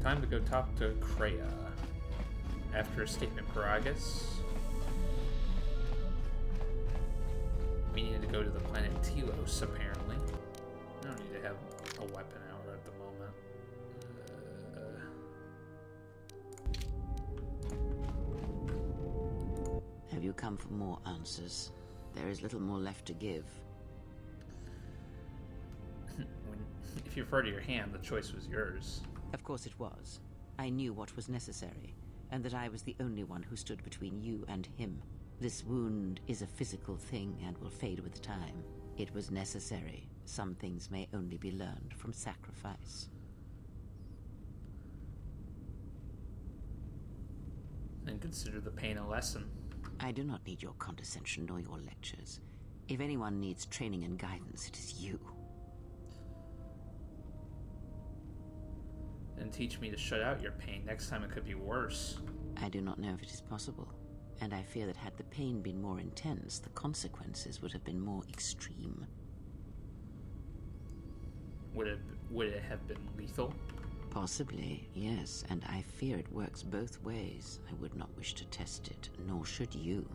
Time to go talk to Kreia. After escaping Peragus, we need to go to the planet Telos, apparently. I don't need to have a weapon out at the moment. Have you come for more answers? There is little more left to give. If you refer to your hand, the choice was yours. Of course it was. I knew what was necessary, and that I was the only one who stood between you and him. This wound is a physical thing and will fade with time. It was necessary. Some things may only be learned from sacrifice. And consider the pain a lesson. I do not need your condescension nor your lectures. If anyone needs training and guidance, it is you. And teach me to shut out your pain. Next time it could be worse. I do not know if it is possible, and I fear that had the pain been more intense, the consequences would have been more extreme. Would it have been lethal? Possibly, yes, and I fear it works both ways. I would not wish to test it, nor should you.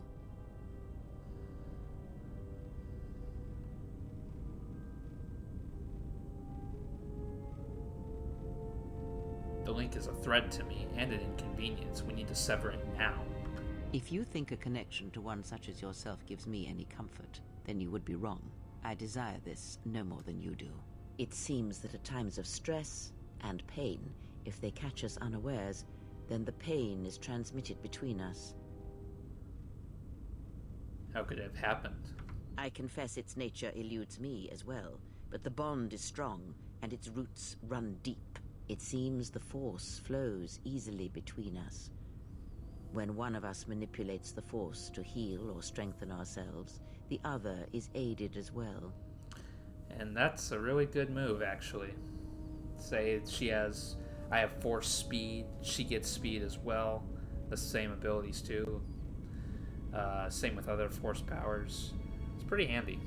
The link is a threat to me and an inconvenience. We need to sever it now. If you think a connection to one such as yourself gives me any comfort, then you would be wrong. I desire this no more than you do. It seems that at times of stress and pain, if they catch us unawares, then the pain is transmitted between us. How could it have happened? I confess its nature eludes me as well, but the bond is strong and its roots run deep. It seems the Force flows easily between us. When one of us manipulates the Force to heal or strengthen ourselves, the other is aided as well. And that's a really good move, actually. Say I have Force speed, she gets speed as well. The same abilities too. Same with other Force powers. It's pretty handy.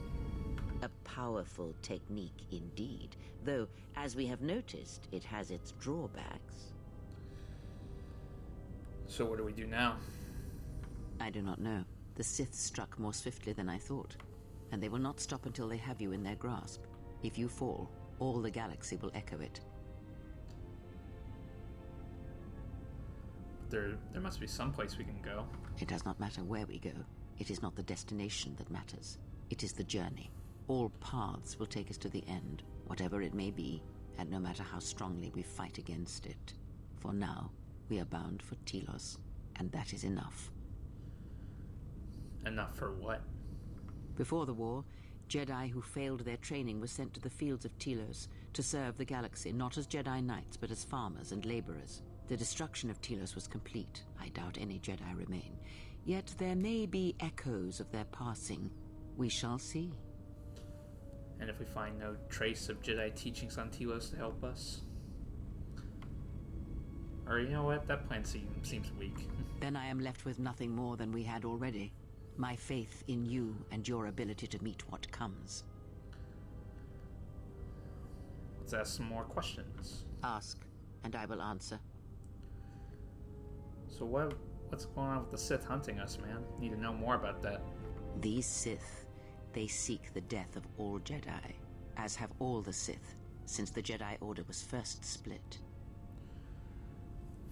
A powerful technique indeed, though, as we have noticed, it has its drawbacks. So what do we do now? I do not know. The Sith struck more swiftly than I thought, and they will not stop until they have you in their grasp. If you fall, all the galaxy will echo it. There must be some place we can go. It does not matter where we go. It is not the destination that matters. It is the journey. All paths will take us to the end, whatever it may be, and no matter how strongly we fight against it. For now, we are bound for Telos, and that is enough. Enough for what? Before the war, Jedi who failed their training were sent to the fields of Telos to serve the galaxy, not as Jedi Knights, but as farmers and laborers. The destruction of Telos was complete. I doubt any Jedi remain. Yet there may be echoes of their passing. We shall see. And if we find no trace of Jedi teachings on Telos to help us? Or you know what? That plan seems weak. Then I am left with nothing more than we had already. My faith in you and your ability to meet what comes. Let's ask some more questions. Ask, and I will answer. So what's going on with the Sith hunting us, man? Need to know more about that. These Sith, they seek the death of all Jedi, as have all the Sith, since the Jedi Order was first split.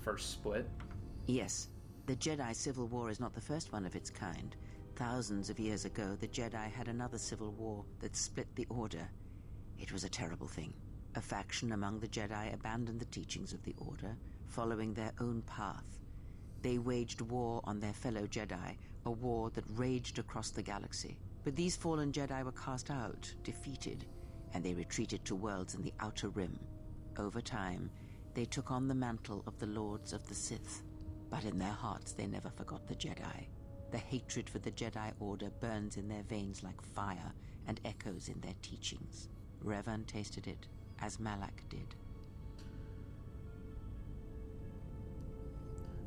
First split? Yes, the Jedi Civil War is not the first one of its kind. Thousands of years ago, the Jedi had another civil war that split the Order. It was a terrible thing. A faction among the Jedi abandoned the teachings of the Order, following their own path. They waged war on their fellow Jedi, a war that raged across the galaxy. But these fallen Jedi were cast out, defeated, and they retreated to worlds in the Outer Rim. Over time, they took on the mantle of the Lords of the Sith. But in their hearts, they never forgot the Jedi. The hatred for the Jedi Order burns in their veins like fire and echoes in their teachings. Revan tasted it, as Malak did.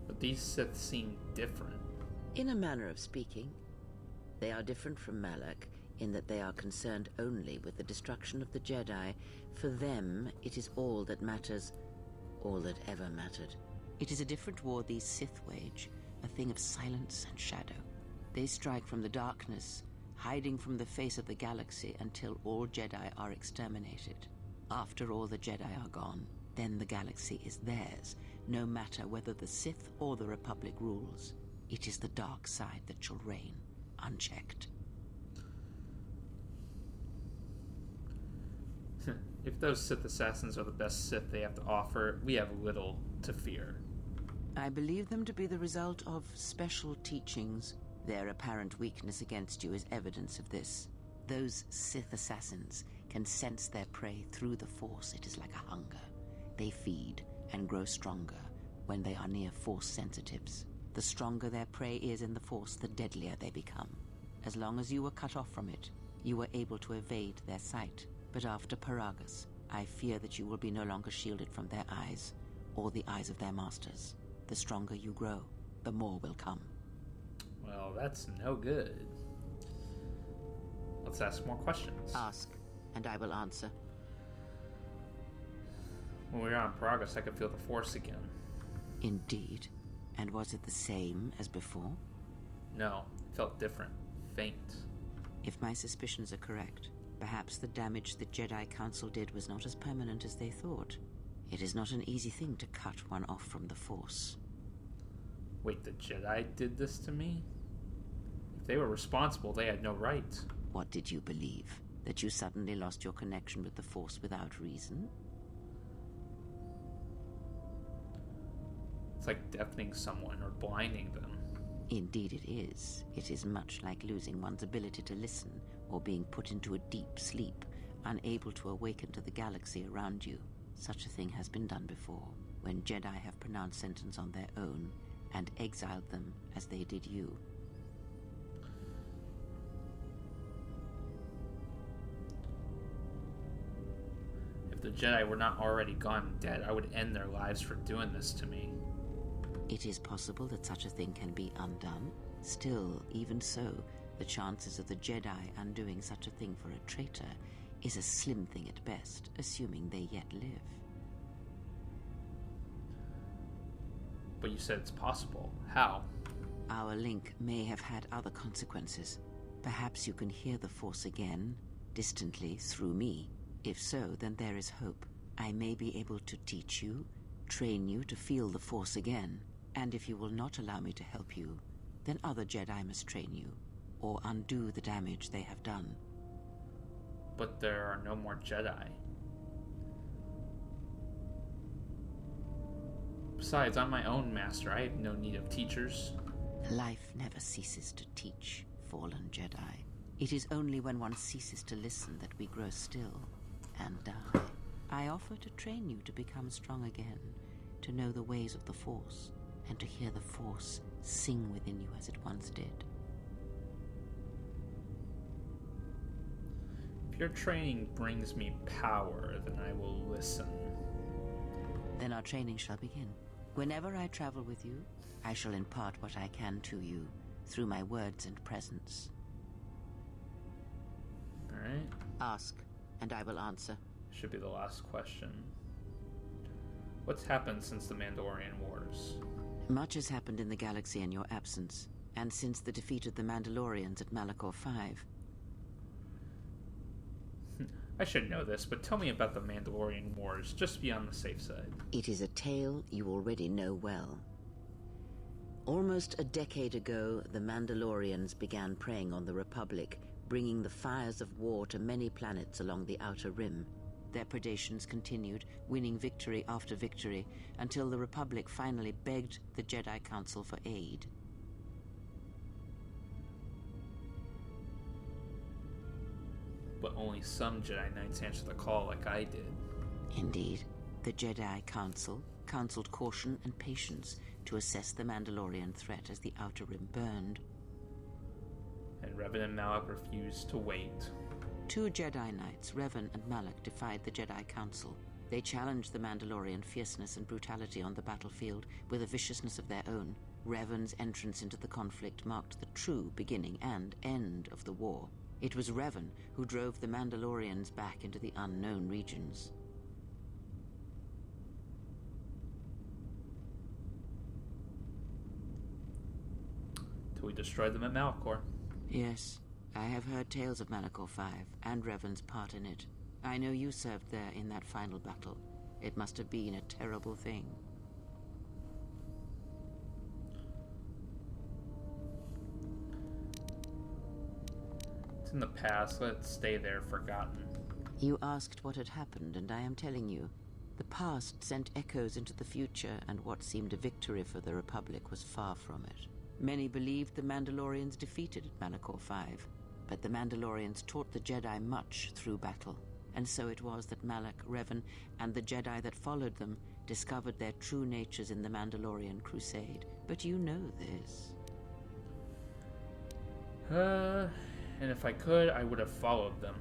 But these Sith seem different. In a manner of speaking, they are different from Malak in that they are concerned only with the destruction of the Jedi. For them, it is all that matters, all that ever mattered. It is a different war these Sith wage, a thing of silence and shadow. They strike from the darkness, hiding from the face of the galaxy until all Jedi are exterminated. After all the Jedi are gone, then the galaxy is theirs, no matter whether the Sith or the Republic rules. It is the dark side that shall reign, unchecked. If those Sith assassins are the best Sith they have to offer, we have little to fear. I believe them to be the result of special teachings. Their apparent weakness against you is evidence of this. Those Sith assassins can sense their prey through the Force. It is like a hunger. They feed and grow stronger when they are near Force sensitives. The stronger their prey is in the Force, the deadlier they become. As long as you were cut off from it, you were able to evade their sight. But after Peragus, I fear that you will be no longer shielded from their eyes, or the eyes of their masters. The stronger you grow, the more will come. Well, that's no good. Let's ask more questions. Ask, and I will answer. When we were on Peragus, I could feel the Force again. Indeed. And was it the same as before? No, it felt different. Faint. If my suspicions are correct, perhaps the damage the Jedi Council did was not as permanent as they thought. It is not an easy thing to cut one off from the Force. Wait, the Jedi did this to me? If they were responsible, they had no right. What did you believe? That you suddenly lost your connection with the Force without reason? It's like deafening someone or blinding them. Indeed it is. It is much like losing one's ability to listen or being put into a deep sleep, unable to awaken to the galaxy around you. Such a thing has been done before, when Jedi have pronounced sentence on their own and exiled them as they did you. If the Jedi were not already gone and dead, I would end their lives for doing this to me. It is possible that such a thing can be undone. Still, even so, the chances of the Jedi undoing such a thing for a traitor is a slim thing at best, assuming they yet live. But you said it's possible. How? Our link may have had other consequences. Perhaps you can hear the Force again, distantly, through me. If so, then there is hope. I may be able to teach you, train you to feel the Force again. And if you will not allow me to help you, then other Jedi must train you, or undo the damage they have done. But there are no more Jedi. Besides, I'm my own master. I have no need of teachers. Life never ceases to teach, fallen Jedi. It is only when one ceases to listen that we grow still and die. I offer to train you to become strong again, to know the ways of the Force, and to hear the Force sing within you as it once did. If your training brings me power, then I will listen. Then our training shall begin. Whenever I travel with you, I shall impart what I can to you through my words and presence. Alright. Ask, and I will answer. Should be the last question. What's happened since the Mandalorian Wars? Much has happened in the galaxy in your absence, and since the defeat of the Mandalorians at Malachor 5. I should know this, but tell me about the Mandalorian Wars, just to be on the safe side. It is a tale you already know well. Almost a decade ago, the Mandalorians began preying on the Republic, bringing the fires of war to many planets along the Outer Rim. Their predations continued, winning victory after victory, until the Republic finally begged the Jedi Council for aid. But only some Jedi Knights answer the call like I did. Indeed, the Jedi Council counseled caution and patience to assess the Mandalorian threat as the Outer Rim burned. And Revan and Malak refused to wait. 2 Jedi Knights, Revan and Malak, defied the Jedi Council. They challenged the Mandalorian fierceness and brutality on the battlefield with a viciousness of their own. Revan's entrance into the conflict marked the true beginning and end of the war. It was Revan who drove the Mandalorians back into the unknown regions. after we destroyed them at Malachor. Yes, I have heard tales of Malachor 5 and Revan's part in it. I know you served there in that final battle. It must have been a terrible thing. It's in the past. Let it stay there, forgotten. You asked what had happened, and I am telling you. The past sent echoes into the future, and what seemed a victory for the Republic was far from it. Many believed the Mandalorians defeated Malachor 5, but the Mandalorians taught the Jedi much through battle, and so it was that Malak, Revan, and the Jedi that followed them discovered their true natures in the Mandalorian Crusade. But you know this. And if I could, I would have followed them.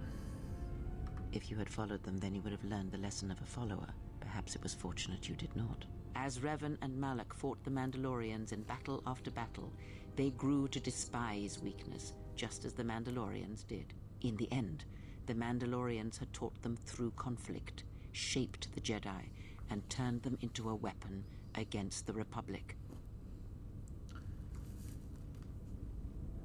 If you had followed them, then you would have learned the lesson of a follower. Perhaps it was fortunate you did not. As Revan and Malak fought the Mandalorians in battle after battle, they grew to despise weakness, just as the Mandalorians did. In the end, the Mandalorians had taught them through conflict, shaped the Jedi, and turned them into a weapon against the Republic.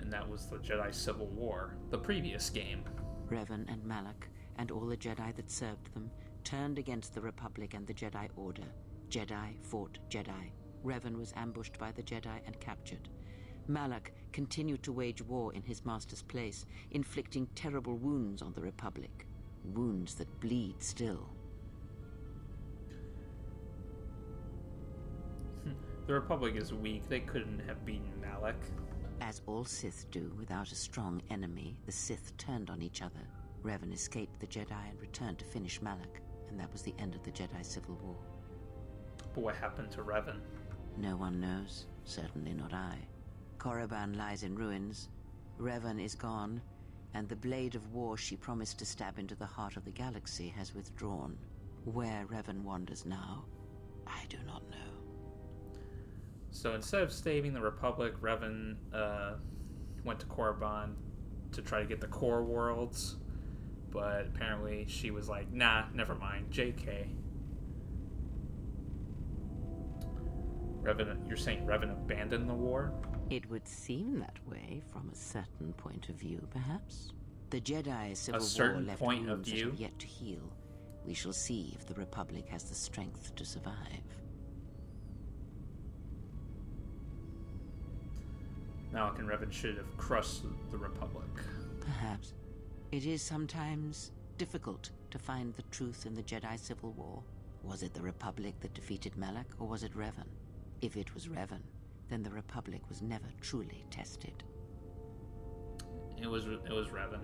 And that was the Jedi Civil War, the previous game. Revan and Malak, and all the Jedi that served them, turned against the Republic and the Jedi Order. Jedi fought Jedi. Revan was ambushed by the Jedi and captured. Malak continued to wage war in his master's place, inflicting terrible wounds on the Republic. Wounds that bleed still. The Republic is weak. They couldn't have beaten Malak. As all Sith do, without a strong enemy, the Sith turned on each other. Revan escaped the Jedi and returned to finish Malak, and that was the end of the Jedi Civil War. But what happened to Revan? No one knows. Certainly not I. Korriban lies in ruins. Revan is gone, and the blade of war she promised to stab into the heart of the galaxy has withdrawn. Where Revan wanders now, I do not know. So instead of saving the Republic, Revan went to Korriban to try to get the core worlds, but apparently she was like, nah, never mind, JK. Revan, you're saying Revan abandoned the war? It would seem that way from a certain point of view, perhaps. The Jedi Civil War left wounds that have yet to heal. We shall see if the Republic has the strength to survive. Malak and Revan should have crushed the Republic. Perhaps. It is sometimes difficult to find the truth in the Jedi Civil War. Was it the Republic that defeated Malak, or was it Revan? If it was Revan, then the Republic was never truly tested. It was Revan.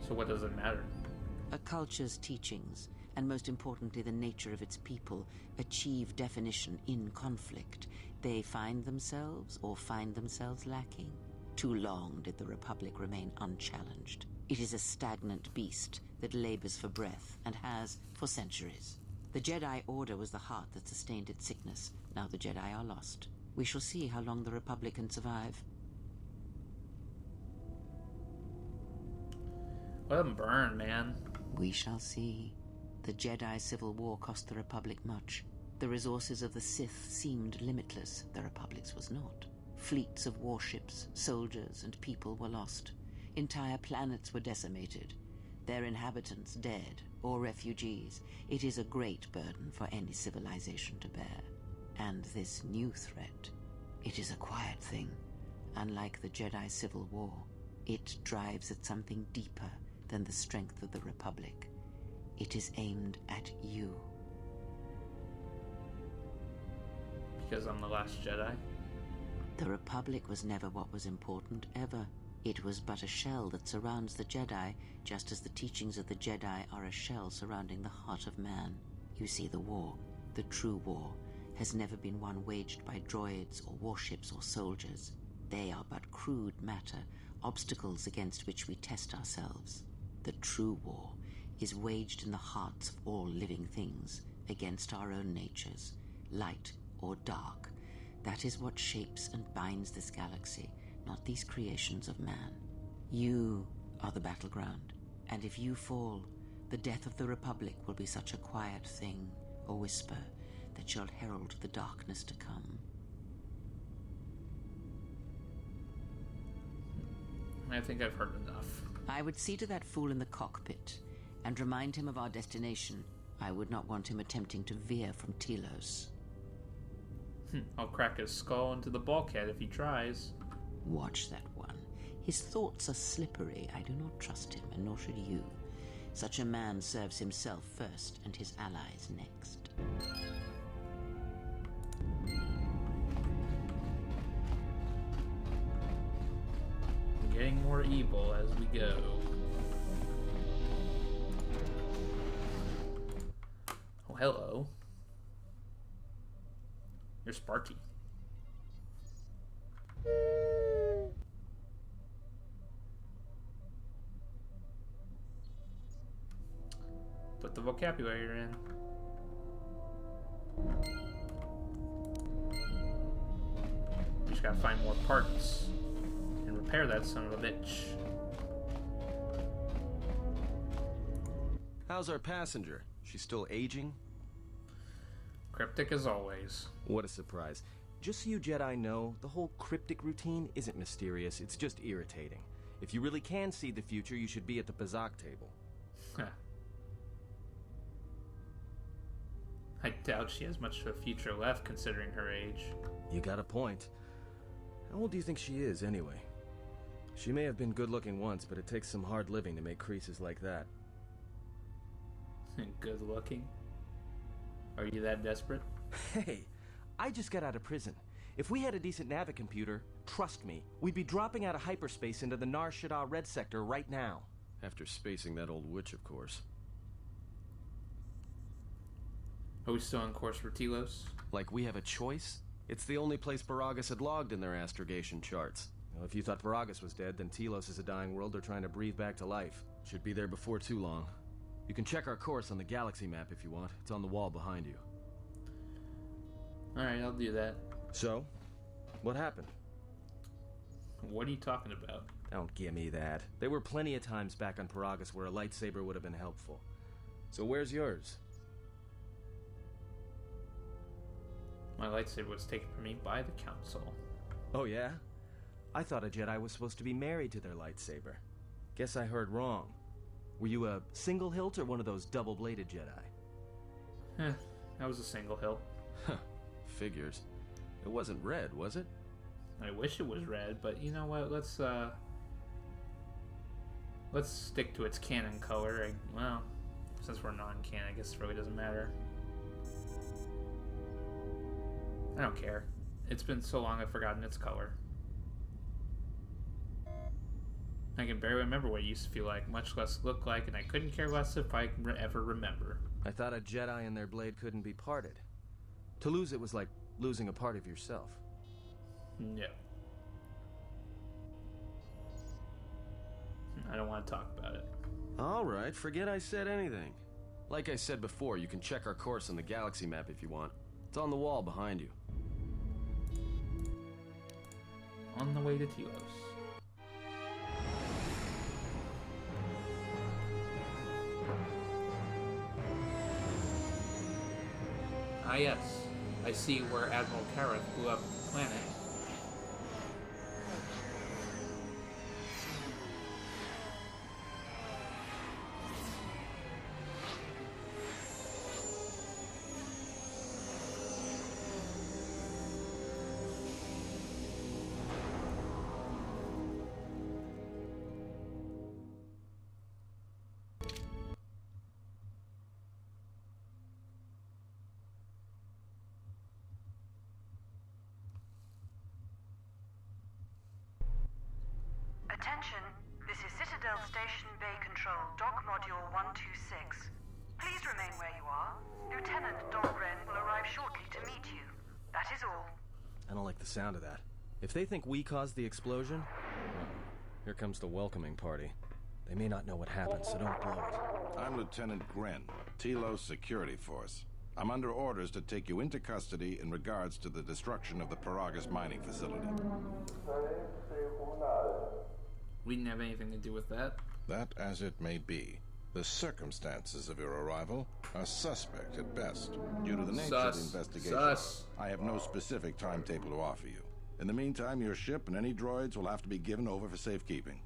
So what does it matter? A culture's teachings, and most importantly the nature of its people, achieve definition in conflict. They find themselves or find themselves lacking. Too long did the Republic remain unchallenged. It is a stagnant beast that labors for breath and has for centuries. The Jedi Order was the heart that sustained its sickness. Now the Jedi are lost. We shall see how long the Republic can survive. Let them burn, man. We shall see. The Jedi Civil War cost the Republic much. The resources of the Sith seemed limitless. The Republic's was not. Fleets of warships, soldiers, and people were lost. Entire planets were decimated. Their inhabitants dead or refugees. It is a great burden for any civilization to bear. And this new threat, it is a quiet thing. Unlike the Jedi Civil War, it drives at something deeper than the strength of the Republic. It is aimed at you. Because I'm the last Jedi? The Republic was never what was important, ever. It was but a shell that surrounds the Jedi, just as the teachings of the Jedi are a shell surrounding the heart of man. You see, the war, the true war, has never been one waged by droids or warships or soldiers. They are but crude matter, obstacles against which we test ourselves. The true war is waged in the hearts of all living things, against our own natures, light or dark. That is what shapes and binds this galaxy, not these creations of man. You are the battleground, and if you fall, the death of the Republic will be such a quiet thing, a whisper, that shall herald the darkness to come. I think I've heard enough. I would see to that fool in the cockpit and remind him of our destination. I would not want him attempting to veer from Telos. I'll crack his skull into the bulkhead if he tries. Watch that one. His thoughts are slippery. I do not trust him, and nor should you. Such a man serves himself first and his allies next. Getting more evil as we go. Oh, hello. You're Sparky. Put the vocabulary in. We just gotta find more parts and repair that son of a bitch. How's our passenger? She's still aging? Cryptic as always. What a surprise. Just so you Jedi know, the whole cryptic routine isn't mysterious, it's just irritating. If you really can see the future, you should be at the Bazak table. I doubt she has much of a future left considering her age. You got a point. How old do you think she is, anyway? She may have been good looking once, but it takes some hard living to make creases like that. Good looking? Are you that desperate? Hey, I just got out of prison. If we had a decent navicomputer, trust me, we'd be dropping out of hyperspace into the Nar Shaddaa Red Sector right now. After spacing that old witch, of course. Are we still on course for Telos? Like we have a choice? It's the only place Peragus had logged in their astrogation charts. Well, if you thought Peragus was dead, then Telos is a dying world they're trying to breathe back to life. Should be there before too long. You can check our course on the galaxy map if you want. It's on the wall behind you. Alright, I'll do that. So, what happened? What are you talking about? Don't give me that. There were plenty of times back on Peragus where a lightsaber would have been helpful. So where's yours? My lightsaber was taken from me by the Council. Oh yeah? I thought a Jedi was supposed to be married to their lightsaber. Guess I heard wrong. Were you a single hilt or one of those double-bladed Jedi? That was a single hilt. Huh. Figures. It wasn't red, was it? I wish it was red, but you know what? Let's stick to its canon color. Well, since we're non-canon, I guess it really doesn't matter. I don't care. It's been so long I've forgotten its color. I can barely remember what it used to feel like, much less look like, and I couldn't care less if I ever remember. I thought a Jedi and their blade couldn't be parted. To lose it was like losing a part of yourself. No. I don't want to talk about it. Alright, forget I said anything. Like I said before, you can check our course on the galaxy map if you want. It's on the wall behind you. On the way to Telos. Ah yes, I see where Admiral Kareth blew up the planet. Attention, this is Citadel Station Bay Control, Dock Module 126. Please remain where you are. Lieutenant Dahlgren will arrive shortly to meet you. That is all. I don't like the sound of that. If they think we caused the explosion, well, here comes the welcoming party. They may not know what happened, so don't blow it. I'm Lieutenant Gren, Telos Security Force. I'm under orders to take you into custody in regards to the destruction of the Peragus mining facility. We didn't have anything to do with that. That as it may be, The circumstances of your arrival are suspect at best. Due to the nature of the investigation, I have no specific timetable to offer you. In the meantime, your ship and any droids will have to be given over for safekeeping.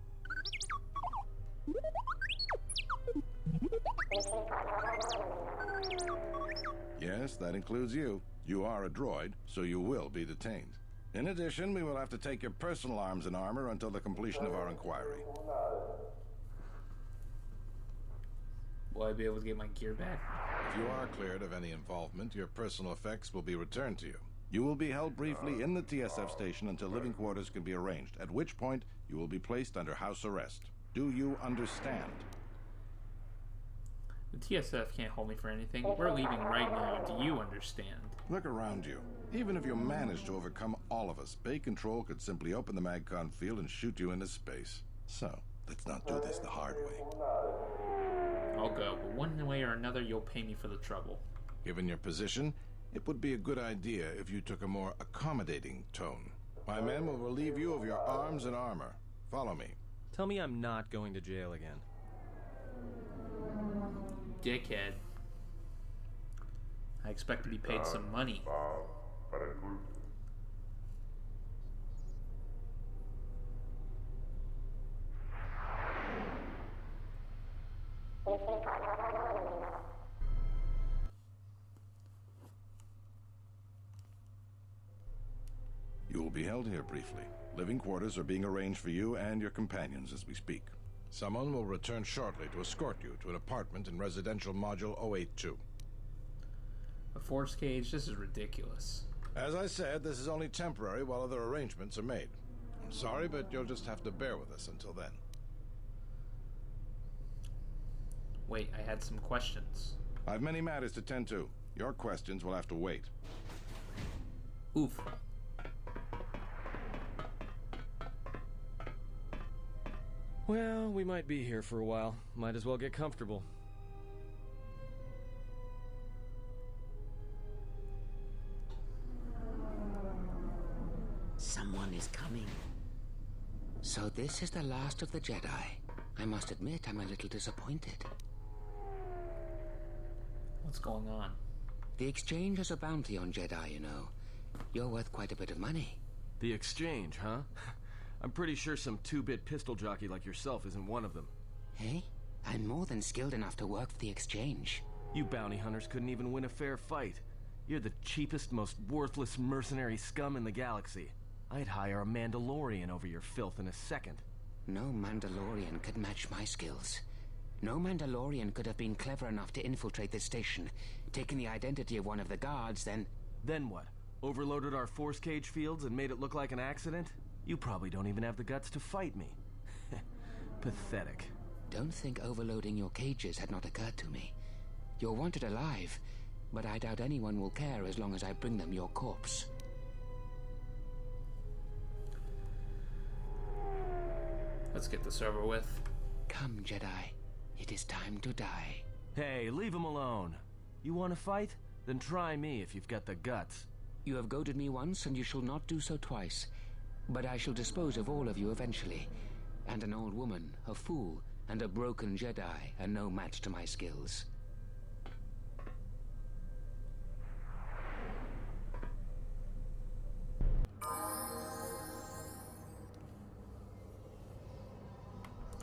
Yes, that includes you. You are a droid, so you will be detained. In addition, we will have to take your personal arms and armor until the completion of our inquiry. Will I be able to get my gear back? If you are cleared of any involvement, your personal effects will be returned to you. You will be held briefly in the TSF station until living quarters can be arranged, at which point you will be placed under house arrest. Do you understand? The TSF can't hold me for anything. We're leaving right now. Do you understand? Look around you. Even if you manage to overcome all of us, Bay Control could simply open the MagCon field and shoot you into space. So, let's not do this the hard way. I'll go, but one way or another, you'll pay me for the trouble. Given your position, it would be a good idea if you took a more accommodating tone. My men will relieve you of your arms and armor. Follow me. Tell me I'm not going to jail again. Dickhead. I expect to be paid some money. You will be held here briefly. Living quarters are being arranged for you and your companions as we speak. Someone will return shortly to escort you to an apartment in Residential Module 082. A force cage? This is ridiculous. As I said, this is only temporary while other arrangements are made. I'm sorry, but you'll just have to bear with us until then. Wait, I had some questions. I have many matters to tend to. Your questions will have to wait. Oof. Well, we might be here for a while. Might as well get comfortable. Someone is coming. So this is the last of the Jedi. I must admit, I'm a little disappointed. What's going on? The Exchange has a bounty on Jedi, you know. You're worth quite a bit of money. The Exchange, huh? I'm pretty sure some two-bit pistol jockey like yourself isn't one of them. Hey? I'm more than skilled enough to work for the Exchange. You bounty hunters couldn't even win a fair fight. You're the cheapest, most worthless mercenary scum in the galaxy. I'd hire a Mandalorian over your filth in a second. No Mandalorian could match my skills. No Mandalorian could have been clever enough to infiltrate this station, taken the identity of one of the guards, then... Then what? Overloaded our force cage fields and made it look like an accident? You probably don't even have the guts to fight me. Pathetic. Don't think overloading your cages had not occurred to me. You're wanted alive, but I doubt anyone will care as long as I bring them your corpse. Let's get this over with. Come, Jedi. It is time to die. Hey, leave him alone. You want to fight? Then try me if you've got the guts. You have goaded me once, and you shall not do so twice. But I shall dispose of all of you eventually. And an old woman, a fool, and a broken Jedi are no match to my skills.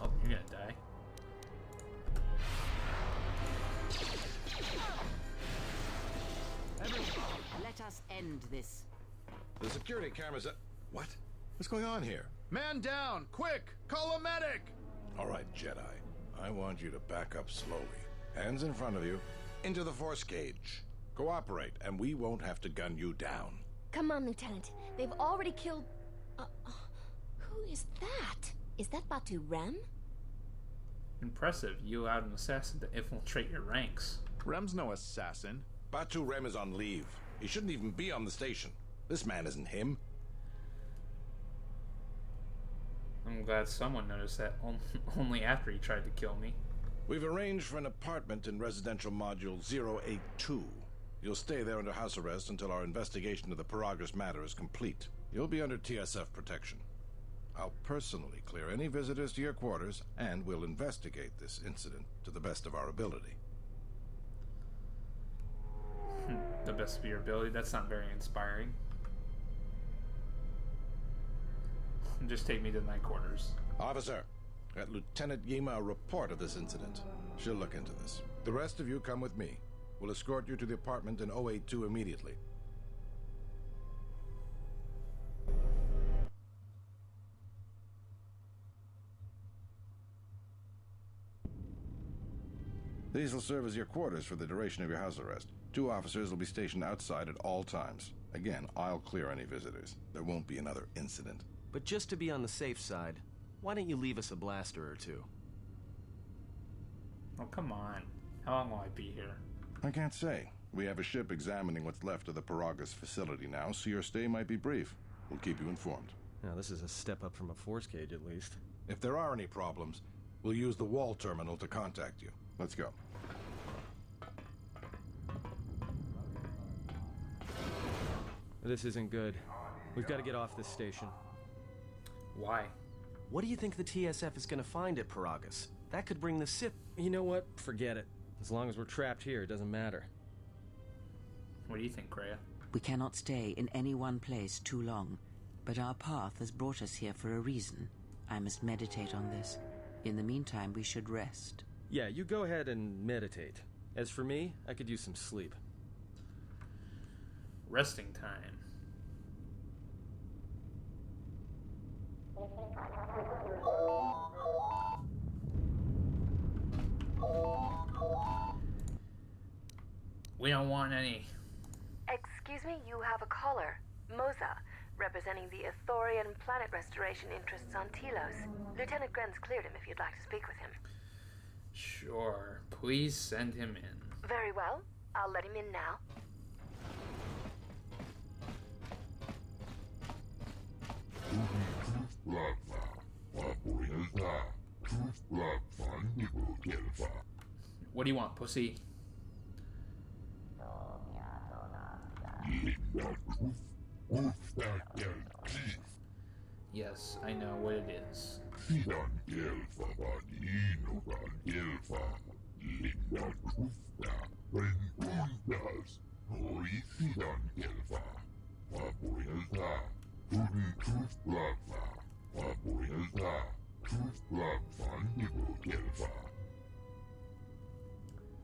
Oh, you're gonna die. Let us end this. The security cameras are... What? What's going on here? Man down! Quick! Call a medic! All right, Jedi. I want you to back up slowly. Hands in front of you. Into the force cage. Cooperate, and we won't have to gun you down. Come on, Lieutenant. They've already killed... who is that? Is that Batu Rem? Impressive. You allowed an assassin to infiltrate your ranks. Rem's no assassin. Batu Rem is on leave. He shouldn't even be on the station. This man isn't him. I'm glad someone noticed that only after he tried to kill me. We've arranged for an apartment in Residential Module 082. You'll stay there under house arrest until our investigation of the Peragus matter is complete. You'll be under TSF protection. I'll personally clear any visitors to your quarters, and we'll investigate this incident to the best of our ability. The best of your ability? That's not very inspiring. Just take me to my quarters. Officer, get Lieutenant Yima a report of this incident. She'll look into this. The rest of you come with me. We'll escort you to the apartment in 082 immediately. These will serve as your quarters for the duration of your house arrest. 2 officers will be stationed outside at all times. Again, I'll clear any visitors. There won't be another incident. But just to be on the safe side, why don't you leave us a blaster or 2? Oh, come on. How long will I be here? I can't say. We have a ship examining what's left of the Peragus facility now, so your stay might be brief. We'll keep you informed. Now, this is a step up from a force cage, at least. If there are any problems, we'll use the wall terminal to contact you. Let's go. This isn't good. We've got to get off this station. Why? What do you think the TSF is going to find at Peragus? That could bring the Sith... You know what? Forget it. As long as we're trapped here, it doesn't matter. What do you think, Kreia? We cannot stay in any one place too long, but our path has brought us here for a reason. I must meditate on this. In the meantime, we should rest. Yeah, you go ahead and meditate. As for me, I could use some sleep. Resting time. We don't want any. Excuse me, you have a caller. Moza, representing the Ithorian planet restoration interests on Telos. Lieutenant Gren's cleared him if you'd like to speak with him. Sure. Please send him in. Very well. I'll let him in now. What do you want, pussy? Yes, I know what it is.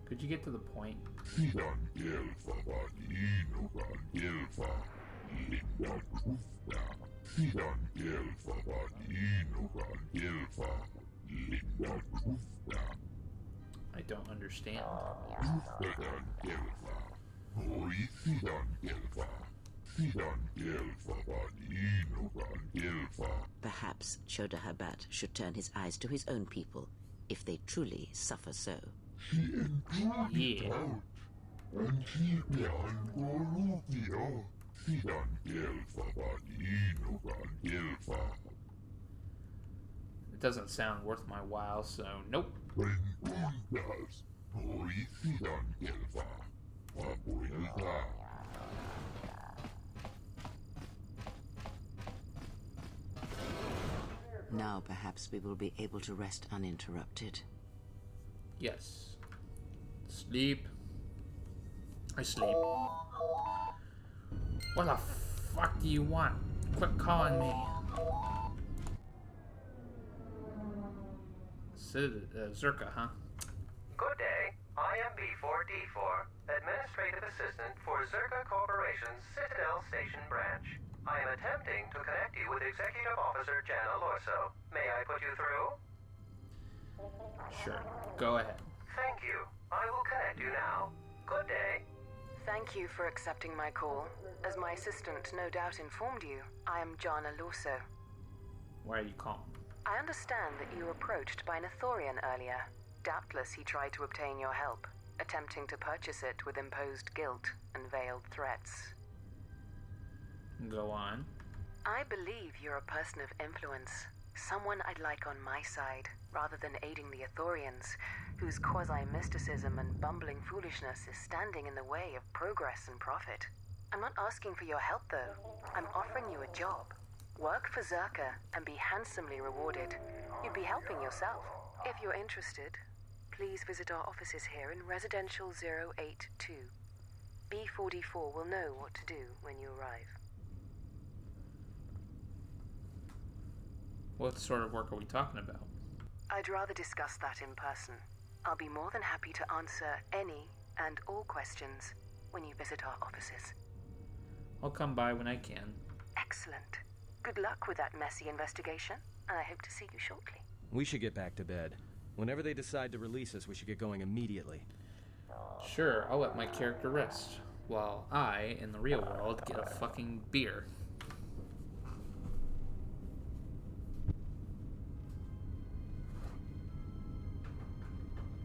Could you get to the point? I don't understand. Perhaps Choda Habat should turn his eyes to his own people, if they truly suffer so. Yeah. It doesn't sound worth my while, so nope. Now perhaps we will be able to rest uninterrupted. Yes. Sleep. I sleep. What the fuck do you want? Quit calling me. Zerka, huh? Good day. I am B4D4, Administrative Assistant for Zerka Corporation's Citadel Station branch. I am attempting to connect you with Executive Officer Jana Lorso. May I put you through? Sure. Go ahead. Thank you. I will connect you now. Good day. Thank you for accepting my call. As my assistant no doubt informed you, I am Jana Lorso. Why are you calm? I understand that you were approached by an Ithorian earlier. Doubtless he tried to obtain your help, attempting to purchase it with imposed guilt and veiled threats. Go on. I believe you're a person of influence, someone I'd like on my side, rather than aiding the Ithorians, whose quasi-mysticism and bumbling foolishness is standing in the way of progress and profit. I'm not asking for your help, though. I'm offering you a job. Work for Zerka and be handsomely rewarded. You'd be helping yourself. If you're interested, please visit our offices here in Residential 082. B44 will know what to do when you arrive. What sort of work are we talking about? I'd rather discuss that in person. I'll be more than happy to answer any and all questions when you visit our offices. I'll come by when I can. Excellent. Good luck with that messy investigation, and I hope to see you shortly. We should get back to bed. Whenever they decide to release us, we should get going immediately. Sure, I'll let my character rest, while I, in the real world, get a fucking beer.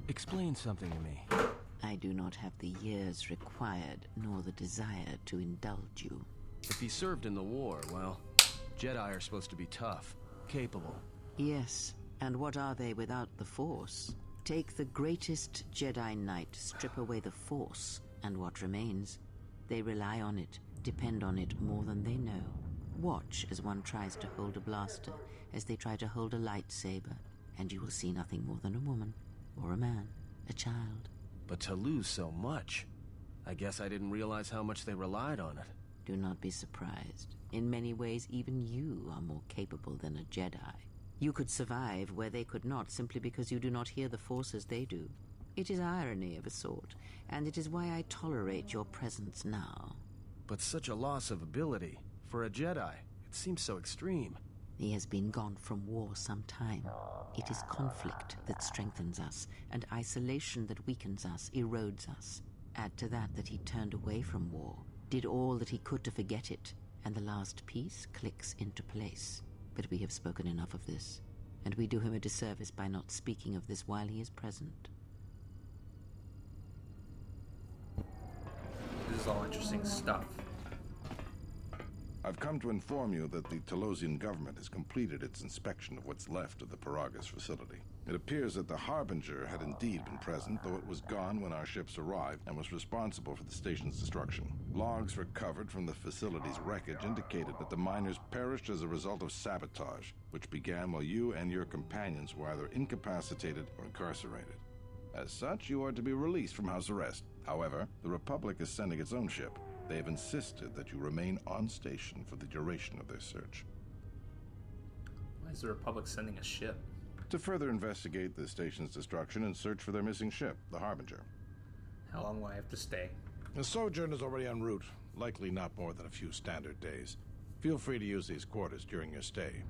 Explain something to me. I do not have the years required, nor the desire to indulge you. If he served in the war, well, Jedi are supposed to be tough, capable. Yes, and what are they without the Force? Take the greatest Jedi Knight, strip away the Force, and what remains? They rely on it, depend on it more than they know. Watch as one tries to hold a blaster, as they try to hold a lightsaber, and you will see nothing more than a woman, or a man, a child. But to lose so much, I guess I didn't realize how much they relied on it. Do not be surprised. In many ways, even you are more capable than a Jedi. You could survive where they could not, simply because you do not hear the Force as they do. It is irony of a sort, and it is why I tolerate your presence now. But such a loss of ability. For a Jedi, it seems so extreme. He has been gone from war some time. It is conflict that strengthens us, and isolation that weakens us, erodes us. Add to that he turned away from war, did all that he could to forget it, and the last piece clicks into place. But we have spoken enough of this, and we do him a disservice by not speaking of this while he is present. This is all interesting stuff. I've come to inform you that the Telosian government has completed its inspection of what's left of the Peragus facility. It appears that the Harbinger had indeed been present, though it was gone when our ships arrived and was responsible for the station's destruction. Logs recovered from the facility's wreckage indicated that the miners perished as a result of sabotage, which began while you and your companions were either incapacitated or incarcerated. As such, you are to be released from house arrest. However, the Republic is sending its own ship. They have insisted that you remain on station for the duration of their search. Why is the Republic sending a ship? To further investigate the station's destruction and search for their missing ship, the Harbinger. How long will I have to stay? The sojourn is already en route, likely not more than a few standard days. Feel free to use these quarters during your stay.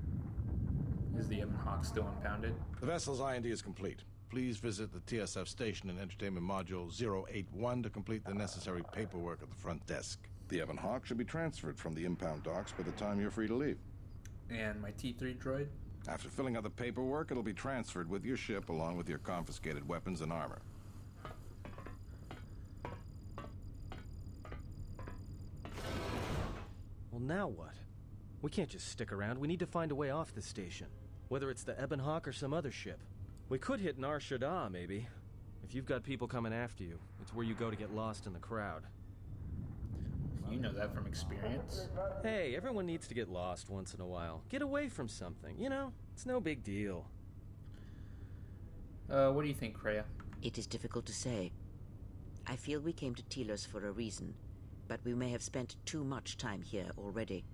Is the Ebon Hawk still impounded? The vessel's IND is complete. Please visit the TSF station and entertainment module 081 to complete the necessary paperwork at the front desk. The Ebon Hawk should be transferred from the impound docks by the time you're free to leave. And my T3 droid? After filling out the paperwork, it'll be transferred with your ship along with your confiscated weapons and armor. Well, now what? We can't just stick around. We need to find a way off this station. Whether it's the Ebon Hawk or some other ship. We could hit Nar Shaddaa, maybe. If you've got people coming after you, it's where you go to get lost in the crowd. You know that from experience. Hey, everyone needs to get lost once in a while. Get away from something, you know? It's no big deal. What do you think, Kreia? It is difficult to say. I feel we came to Telos for a reason, but we may have spent too much time here already.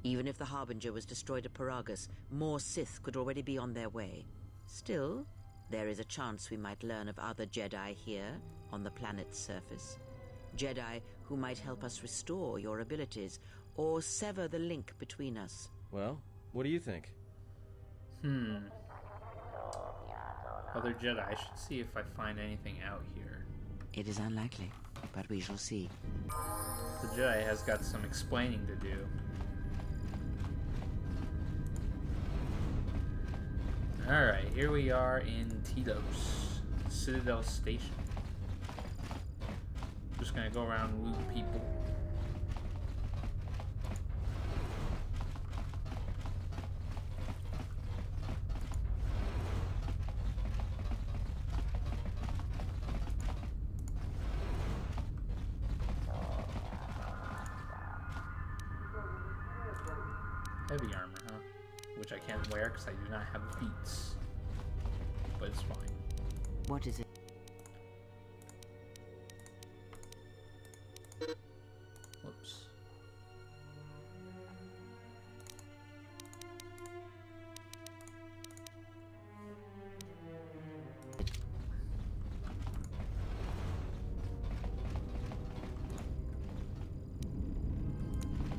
Even if the Harbinger was destroyed at Peragus, more Sith could already be on their way. Still, there is a chance we might learn of other Jedi here, on the planet's surface. Jedi who might help us restore your abilities, or sever the link between us. Well, what do you think? Other Jedi. I should see if I find anything out here. It is unlikely, but we shall see. The Jedi has got some explaining to do. Alright, here we are in Telos, Citadel Station. Just gonna go around and loot people. heavy armor, huh? Which I can't wear because I do not have feats. But it's fine. What is it? Whoops.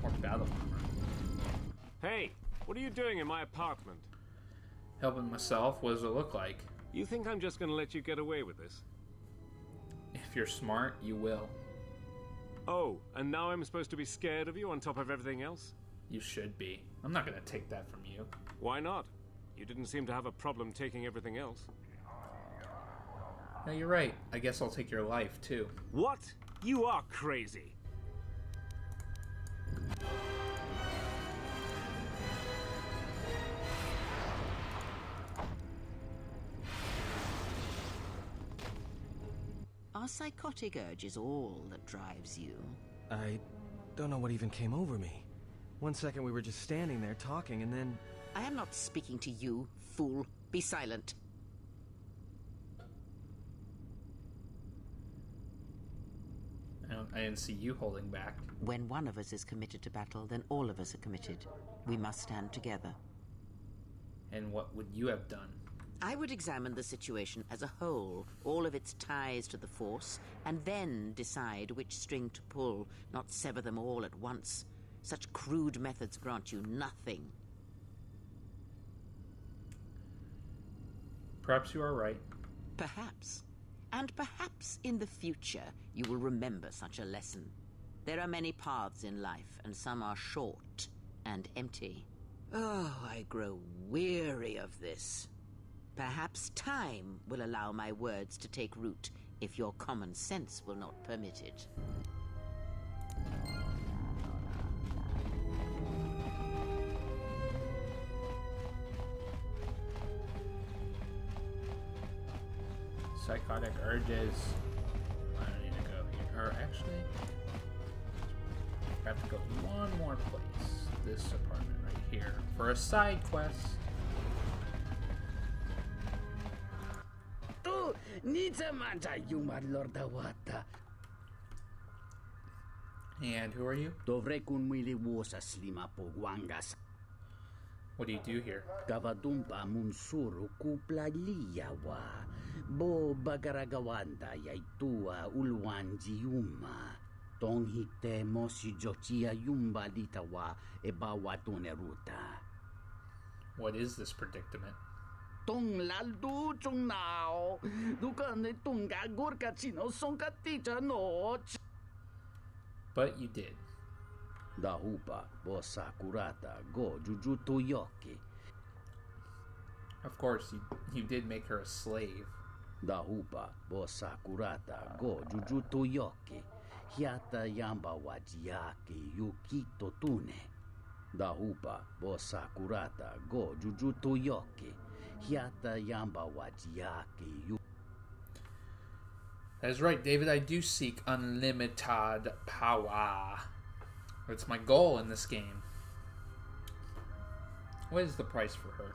More battle armor. Hey, what are you doing in my apartment? Helping myself. What does it look like? You think I'm just gonna let you get away with this? If you're smart, you will. Oh, and now I'm supposed to be scared of you on top of everything else? You should be. I'm not gonna take that from you. Why not? You didn't seem to have a problem taking everything else. No, you're right. I guess I'll take your life, too. What? You are crazy. Are psychotic urges all that drives you? I don't know what even came over me. One second we were just standing there talking, and then... I am not speaking to you, fool. Be silent. I didn't see you holding back. When one of us is committed to battle, then all of us are committed. We must stand together. And what would you have done? I would examine the situation as a whole, all of its ties to the Force, and then decide which string to pull, not sever them all at once. Such crude methods grant you nothing. Perhaps you are right. Perhaps. And perhaps in the future you will remember such a lesson. There are many paths in life, and some are short and empty. Oh, I grow weary of this. Perhaps time will allow my words to take root, if your common sense will not permit it. Psychotic urges. I don't need to go here. Or actually, I have to go one more place. This apartment right here for a side quest. And who are you? What do you do here? Kavadumpa munsuru kuplaliyawa. Bo bagaragawanda yaitua ulwanji yuma. Tonghite mosi jotia yumba litawa ebawatuneruta. What is this predicament? Tong laldu chung nao. Dukane tunga gurka chino sonka tita no. But you did. Dahupa bo sakurata go jujutu yoki. Of course, you did make her a slave. Dahupa bo sakurata go jujutu yoki. Hiata yamba wajiaki yukito tune. Dahupa bo sakurata go jujutu yoki. Hiata yamba wajiaki yu. That is right, David. I do seek unlimited power. It's my goal in this game. What is the price for her?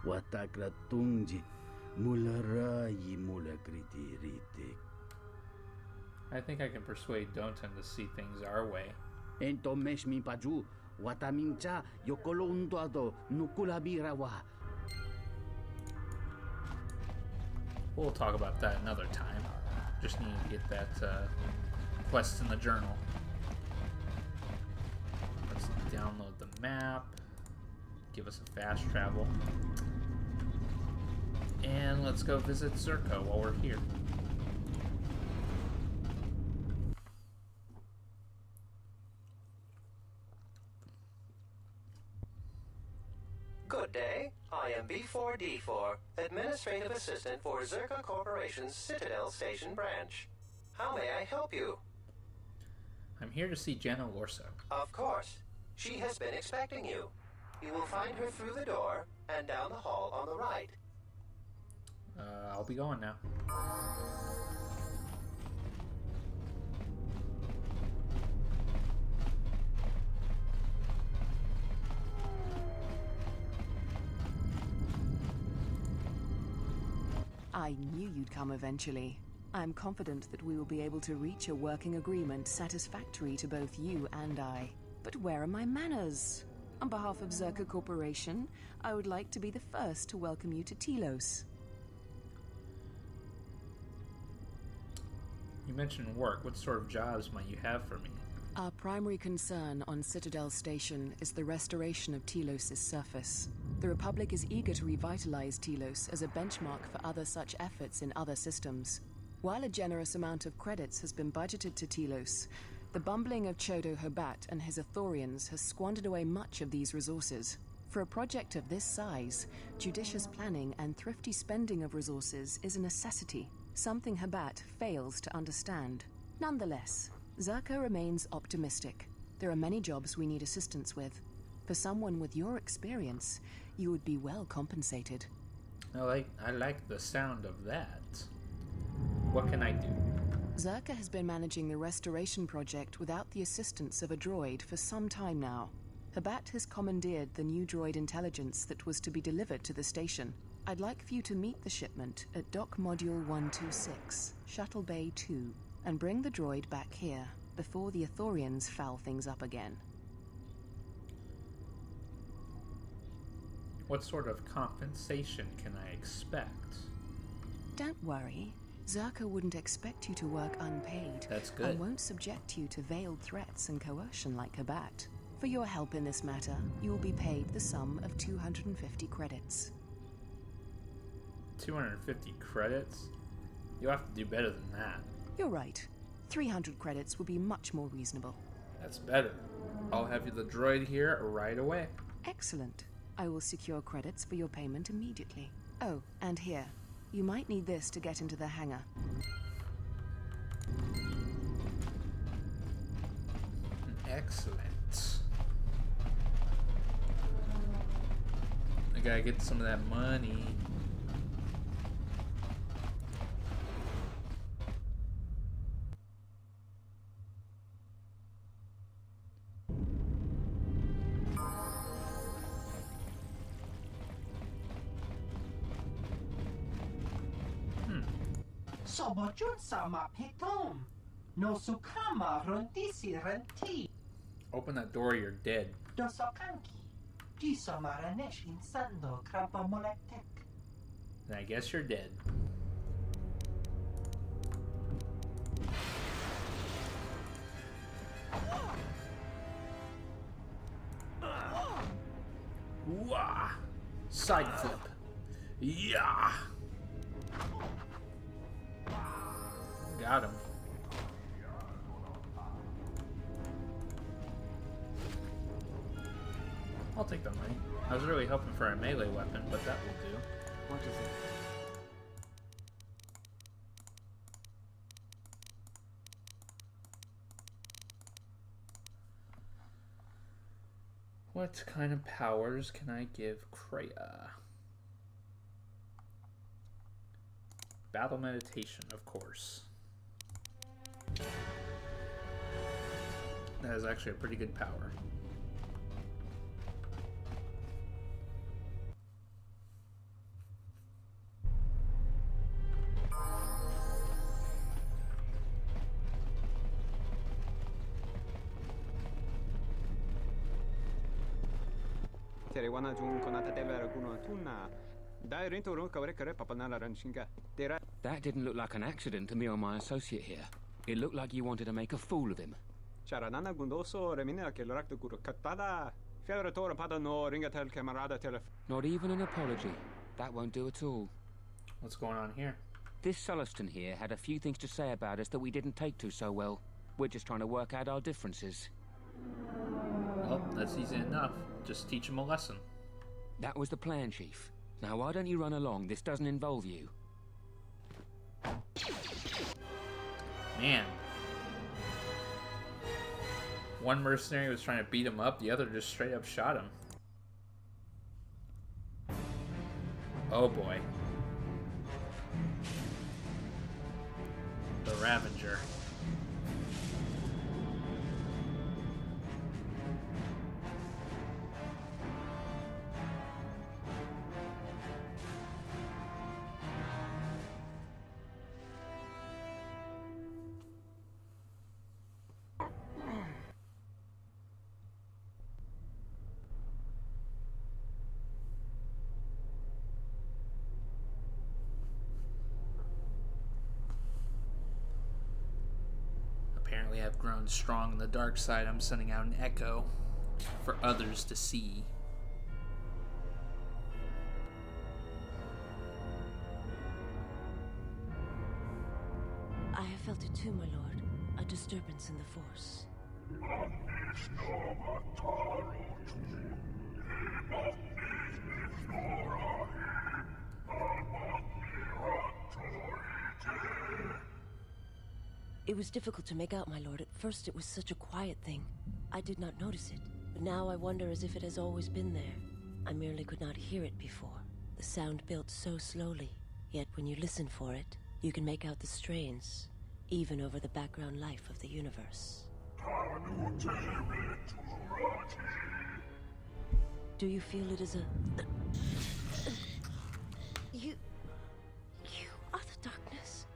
Watakratunji mularayi mulakritiriti. I think I can persuade Donton to see things our way. Ento meshmi paju watamincha yokoluntuado nukulabirawa. We'll talk about that another time. Just need to get that quest in the journal. Let's download the map. Give us a fast travel. And let's go visit Zerko while we're here. Good day. I am B4D4, Administrative Assistant for Zerka Corporation's Citadel Station branch. How may I help you? I'm here to see Jenna Lorso. Of course. She has been expecting you. You will find her through the door and down the hall on the right. I'll be going now. I knew you'd come eventually. I'm confident that we will be able to reach a working agreement satisfactory to both you and I. But where are my manners? On behalf of Zerka Corporation, I would like to be the first to welcome you to Telos. You mentioned work. What sort of jobs might you have for me? Our primary concern on Citadel Station is the restoration of Telos' surface. The Republic is eager to revitalize Telos as a benchmark for other such efforts in other systems. While a generous amount of credits has been budgeted to Telos, the bumbling of Chodo Habat and his Ithorians has squandered away much of these resources. For a project of this size, judicious planning and thrifty spending of resources is a necessity, something Habat fails to understand. Nonetheless, Zerka remains optimistic. There are many jobs we need assistance with. For someone with your experience, you would be well compensated. I like the sound of that. What can I do? Zerka has been managing the restoration project without the assistance of a droid for some time now. Habat has commandeered the new droid intelligence that was to be delivered to the station. I'd like for you to meet the shipment at Dock Module 126, Shuttle Bay 2, and bring the droid back here before the Ithorians foul things up again. What sort of compensation can I expect? Don't worry. Zerka wouldn't expect you to work unpaid. That's good. And won't subject you to veiled threats and coercion like Habat. For your help in this matter, you will be paid the sum of 250 credits. 250 credits? You'll have to do better than that. You're right. 300 credits would be much more reasonable. That's better. I'll have you the droid here right away. Excellent. I will secure credits for your payment immediately. Oh, and here. You might need this to get into the hangar. Excellent. I gotta get some of that money. Sobojun sama pitom. No sukama rondisi renti. Open that door, you're dead. Dosokanki. Jiso maranesh insando krampa molektek. Then I guess you're dead. Wah! Side flip. Yeah! Got him. I'll take the money. I was really hoping for a melee weapon, but that will do. What is it? What kind of powers can I give Kreia? Battle meditation, of course. That is actually a pretty good power. That didn't look like an accident to me or my associate here. It looked like you wanted to make a fool of him. Not even an apology. That won't do at all. What's going on here? This Sulluston here had a few things to say about us that we didn't take to so well. We're just trying to work out our differences. Well, that's easy enough. Just teach him a lesson. That was the plan, Chief. Now why don't you run along? This doesn't involve you. Man. One mercenary was trying to beat him up, the other just straight up shot him. Oh boy. The Ravager. apparently have grown strong in the dark side, I'm sending out an echo for others to see. I have felt it too, my lord. A disturbance in the Force. It was difficult to make out, my lord. At first it was such a quiet thing. I did not notice it. But now I wonder as if it has always been there. I merely could not hear it before. The sound built so slowly. Yet when you listen for it, you can make out the strains, even over the background life of the universe. Do you feel it is a... You are the darkness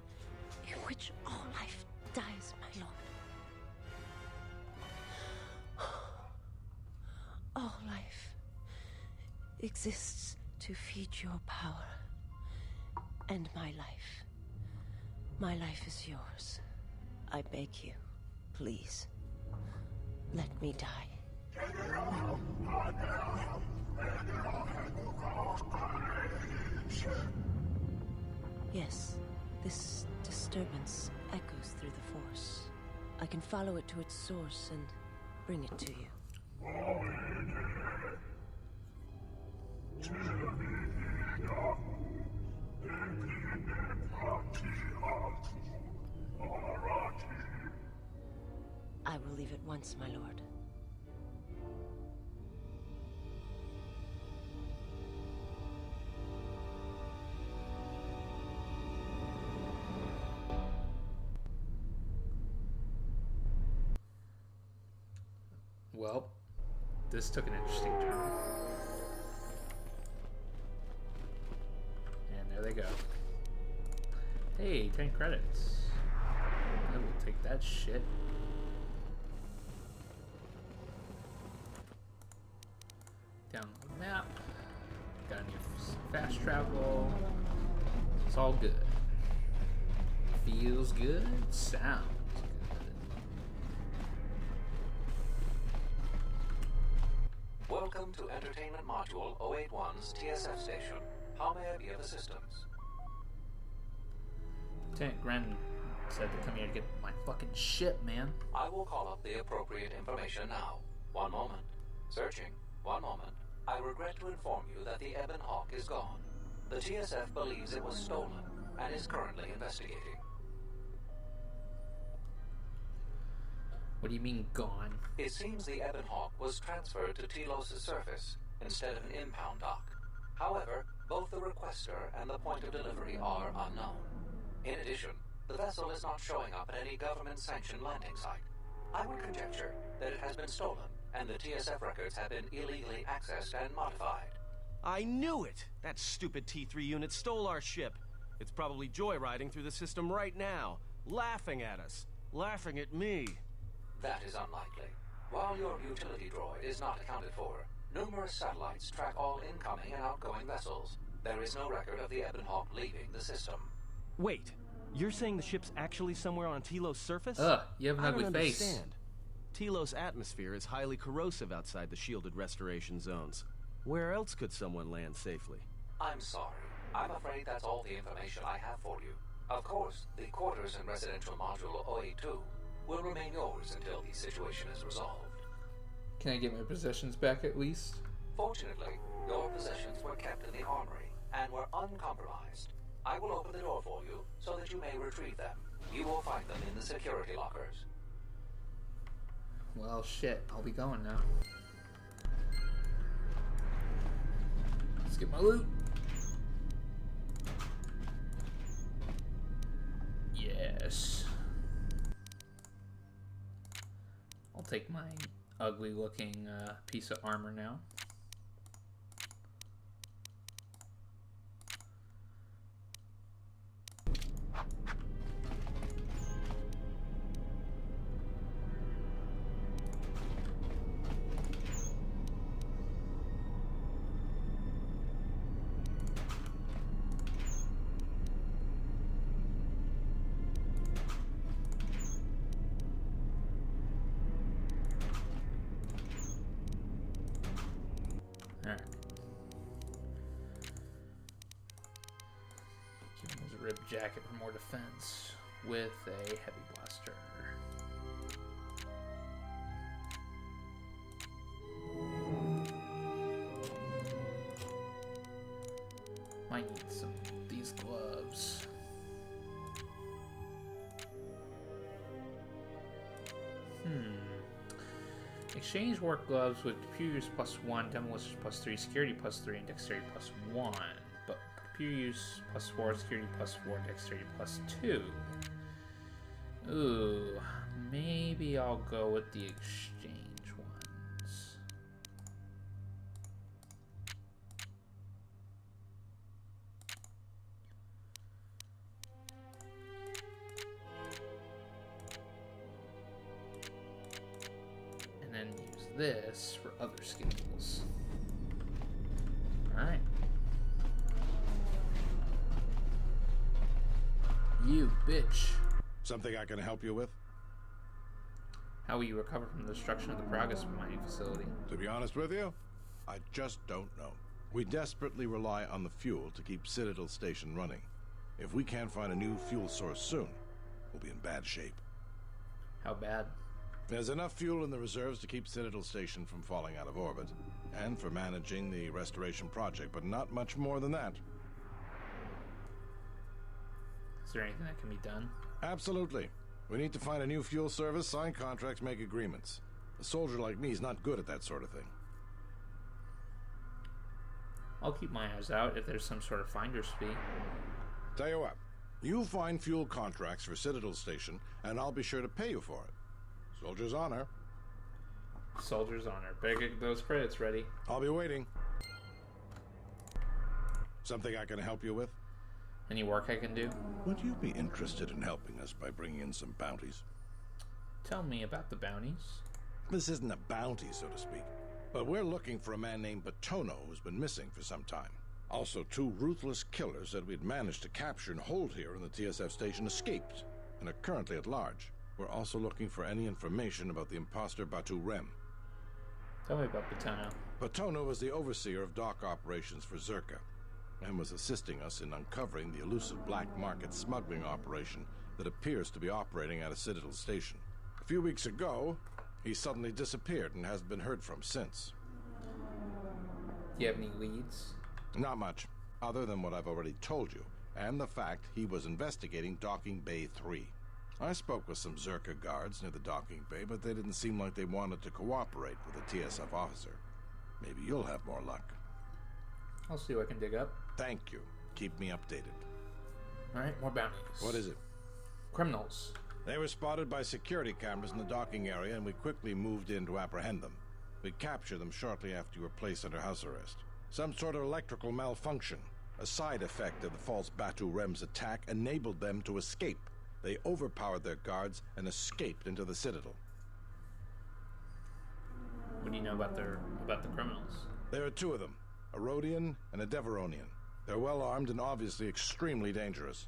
in which all life dies, my lord. All life exists to feed your power. And my life. My life is yours. I beg you, please, let me die. Yes, this disturbance echoes through the Force. I can follow it to its source and bring it to you. I will leave at once, my lord. Well, this took an interesting turn. And there they go. Hey, 10 credits. I will take that shit. Download map. Got a new fast travel. It's all good. Feels good. Sounds good. Welcome to Entertainment Module 081's TSF station. How may I be of assistance? Lieutenant Gren said to come here to get my fucking ship, man. I will call up the appropriate information now. One moment. Searching. One moment. I regret to inform you that the Ebon Hawk is gone. The TSF believes it was stolen and is currently investigating. What do you mean, gone? It seems the Ebon Hawk was transferred to Telos' surface instead of an impound dock. However, both the requester and the point of delivery are unknown. In addition, the vessel is not showing up at any government-sanctioned landing site. I would conjecture that it has been stolen, and the TSF records have been illegally accessed and modified. I knew it! That stupid T3 unit stole our ship. It's probably joyriding through the system right now, laughing at us, laughing at me. That is unlikely. While your utility droid is not accounted for, numerous satellites track all incoming and outgoing vessels. There is no record of the Ebon Hawk leaving the system. Wait, you're saying the ship's actually somewhere on Telos' surface? You have an ugly face. I don't understand. Telos' atmosphere is highly corrosive outside the shielded restoration zones. Where else could someone land safely? I'm sorry. I'm afraid that's all the information I have for you. Of course, the quarters in Residential Module 082 will remain yours until the situation is resolved. Can I get my possessions back at least? Fortunately, your possessions were kept in the armory and were uncompromised. I will open the door for you so that you may retrieve them. You will find them in the security lockers. Well, shit. I'll be going now. Let's get my loot. Yes. I'll take my ugly-looking piece of armor now. rib jacket for more defense with a heavy blaster. Might need some of these gloves. Exchange work gloves with computer use +1, demolition +3, security +3, and dexterity +1. But computer use +4, security +4, dexterity +2. Ooh, maybe I'll go with the exchange ones. And then use this for other skills. Alright. You bitch. Something I can help you with? How will you recover from the destruction of the Peragus mining facility? To be honest with you, I just don't know. We desperately rely on the fuel to keep Citadel Station running. If we can't find a new fuel source soon, we'll be in bad shape. How bad? There's enough fuel in the reserves to keep Citadel Station from falling out of orbit, and for managing the restoration project, but not much more than that. Is there anything that can be done? Absolutely. We need to find a new fuel service, sign contracts, make agreements. A soldier like me is not good at that sort of thing. I'll keep my eyes out if there's some sort of finder's fee. Tell you what, you find fuel contracts for Citadel Station, and I'll be sure to pay you for it. Soldier's honor. Soldier's honor. Better get those credits ready. I'll be waiting. Something I can help you with? Any work I can do? Would you be interested in helping us by bringing in some bounties? Tell me about the bounties. This isn't a bounty, so to speak, but we're looking for a man named Batono who's been missing for some time. Also, 2 ruthless killers that we'd managed to capture and hold here in the TSF station escaped and are currently at large. We're also looking for any information about the imposter Batu Rem. Tell me about Batono. Batono was the overseer of dock operations for Zerka, and was assisting us in uncovering the elusive black market smuggling operation that appears to be operating at a Citadel Station. A few weeks ago, he suddenly disappeared and hasn't been heard from since. Do you have any leads? Not much, other than what I've already told you, and the fact he was investigating Docking Bay 3. I spoke with some Zerka guards near the docking bay, but they didn't seem like they wanted to cooperate with a TSF officer. Maybe you'll have more luck. I'll see what I can dig up. Thank you. Keep me updated. Alright, more bounties. What is it? Criminals. They were spotted by security cameras in the docking area, and we quickly moved in to apprehend them. We captured them shortly after you were placed under house arrest. Some sort of electrical malfunction, a side effect of the false Batu Rem's attack, enabled them to escape. They overpowered their guards and escaped into the Citadel. What do you know about the criminals? There are 2 of them, a Rhodian and a Deveronian. They're well armed and obviously extremely dangerous.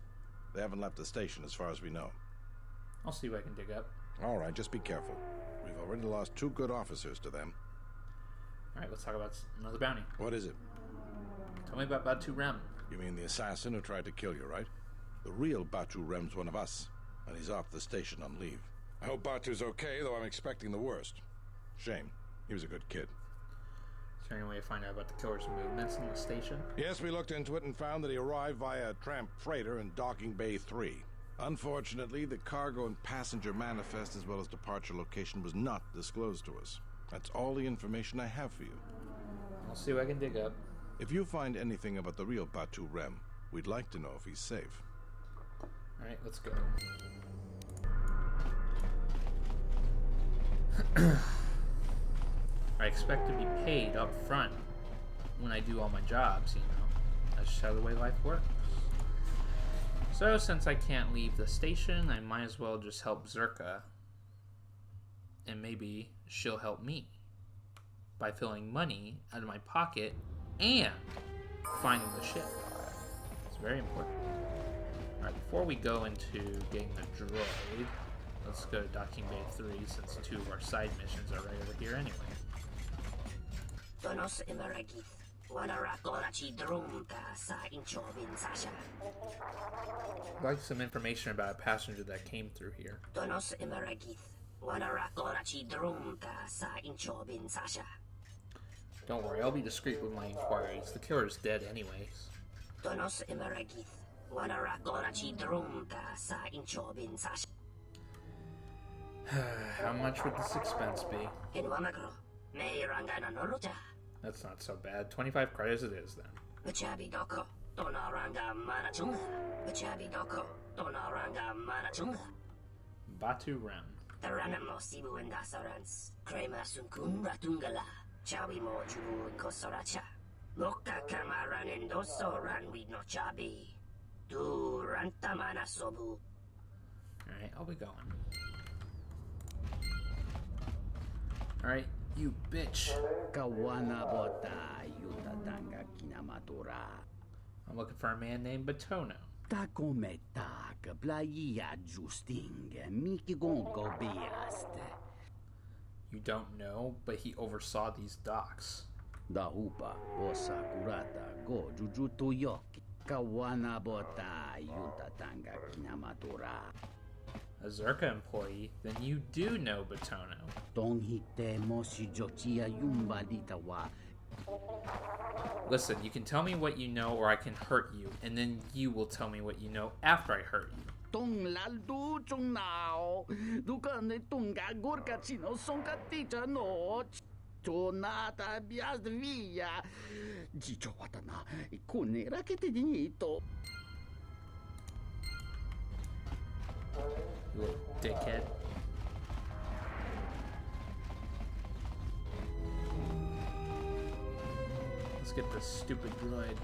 They haven't left the station as far as we know. I'll see what I can dig up. All right, just be careful. We've already lost 2 good officers to them. Alright, let's talk about another bounty. What is it? Tell me about Batu Rem. You mean the assassin who tried to kill you, right? The real Batu Rem's one of us, and he's off the station on leave. I hope Batu's okay, though I'm expecting the worst. Shame. He was a good kid. Is there any way to find out about the killer's movements in the station? Yes, we looked into it and found that he arrived via a tramp freighter in Docking Bay 3. Unfortunately, the cargo and passenger manifest as well as departure location was not disclosed to us. That's all the information I have for you. I'll see what I can dig up. If you find anything about the real Batu Rem, we'd like to know if he's safe. Alright, let's go. I expect to be paid up front when I do all my jobs, you know. That's just how the way life works. So, since I can't leave the station, I might as well just help Zerka. And maybe she'll help me by filling money out of my pocket and finding the ship. It's very important. Alright, before we go into getting the droid, let's go to Docking Bay 3 since 2 of our side missions are right over here anyway. Donos Emeragith, I'd like some information about a passenger that came through here. Don't worry, I'll be discreet with my inquiries. The killer is dead anyways. How much would this expense be? That's not so bad. 25 credits it is then. Batu Ram. Alright, I'll be going. Alright, you bitch. I'm looking for a man named Batono. You don't know, but he oversaw these docks. A Zerka employee? Then you do know Batono. Listen, you can tell me what you know or I can hurt you, and then you will tell me what you know after I hurt you. You little dickhead. Let's get this stupid droid.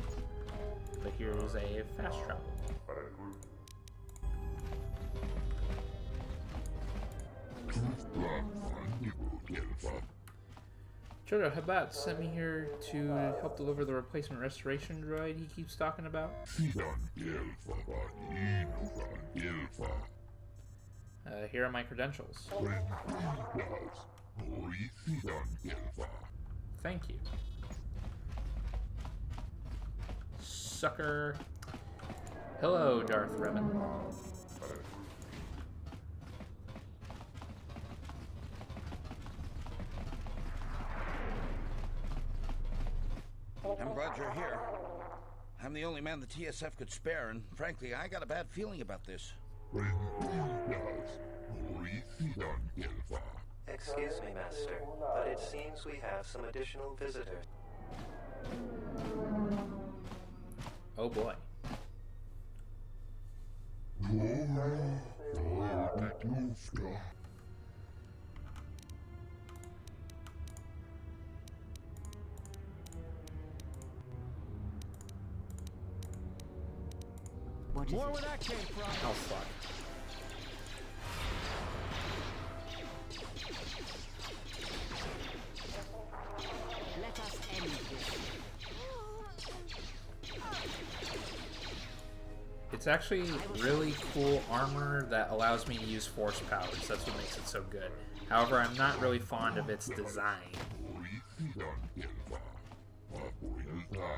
But here's a fast travel. Jodo Habat sent me here to help deliver the replacement restoration droid he keeps talking about. Here are my credentials. Thank you. Sucker. Hello, Darth Revan. I'm glad you're here. I'm the only man the TSF could spare, and frankly, I got a bad feeling about this. Excuse me, Master, but it seems we have some additional visitors. Oh boy. What is More it? where that came from. Oh fuck. Let us end this. It's actually really cool armor that allows me to use force powers. That's what makes it so good. However, I'm not really fond of its design.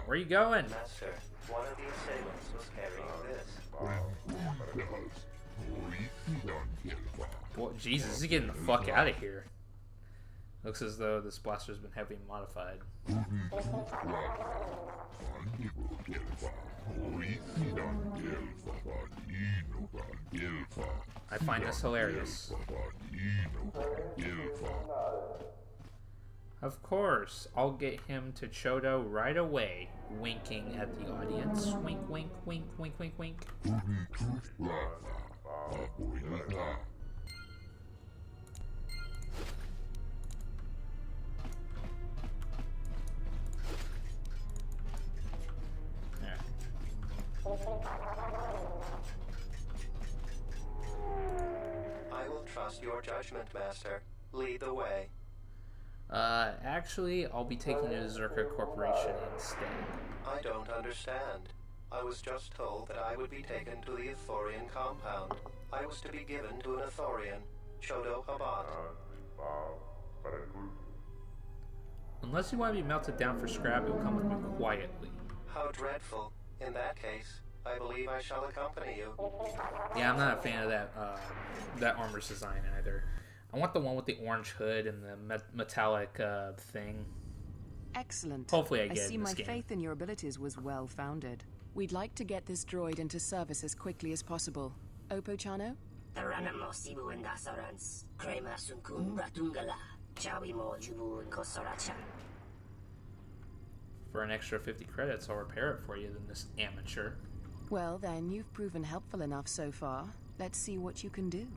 Where are you going? Master, one of the assailants was carrying this. Well, Jesus, he's getting the fuck out of here. Looks as though this blaster's been heavily modified. I find this hilarious. Of course, I'll get him to Chodo right away, winking at the audience. Wink, wink, wink, wink, wink, wink. I will trust your judgment, Master. Lead the way. Actually, I'll be taking you to Zerka Corporation instead. I don't understand. I was just told that I would be taken to the Ithorian compound. I was to be given to an Ithorian, Chodo Habat. Unless you want to be melted down for scrap, you'll come with me quietly. How dreadful. In that case, I believe I shall accompany you. Yeah, I'm not a fan of that armor's design either. I want the one with the orange hood and the metallic thing. Excellent. Hopefully I get I it see in this my game. faith in your abilities was well founded. We'd like to get this droid into service as quickly as possible. Oppo Chano? For an extra 50 credits, I'll repair it for you, then this amateur. Well then, you've proven helpful enough so far. Let's see what you can do.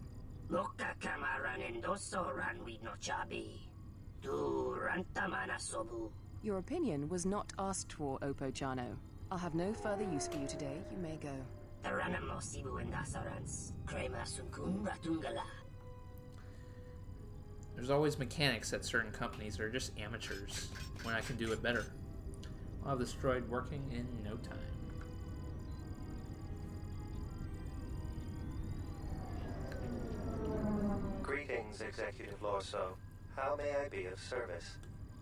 Your opinion was not asked for, Oppo Chano. I'll have no further use for you today. You may go. There's always mechanics at certain companies that are just amateurs, when I can do it better. I'll have this droid working in no time. Greetings, Executive Lorso. How may I be of service?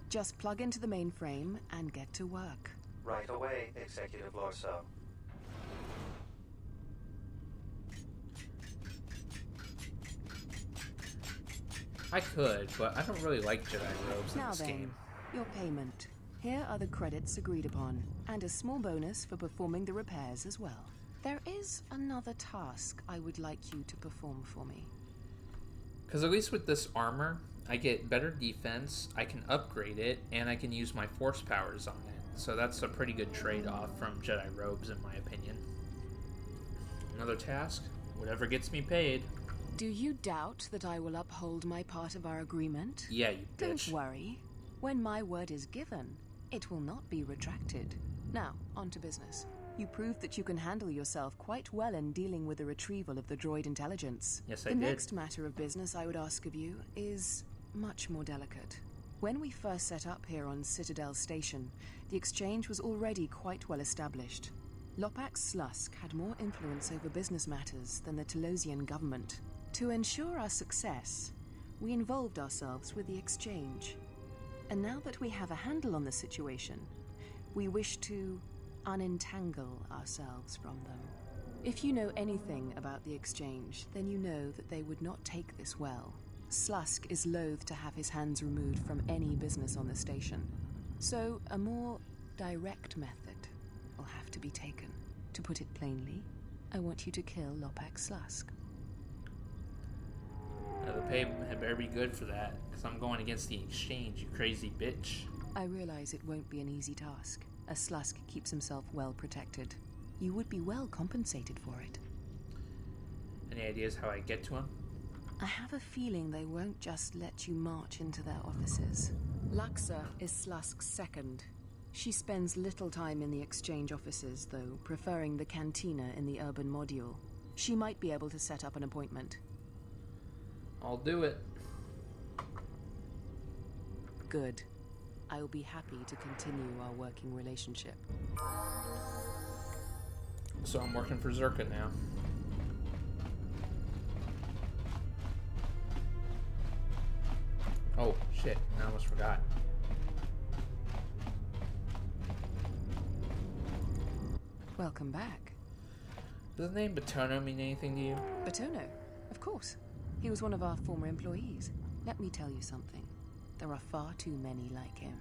Just plug into the mainframe and get to work. Right away, Executive Lorso. I could, but I don't really like Jedi robes in Now this then, game. your payment. Here are the credits agreed upon, and a small bonus for performing the repairs as well. There is another task I would like you to perform for me. Because at least with this armor, I get better defense, I can upgrade it, and I can use my force powers on it. So that's a pretty good trade-off from Jedi robes, in my opinion. Another task? Whatever gets me paid. Do you doubt that I will uphold my part of our agreement? Yeah, you bitch. Don't worry. When my word is given, it will not be retracted. Now, on to business. You proved that you can handle yourself quite well in dealing with the retrieval of the droid intelligence. Yes, I The did. next matter of business I would ask of you is much more delicate. When we first set up here on Citadel Station, the exchange was already quite well established. Lopax Slusk had more influence over business matters than the Telosian government. To ensure our success, we involved ourselves with the exchange. And now that we have a handle on the situation, we wish to unentangle ourselves from them. If you know anything about the exchange, then you know that they would not take this well. Slusk is loath to have his hands removed from any business on the station. So a more direct method will have to be taken. To put it plainly, I want you to kill Lopax Slusk. The pay had better be good for that, because I'm going against the exchange, you crazy bitch. I realize it won't be an easy task, as Slusk keeps himself well protected. You would be well compensated for it. Any ideas how I get to him? I have a feeling they won't just let you march into their offices. Luxa is Slusk's second. She spends little time in the exchange offices, though, preferring the cantina in the urban module. She might be able to set up an appointment. I'll do it. Good. I will be happy to continue our working relationship. So I'm working for Zerka now. Oh, shit. I almost forgot. Welcome back. Does the name Batono mean anything to you? Batono? Of course. He was one of our former employees. Let me tell you something. There are far too many like him.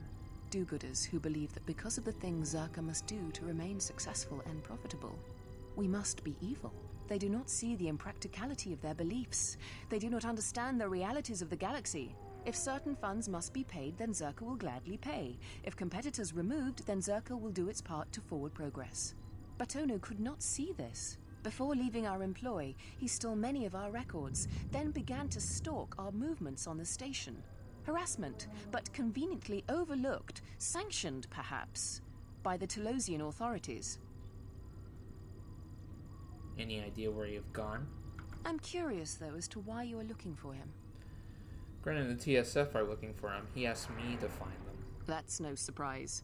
Do-gooders who believe that because of the things Zerka must do to remain successful and profitable, we must be evil. They do not see the impracticality of their beliefs. They do not understand the realities of the galaxy. If certain funds must be paid, then Zerka will gladly pay. If competitors removed, then Zerka will do its part to forward progress. Batono could not see this. Before leaving our employ, he stole many of our records, then began to stalk our movements on the station. Harassment, but conveniently overlooked, sanctioned perhaps, by the Telosian authorities. Any idea where you've gone? I'm curious, though, as to why you are looking for him. Gren and the TSF are looking for him. He asked me to find them. That's no surprise.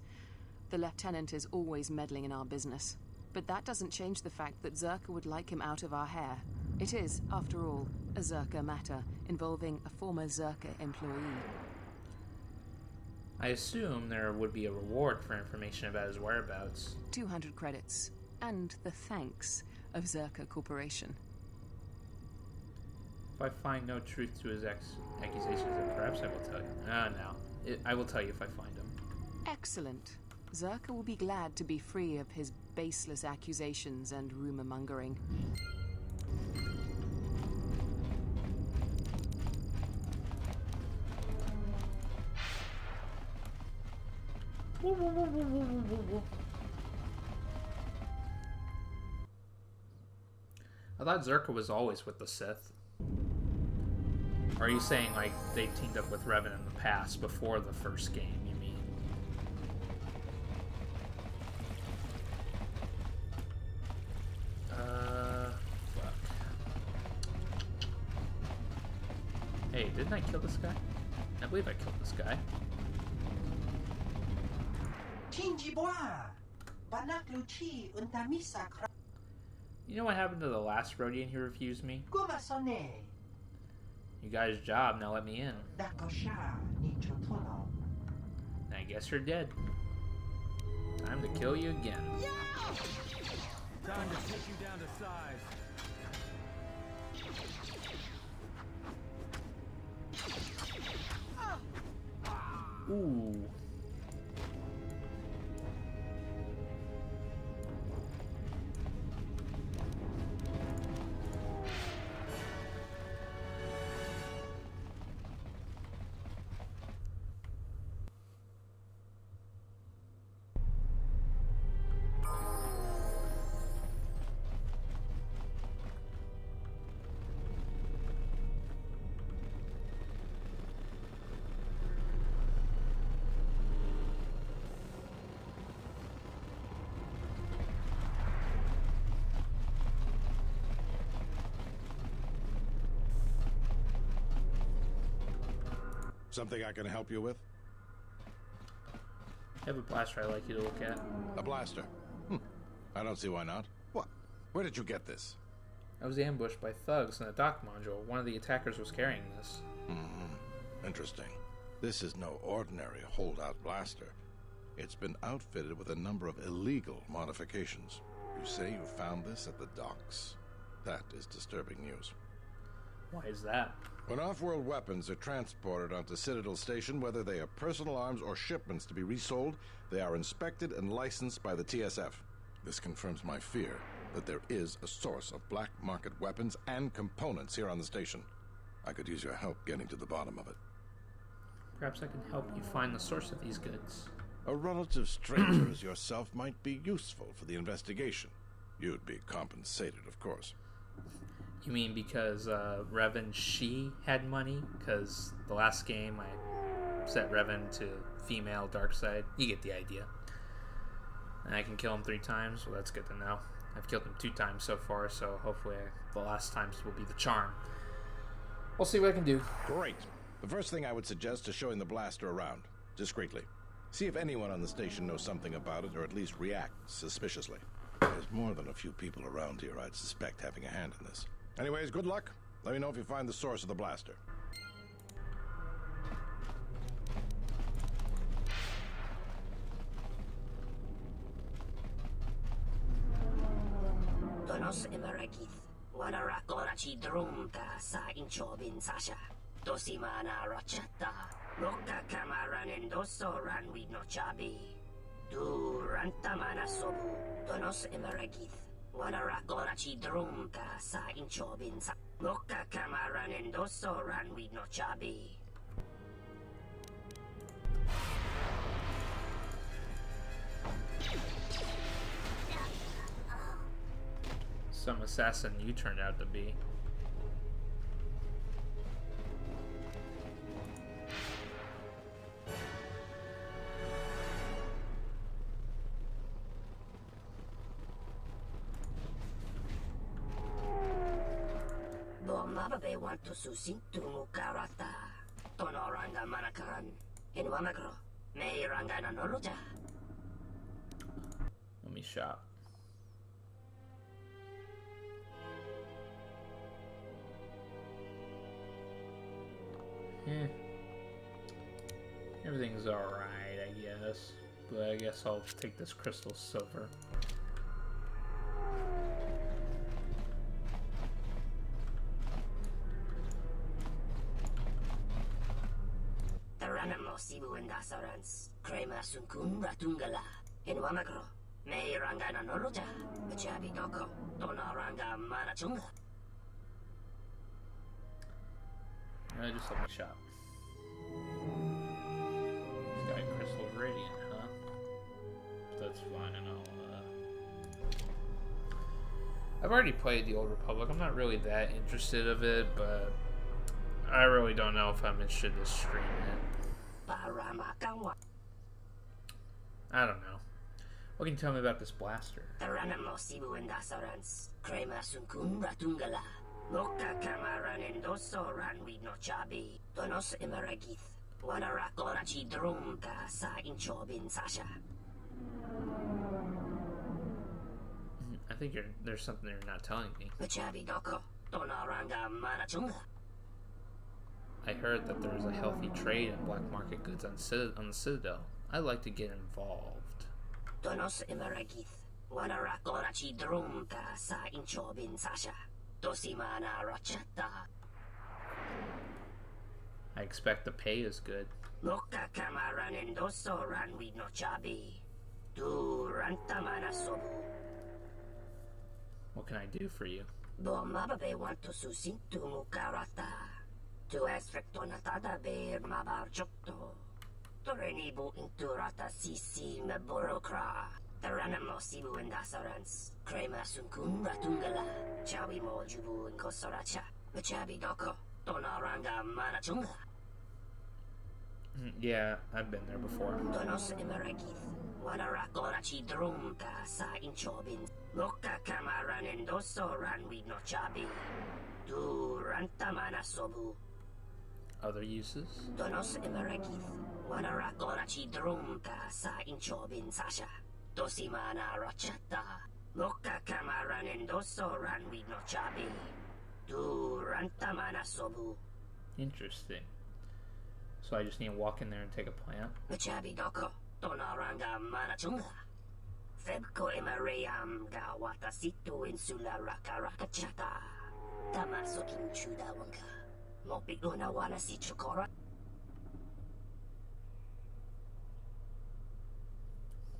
The lieutenant is always meddling in our business. But that doesn't change the fact that Zerka would like him out of our hair. It is, after all, a Zerka matter involving a former Zerka employee. I assume there would be a reward for information about his whereabouts. 200 credits. And the thanks of Zerka Corporation. If I find no truth to his accusations, then perhaps I will tell you. No. I will tell you if I find him. Excellent. Zerka will be glad to be free of his baseless accusations and rumor-mongering. I thought Zerka was always with the Sith. Or are you saying, like, they teamed up with Revan in the past, before the first game, you mean? Fuck. Hey, didn't I kill this guy? I believe I killed this guy. You know what happened to the last Rodian who refused me? You got his job, now let me in. I guess you're dead. Time to kill you again. Time to take you down to size. Ooh. Something I can help you with? I have a blaster I'd like you to look at. A blaster? I don't see why not. What? Where did you get this? I was ambushed by thugs in a dock module. One of the attackers was carrying this. Interesting. This is no ordinary holdout blaster. It's been outfitted with a number of illegal modifications. You say you found this at the docks? That is disturbing news. Why is that? When off-world weapons are transported onto Citadel Station, whether they are personal arms or shipments to be resold, they are inspected and licensed by the TSF. This confirms my fear that there is a source of black market weapons and components here on the station. I could use your help getting to the bottom of it. Perhaps I can help you find the source of these goods. A relative stranger as yourself might be useful for the investigation. You'd be compensated, of course. You mean because Revan, she had money? Because the last game I set Revan to female dark side. You get the idea. And I can kill him 3 times. Well, that's good to know. I've killed him 2 times so far, so hopefully the last times will be the charm. We'll see what I can do. Great. The first thing I would suggest is showing the blaster around, discreetly. See if anyone on the station knows something about it, or at least reacts suspiciously. There's more than a few people around here I'd suspect having a hand in this. Anyways, good luck. Let me know if you find the source of the blaster. Donos emeragith, wanarakora chi drumta sa inchobin sasha. Dosimana rochata, roka kamaran endoso ranwi no chabi. Du rantamana sobu, donos emeragith. Wanarakora chi drumta sa inchobin sa. Roka kamaran endoso ranwi no chabi. Some assassin you turned out to be. Mababe want to susintu mukarata. Tonoranga manakaran. In Wamagro. May rangana noroja. Let me shop. Here we Everything's alright, I guess. But I guess I'll take this crystal silver. Taranamo Sibu and Dasarans, Krema Sunkun Ratungala, in Wamagro, May Rangana Noroja, Bachabi Doko, Donaranga Manachunga. Just let me shop. Sky Crystal Radiant, huh? That's fine, and I've already played the Old Republic. I'm not really that interested of it, but I really don't know if I'm interested to stream it. I don't know. What can you tell me about this blaster? Taranamo Sibu and Dasarans, Krema Sunkun Ratungala. Loka Kamaran and Doso Ranwi no Chabi, Donos Emeragith, Wanarakorachi Drumta Sa Inchobin Sasha. I think there's something you're not telling me. Machabi Doko, Donaranga Manachunga. I heard that there's a healthy trade in black market goods on the Citadel. I'd like to get involved. Donos Emeragith, Wanarakorachi Drumta Sa Inchobin Sasha. I expect the pay is good. Loka Kamaran and Doso Ranwi no Chabi. Du Rantamana Sobu. What can I do for you? Do Mababe want to susintu Mukarata. To Esrectonatada Bear Mabar Jokto. Torenibu Inturata Sisi Meborokra. Taranamo Sibu and Dasarans, Krema Sunkun Ratungala, Chawi Mojubu and Kosoracha, Machabi Doko, Donaranga Manachunga. Yeah, I've been there before. Donos Emeragith, Wanarakorachi Drumta Sa Inchobin, Loka Kamaran and Doso Ranwi no Chabi, Du Rantamana Sobu. Other uses? Donos Emeragith, Wanarakorachi Drumta Sa Inchobin Sasha. Dosimana Rachata, Loka Kamaran and Doso Ranwi no Chabi, Du Rantamana Sobu. Interesting. So I just need to walk in there and take a plant? Machabi Doko, Donaranga Manachunga. Febko Emariam Gawata Situ Insula Raka Rakachata. Tamaso Inchuda Wanka. Mopiguna Wana Sichukora.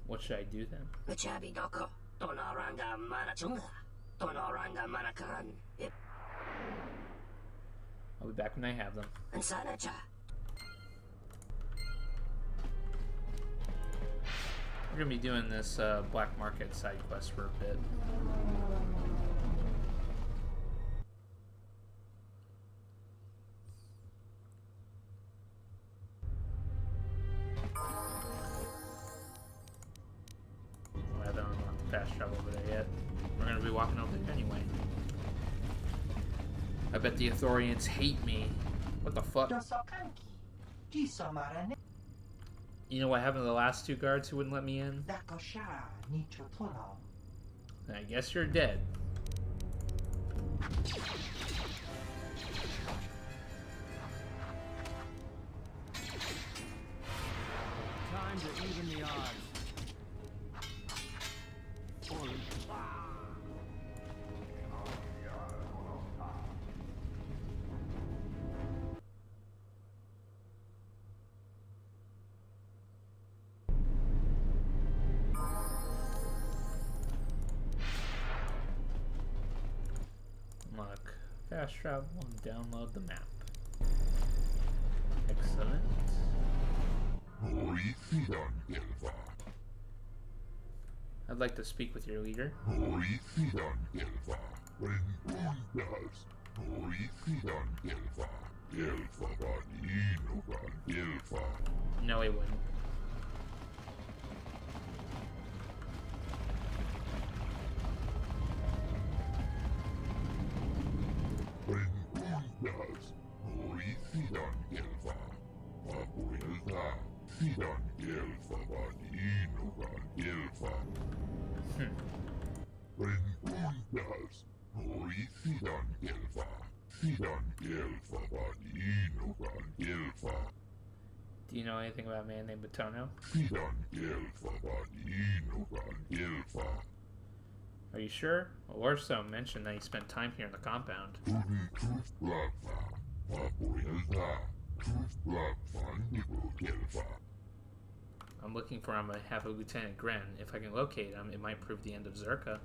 What should I do then? Machabi Doko, Donaranga Manachunga, Donaranga Manakan. I'll be back when I have them. And Sanacha. We're gonna be doing this black market side quest for a bit. Fast travel over there yet. We're gonna be walking over there anyway. I bet the Ithorians hate me. What the fuck? You know what happened to the last two guards who wouldn't let me in? I guess you're dead. Time to even the odds. Look, fast travel and download the map. Excellent. I'd like to speak with your leader. No, he wouldn't. Do you know anything about a man named Batono? Are you sure? Well, Orso mentioned that he spent time here in the compound. I'm looking for him. I have a Lieutenant Gren. If I can locate him, it might prove the end of Zerka.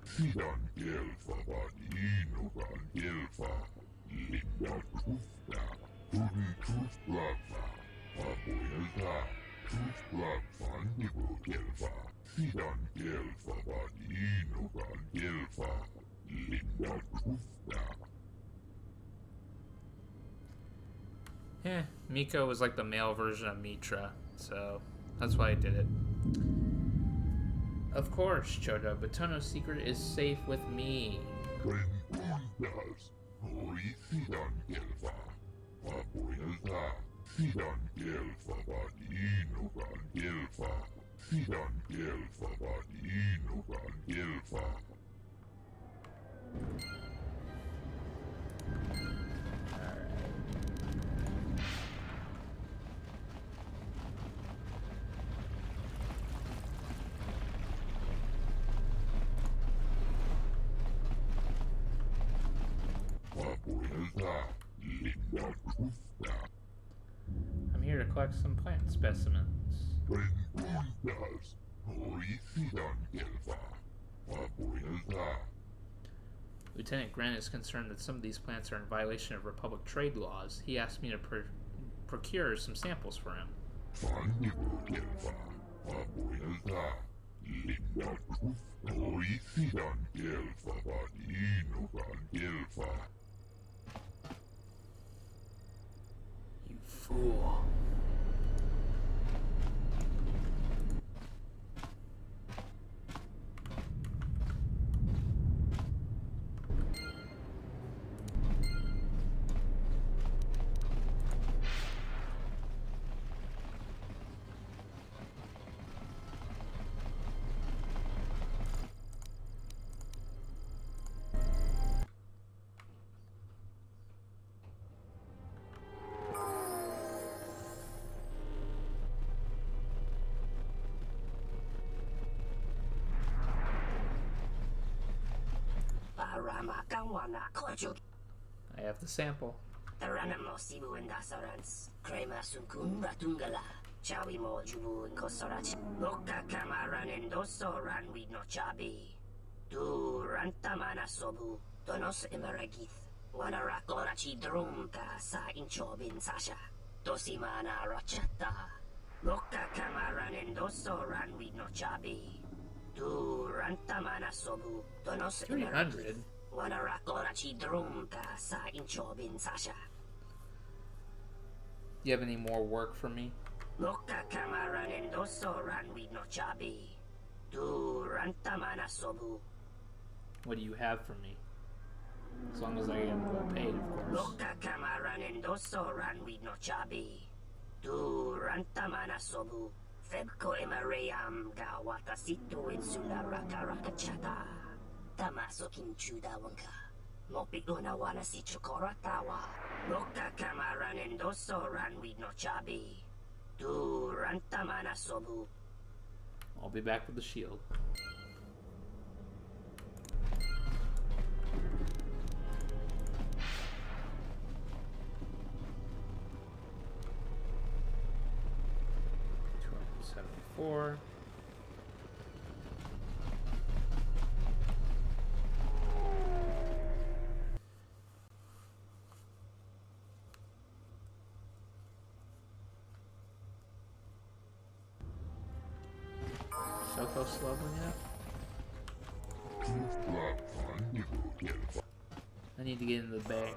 Yeah, Miko was like the male version of Mitra, so that's why I did it. Of course, Choda, Batono's secret is safe with me. I'm here to collect some plant specimens. Lieutenant Gren is concerned that some of these plants are in violation of Republic trade laws. He asked me to procure some samples for him. You fool. I have the sample. $300. You have any more work for me? What do you have for me? As long as I am well paid, of course. I'll be back with the shield. $274. Soko's leveling up. I need to get into the bay.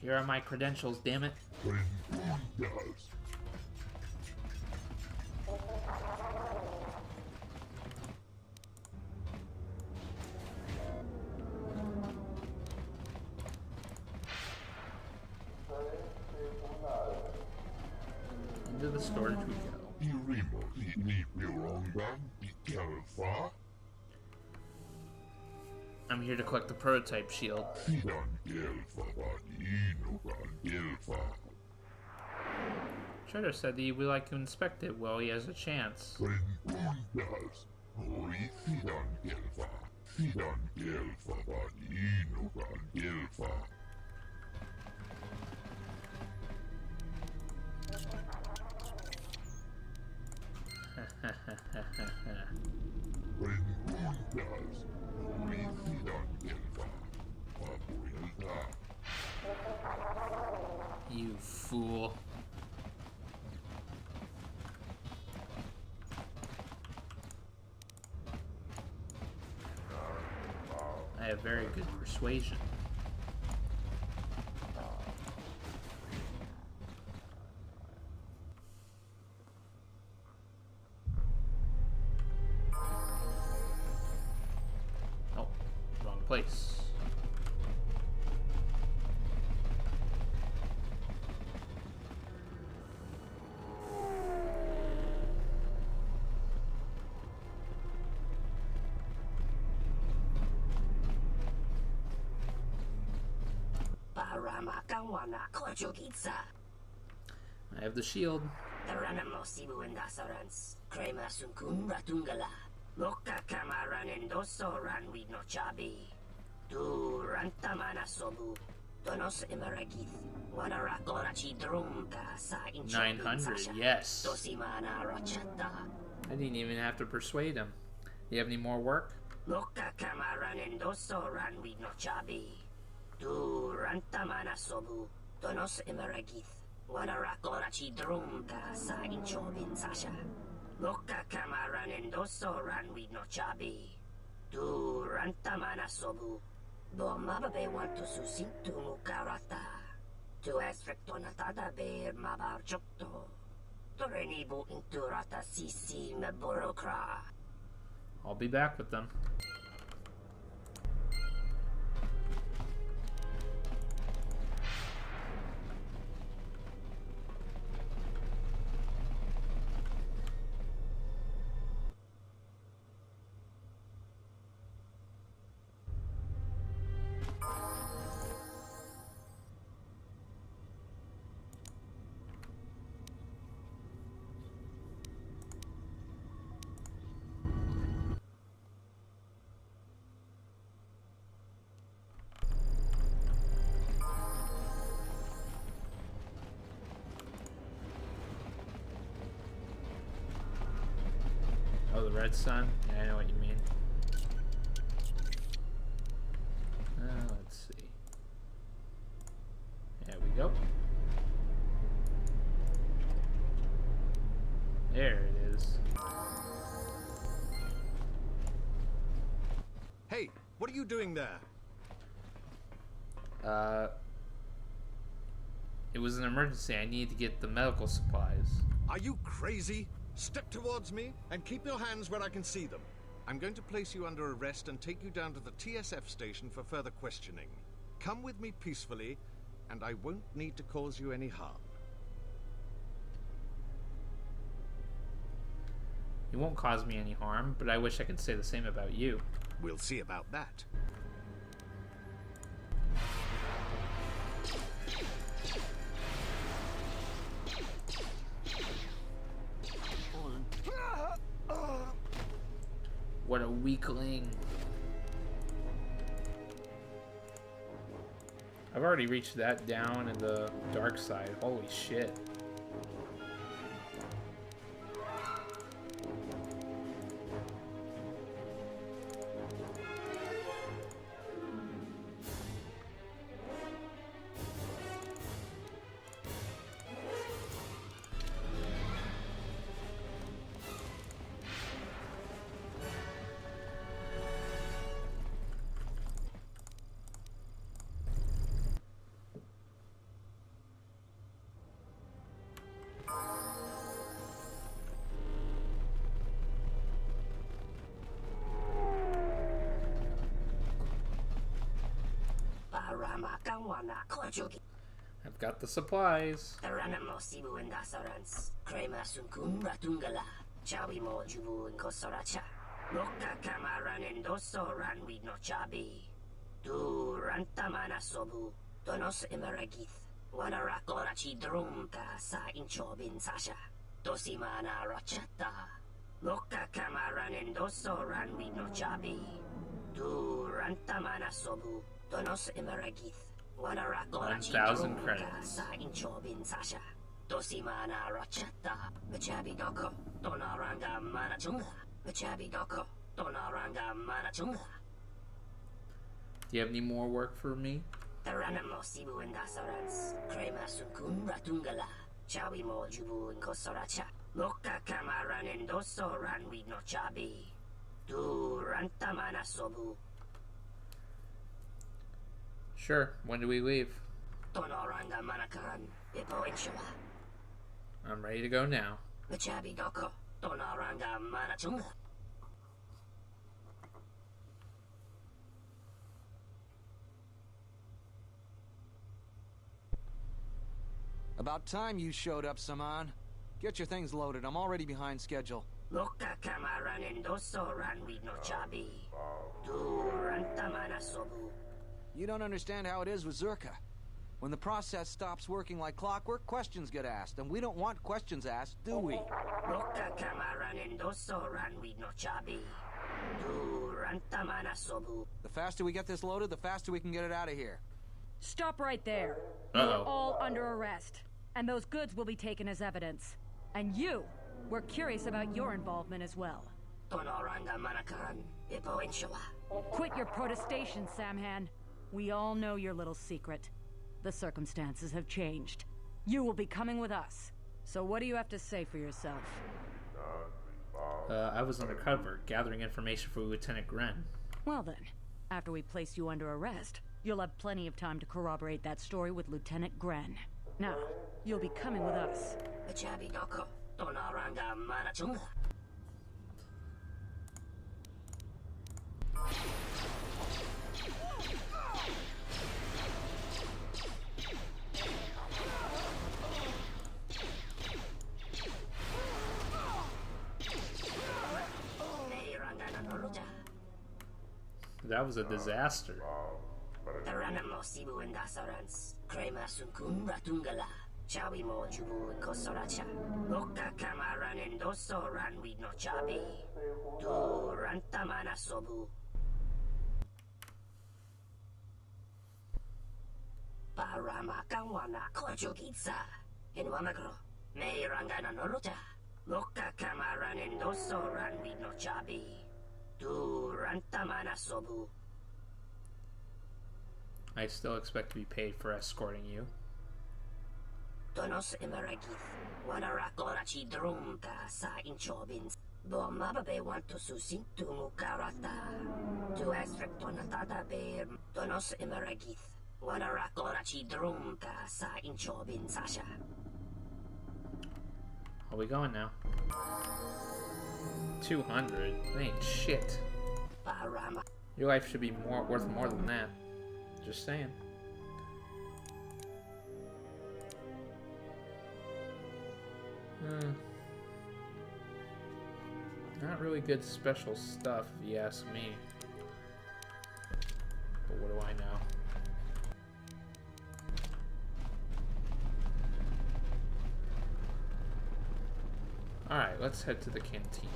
Here are my credentials, damn it. Into the storage we go. I'm here to collect the prototype shield. Trader said he would like to inspect it while he has a chance. You fool. I have very good persuasion. Oh, wrong place. I have the shield. $900, yes. I didn't even have to persuade him. You have any more work? I'll be back with them. Oh, the red sun? Yeah, I know what you mean. Let's see. There we go. There it is. Hey, what are you doing there? It was an emergency. I need to get the medical supplies. Are you crazy? Step towards me and keep your hands where I can see them. I'm going to place you under arrest and take you down to the TSF station for further questioning. Come with me peacefully, and I won't need to cause you any harm. You won't cause me any harm, but I wish I could say the same about you. We'll see about that. What a weakling. I've already reached that down in the dark side. Holy shit. I've got the supplies. Loka kamaranen doso ranwi no chabi. Tu rantamana sobu. Donos emeragith. Wanarakora chi drumta sa inchobin sasha. Dosimana rachata. Loka kamaranen doso ranwi no chabi. Tu rantamana sobu. Donos emeragith. Wanarakora chi 1,000 drumta credits. sa inchobin sasha. Dosimana rachata. Machabi doko. Donaranga manachunga. Machabi doko. Donaranga manachunga. Do you have any more work for me? Taranamo sibu indasarans. Krema sunkun ratungala. Chawi mo jubu inkosoracha. Loka kamaranen doso ranwi no chabi. Du rantamana sobu. Sure. When do we leave? Tonoranga manakaran. Ipo inshala. I'm ready to go now. Machabi doko. Tonoranga manachunga. About time you showed up, Saman. Get your things loaded. I'm already behind schedule. Loka kamaranen doso ranwi no chabi. Du rantamana sobu. You don't understand how it is with Zerka. When the process stops working like clockwork, questions get asked, and we don't want questions asked, do we? Loka kamaranen doso ranwi no chabi. Du rantamana sobu. The faster we get this loaded, the faster we can get it out of here. Stop right there. Uh-oh. You're all under arrest, and those goods will be taken as evidence. And you, we're curious about your involvement as well. Tonoranga manakaran. Ipo inshala. Quit your protestation, Samhan. We all know your little secret. The circumstances have changed. You will be coming with us. So what do you have to say for yourself? I was undercover, gathering information for Lieutenant Gren. Well then, after we place you under arrest, you'll have plenty of time to corroborate that story with Lieutenant Gren. Now, you'll be coming with us. Machabi doko. Tonoranga manachunga. That was a disaster. Taranamo sibu indasarans. Krema sunkun ratungala. Chawi mo jubu inkosoracha. Loka kamaranen doso ranwi no chabi. Du rantamana sobu. Parama kawana kojogitsa. Inwamagro. Meirangana norocha. Loka kamaranen doso ranwi no chabi. Du rantamana sobu. I still expect to be paid for escorting you. Donos emeragith. Wanarakora chi drumta sa inchobins. Bo mababe want to susintu mukarata. Tu estreptonatata be. Donos emeragith. Wanarakora chi drumta sa inchobin sasha. Are we going now? 200? That ain't shit. Parama. Your life should be worth more than that. Just saying. Not really good special stuff, if you ask me. But what do I know? Alright, let's head to the canteen.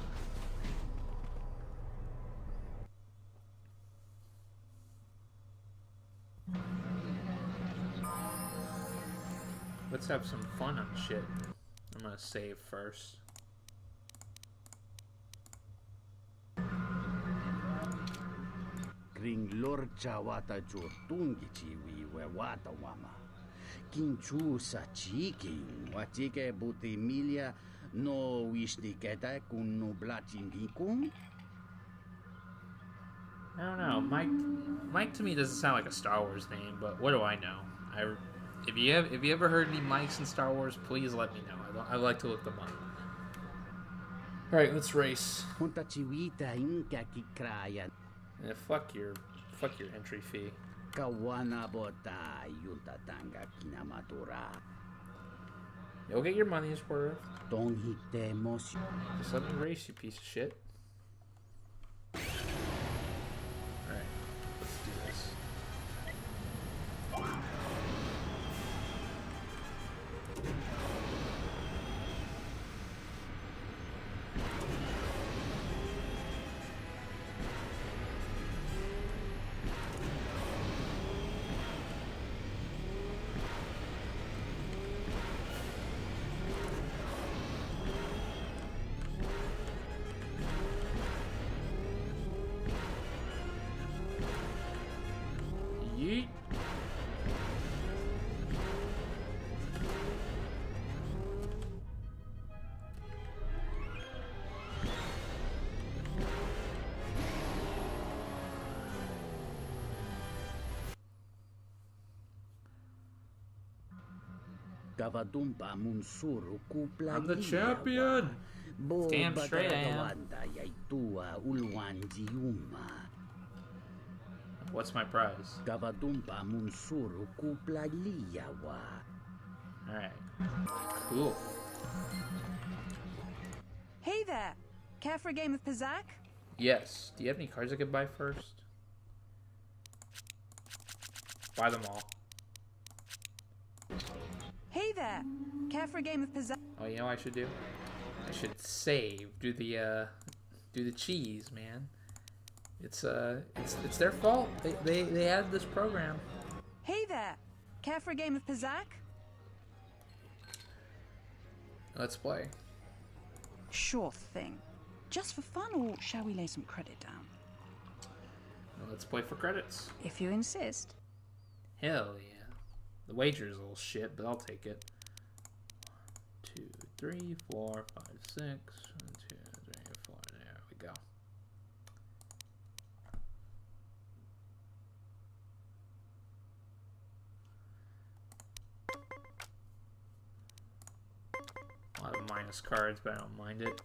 Let's have some fun on shit. I'm gonna save first. Ring lorcha wata jotungi chiwi we wata wama. Kinchu sa chiking watike buti milia no wishniketa kun no blachingikum. I don't know. Mike to me doesn't sound like a Star Wars name, but what do I know? If you ever heard any Mikes in Star Wars, please let me know. I like to look them up. All right, let's race. Yeah, fuck your entry fee. You'll get your money's worth. Just let me race, you piece of shit. I'm the champion! Damn straight I am. What's my prize? Alright. Cool. Hey there! Care for a game of Pizzak? Yes. Do you have any cards I could buy first? Buy them all. Hey there! Care for a game of Pizzak? Oh, you know what I should do? I should save. Do the cheese, man. It's their fault. They added this program. Hey there! Care for a game of Pizzak? Let's play. Sure thing. Just for fun, or shall we lay some credit down? Well, let's play for credits. If you insist. Hell yeah. The wager is a little shit, but I'll take it. 1, 2, 3, 4, 5, 6. 1, 2, 3, 4. There we go. A lot of minus cards, but I don't mind it.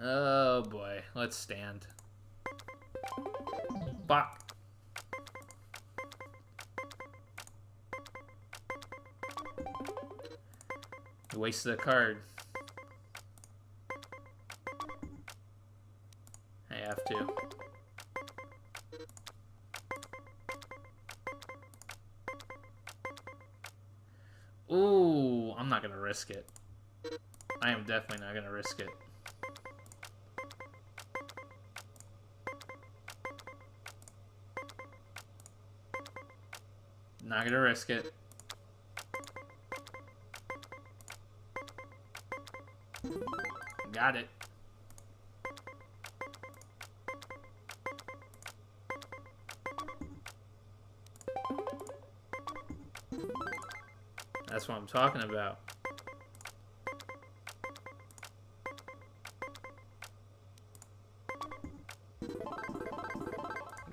Oh boy, let's stand. Fuck. You wasted a card. I have to. Ooh, I'm not gonna risk it. I am definitely not gonna risk it. Not gonna risk it. Got it. That's what I'm talking about.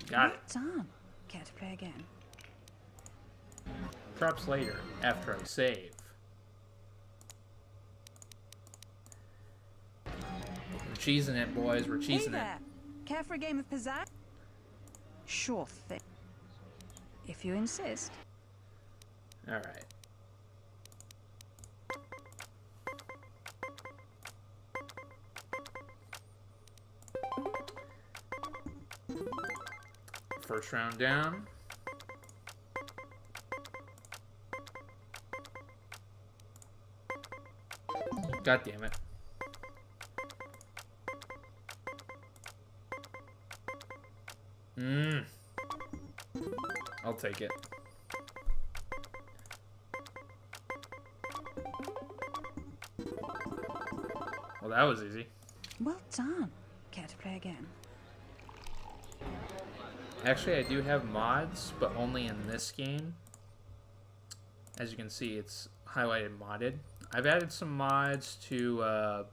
Got it. Done. Care to play again? Drops later, after I save. We're cheesing it, boys. We're cheesing Hey there. Care for a game of Pizzak? Sure thing. If you insist. Alright. First round down. God damn it. I'll take it. Well, that was easy. Well done. Care to play again? Actually, I do have mods, but only in this game. As you can see, it's highlighted modded. I've added some mods to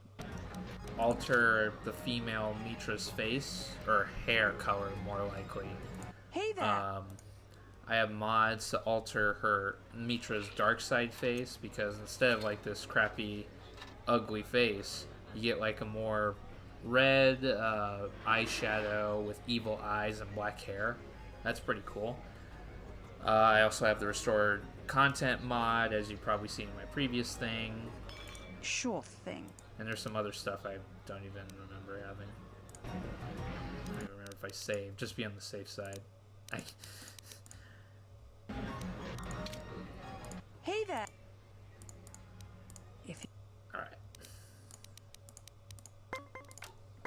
alter the female Mitra's face, or hair color more likely. Hey there. I have mods to alter her Mitra's dark side face, because instead of like this crappy ugly face, you get like a more red eyeshadow with evil eyes and black hair. That's pretty cool. I also have the restored content mod, as you've probably seen in my previous thing. Sure thing. And there's some other stuff I don't even remember having. I don't even remember if I saved. Just be on the safe side. Hey there. If Alright.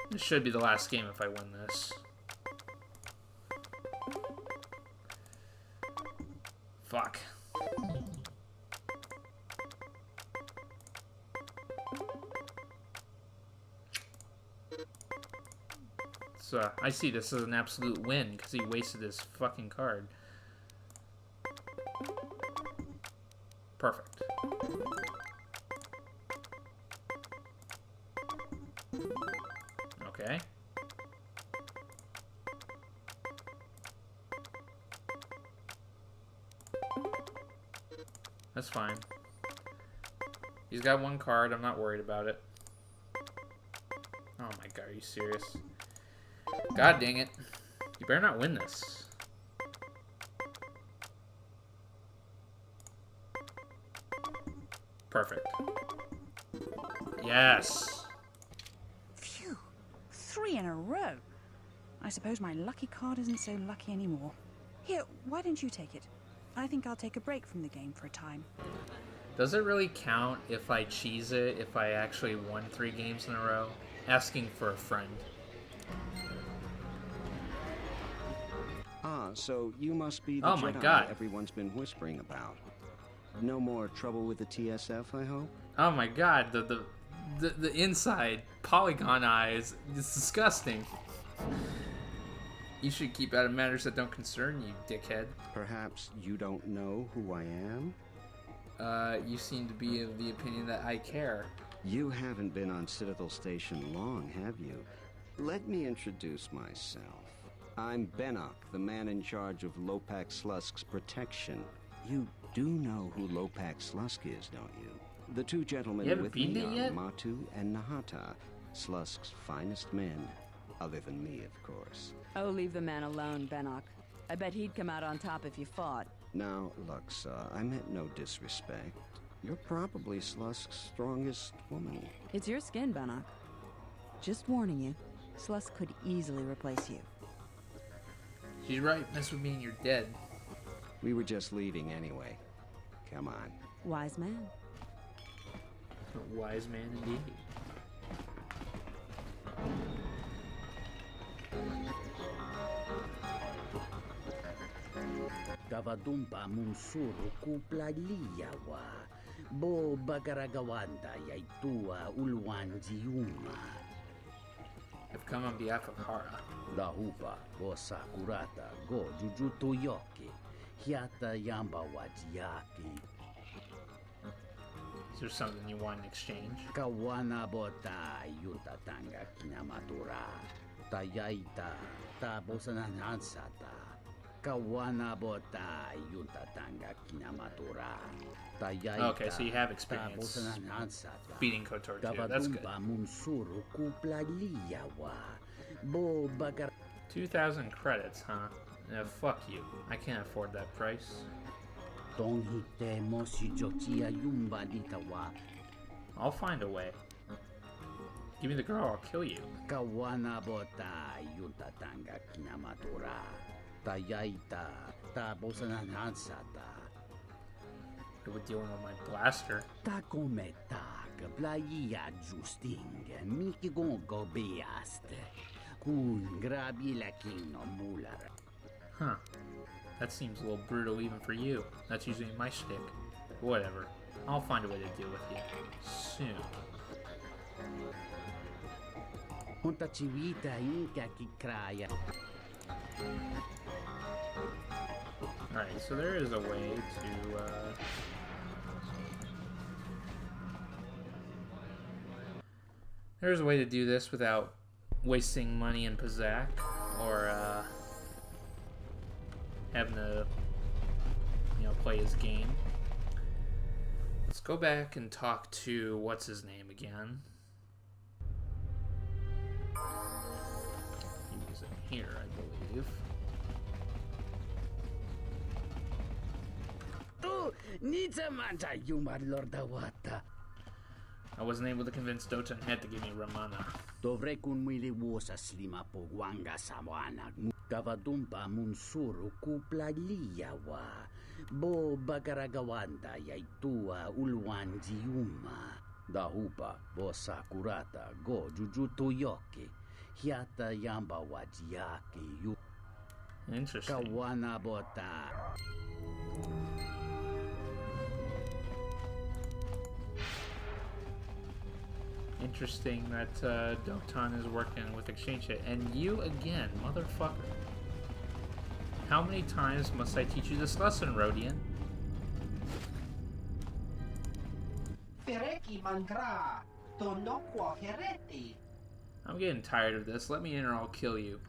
This should be the last game if I win this. Fuck. So, I see this as an absolute win because he wasted his fucking card. Perfect. Okay. That's fine. He's got one card. I'm not worried about it. Oh my god, are you serious? God dang it. You better not win this. Perfect. Yes. Phew. 3 in a row. I suppose my lucky card isn't so lucky anymore. Here, why don't you take it? I think I'll take a break from the game for a time. Does it really count if I cheese it, if I actually won 3 games in a row? Asking for a friend. Ah, so you must be the Oh my Jedi God. everyone's been whispering about. No more trouble with the TSF, I hope? Oh my god, the inside polygon eyes is disgusting. You should keep out of matters that don't concern you, dickhead. Perhaps you don't know who I am? You seem to be of the opinion that I care. You haven't been on Citadel Station long, have you? Let me introduce myself. I'm Benok, the man in charge of Lopak Slusk's protection. You do know who Lopak Slusk is, don't you? The 2 gentlemen with me are Matu and Nahata, Slusk's finest men. Other than me, of course. Oh, leave the man alone, Benok. I bet he'd come out on top if you fought. Now, Lux, I meant no disrespect. You're probably Slusk's strongest woman. It's your skin, Benok. Just warning you, Slusk could easily replace you. She's right. Mess with me and you're dead. We were just leaving anyway. Come on. Wise man. A wise man indeed. Kavadumpa munsuru kupla liyawa. Bo bagaragawanda yaitua ulwanjiuma. I've come on behalf of Hara. Dahupa bo sakurata go jujuto yoki. Hiata yamba wajiaki. Is there something you want in exchange? Kawana bota yutatanga kinamatura. Tayaita tabosananansata. Kawana bota yutatanga kinamatura. Okay, so you have experience beating KOTOR too. That's good. 2,000 credits, huh? Fuck you. I can't afford that price. I'll find a way. Give me the girl, I'll kill you. Kawana bota yutatanga kinamatura. Tayaita tabosananansata. We're dealing with my blaster. Takometa playa justing miki gongo beaste. Kun grabi lakino mular. Huh. That seems a little brutal even for you. That's usually my shtick. Whatever. I'll find a way to deal with you. Soon. Alright, so there is a way to, there's a way to do this without wasting money in Pazak, or, having to, play his game. Let's go back and talk to, what's his name again? He was in here, I believe. I wasn't able to convince Dotan Head to give me Ramana. Kavadumpa munsuru kupla liyawa. Bo bagaragawanda yaitua ulwanjiuma. Dahupa bo sakurata go jujuto yoki. Hiata yamba wajiaki yu. Interesting. Kawana bota. Interesting that Dotan is working with Exchange Hit. And you again, motherfucker. How many times must I teach you this lesson, Rodian? I'm getting tired of this. Let me in or I'll kill you.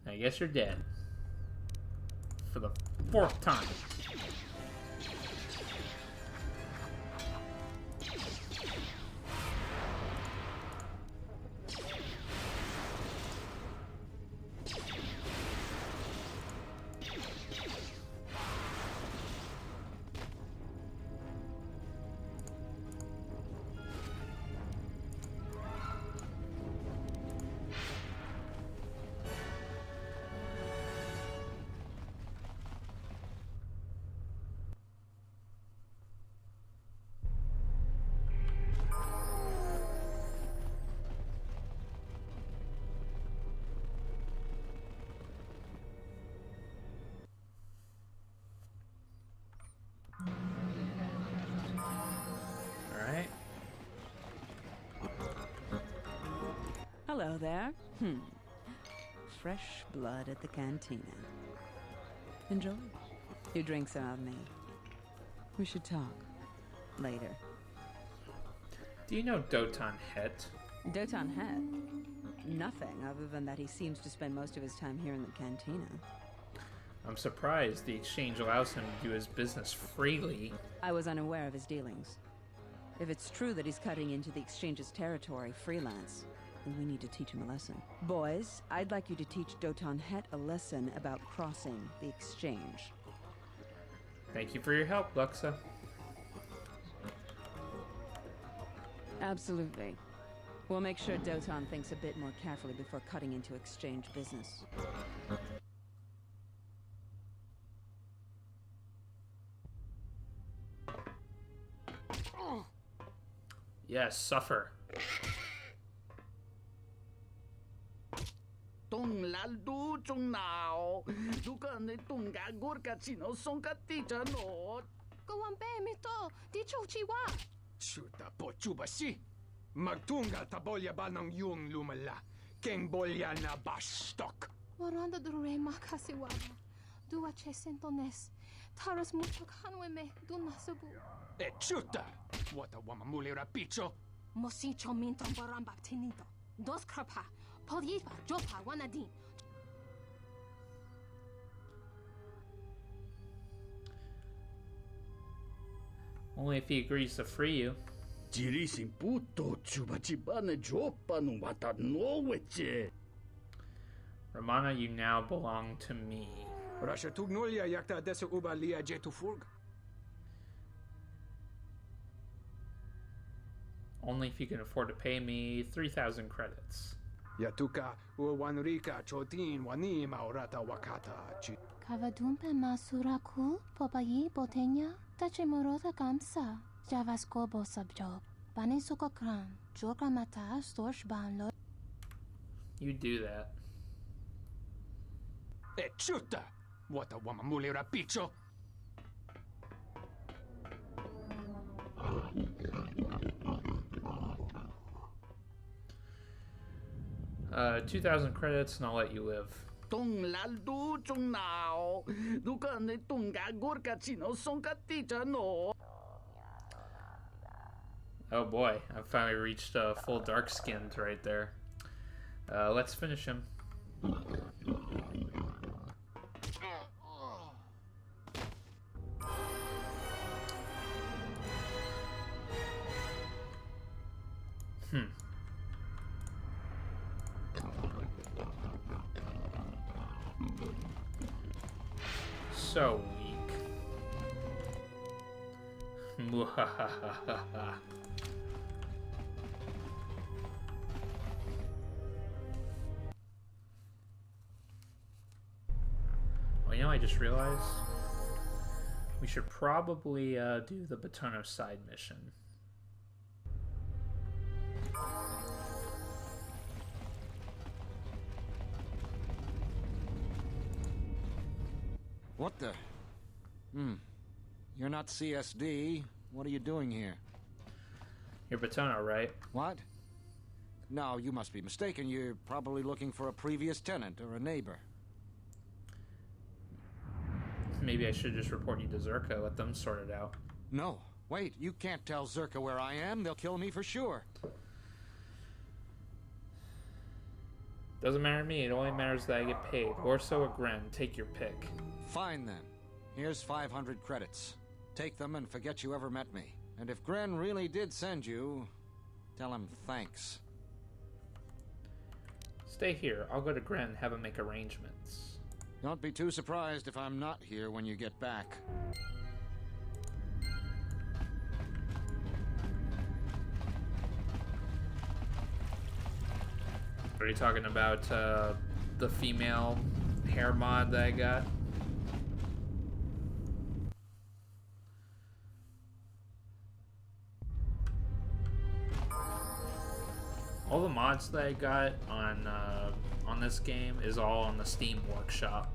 I guess you're dead. For the 4th time. Hello there. Fresh blood at the cantina. Enjoy. You drink some of me. We should talk. Later. Do you know Doton Het? Doton Het? Nothing, other than that he seems to spend most of his time here in the cantina. I'm surprised the exchange allows him to do his business freely. I was unaware of his dealings. If it's true that he's cutting into the exchange's territory freelance, then we need to teach him a lesson. Boys, I'd like you to teach Doton Het a lesson about crossing the exchange. Thank you for your help, Luxa. Absolutely. We'll make sure Doton thinks a bit more carefully before cutting into exchange business. Yes, suffer. Tung laldu chung nao. Dukan ni tung gagur ka chino song ka teacher no. Kawampe mito, di chuchiwa. Chuta po chubasi. Magtunga tabolya ba ng yung lumala? Keng bolya na bastok. Waranda dure makasiwaba. Dua chesentones. Taras mucho kanweme dunasubu. Chuta! Wata wamamuli rapicho. Mosicho minton baramba tinito. Dos krapa. Podyipa jopa wanadin. Only if he agrees to free you. Jirisin puto chubachibane jopa no wata no weche. Romana, you now belong to me. Rasha tugnolya yakta desa uba lia jetufurg. Only if you can afford to pay me 3,000 credits. Yatuka uwanrika chotin wani maurata wakata chi. Kavadumpe masuraku popayi botenya tachimorota kamsa. Javaskobo subjob. Bani sukokran. Jogamata storch banlo. You do that. Chuta! Wata wamamuli rapicho. 2,000 credits and I'll let you live. Tung laldu chung nao. Dukan ni tung gagur ka chino song ka teacher no. Oh boy, I finally reached full dark skinned right there. Let's finish him. So weak. Well, you know, I just realized we should probably do the Batono side mission. What the? You're not CSD. What are you doing here? You're Batono, right? What? No, you must be mistaken. You're probably looking for a previous tenant or a neighbor. Maybe I should just report you to Zerka, let them sort it out. No. Wait, you can't tell Zerka where I am. They'll kill me for sure. Doesn't matter to me. It only matters that I get paid. Orso or Gren, take your pick. Fine then. Here's 500 credits. Take them and forget you ever met me. And if Gren really did send you, tell him thanks. Stay here. I'll go to Gren and have him make arrangements. Don't be too surprised if I'm not here when you get back. Are you talking about the female hair mod that I got? All the mods that I got on this game is all on the Steam Workshop.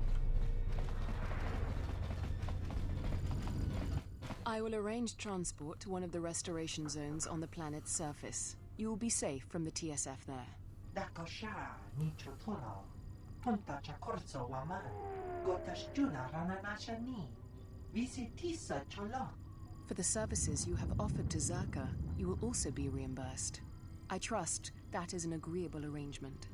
I will arrange transport to one of the restoration zones on the planet's surface. You will be safe from the TSF there. For the services you have offered to Zerka, you will also be reimbursed. I trust that is an agreeable arrangement.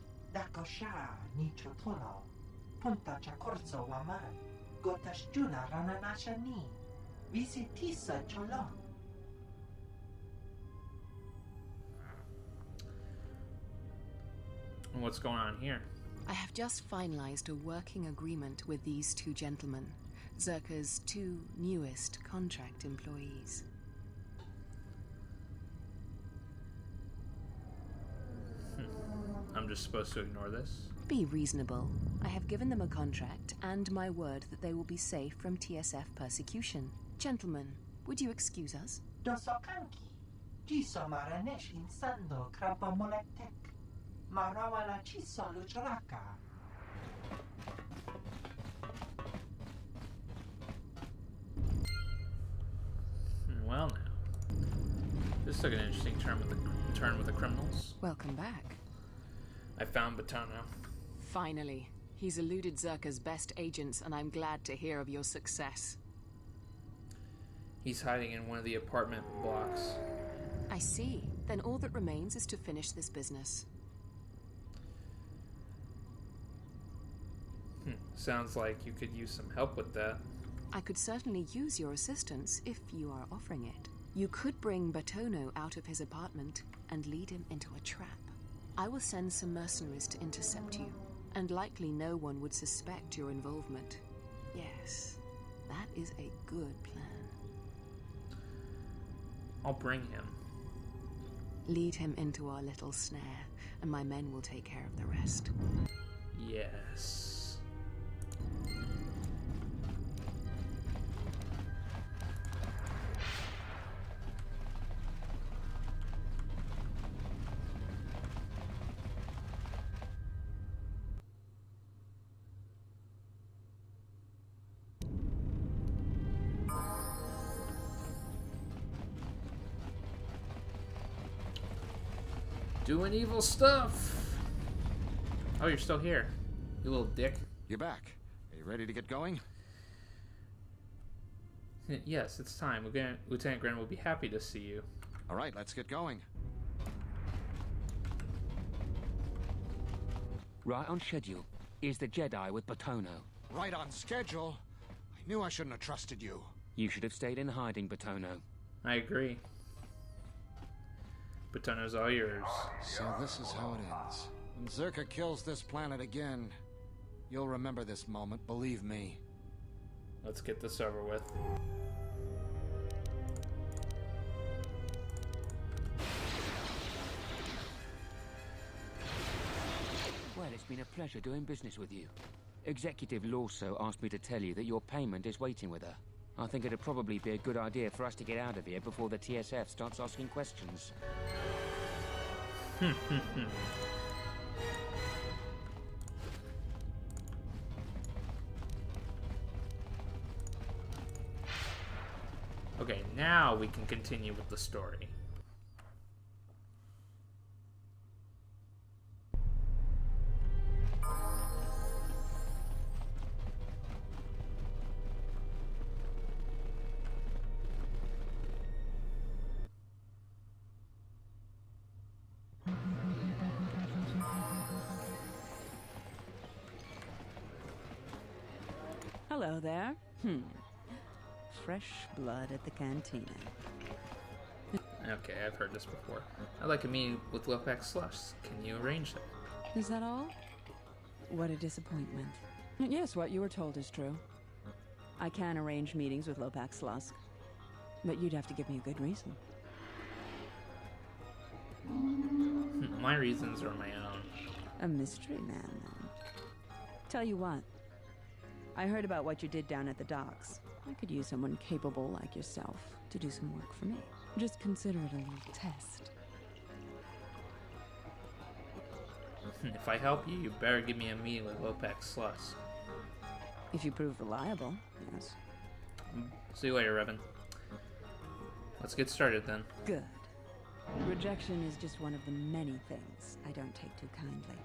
What's going on here? I have just finalized a working agreement with these two gentlemen, Zerka's two newest contract employees. I'm just supposed to ignore this? Be reasonable. I have given them a contract and my word that they will be safe from TSF persecution. Gentlemen, would you excuse us? Well now. This took an interesting turn with the criminals. Welcome back. I found Batono. Finally. He's eluded Zerka's best agents, and I'm glad to hear of your success. He's hiding in one of the apartment blocks. I see. Then all that remains is to finish this business. Sounds like you could use some help with that. I could certainly use your assistance if you are offering it. You could bring Batono out of his apartment and lead him into a trap. I will send some mercenaries to intercept you, and likely no one would suspect your involvement. Yes, that is a good plan. I'll bring him. Lead him into our little snare, and my men will take care of the rest. Yes. Doing evil stuff. Oh, you're still here, you little dick. You're back. Are you ready to get going? Yes, it's time. Lieutenant Gren will be happy to see you. All right, let's get going. Right on schedule. Is the Jedi with Batono. Right on schedule? I knew I shouldn't have trusted you. You should have stayed in hiding, Batono. I agree. Batono's all yours. So this is how it ends. When Zerka kills this planet again, you'll remember this moment, believe me. Let's get this over with. Well, it's been a pleasure doing business with you. Executive Lorso asked me to tell you that your payment is waiting with her. I think it'd probably be a good idea for us to get out of here before the TSF starts asking questions. Okay, now we can continue with the story. Hello there. fresh blood at the cantina. Okay, I've heard this before. I'd like a meeting with Lopax Slush. Can you arrange that? Is that all? What a disappointment. Yes, what you were told is true. I can arrange meetings with Lopax Slusk, but you'd have to give me a good reason. My reasons are my own. A mystery man, then. Tell you what. I heard about what you did down at the docks. I could use someone capable like yourself to do some work for me. Just consider it a little test. If I help you, you better give me a meeting with Lopax Slush. If you prove reliable, yes. See you later, Revan. Let's get started then. Good. Rejection is just one of the many things I don't take too kindly.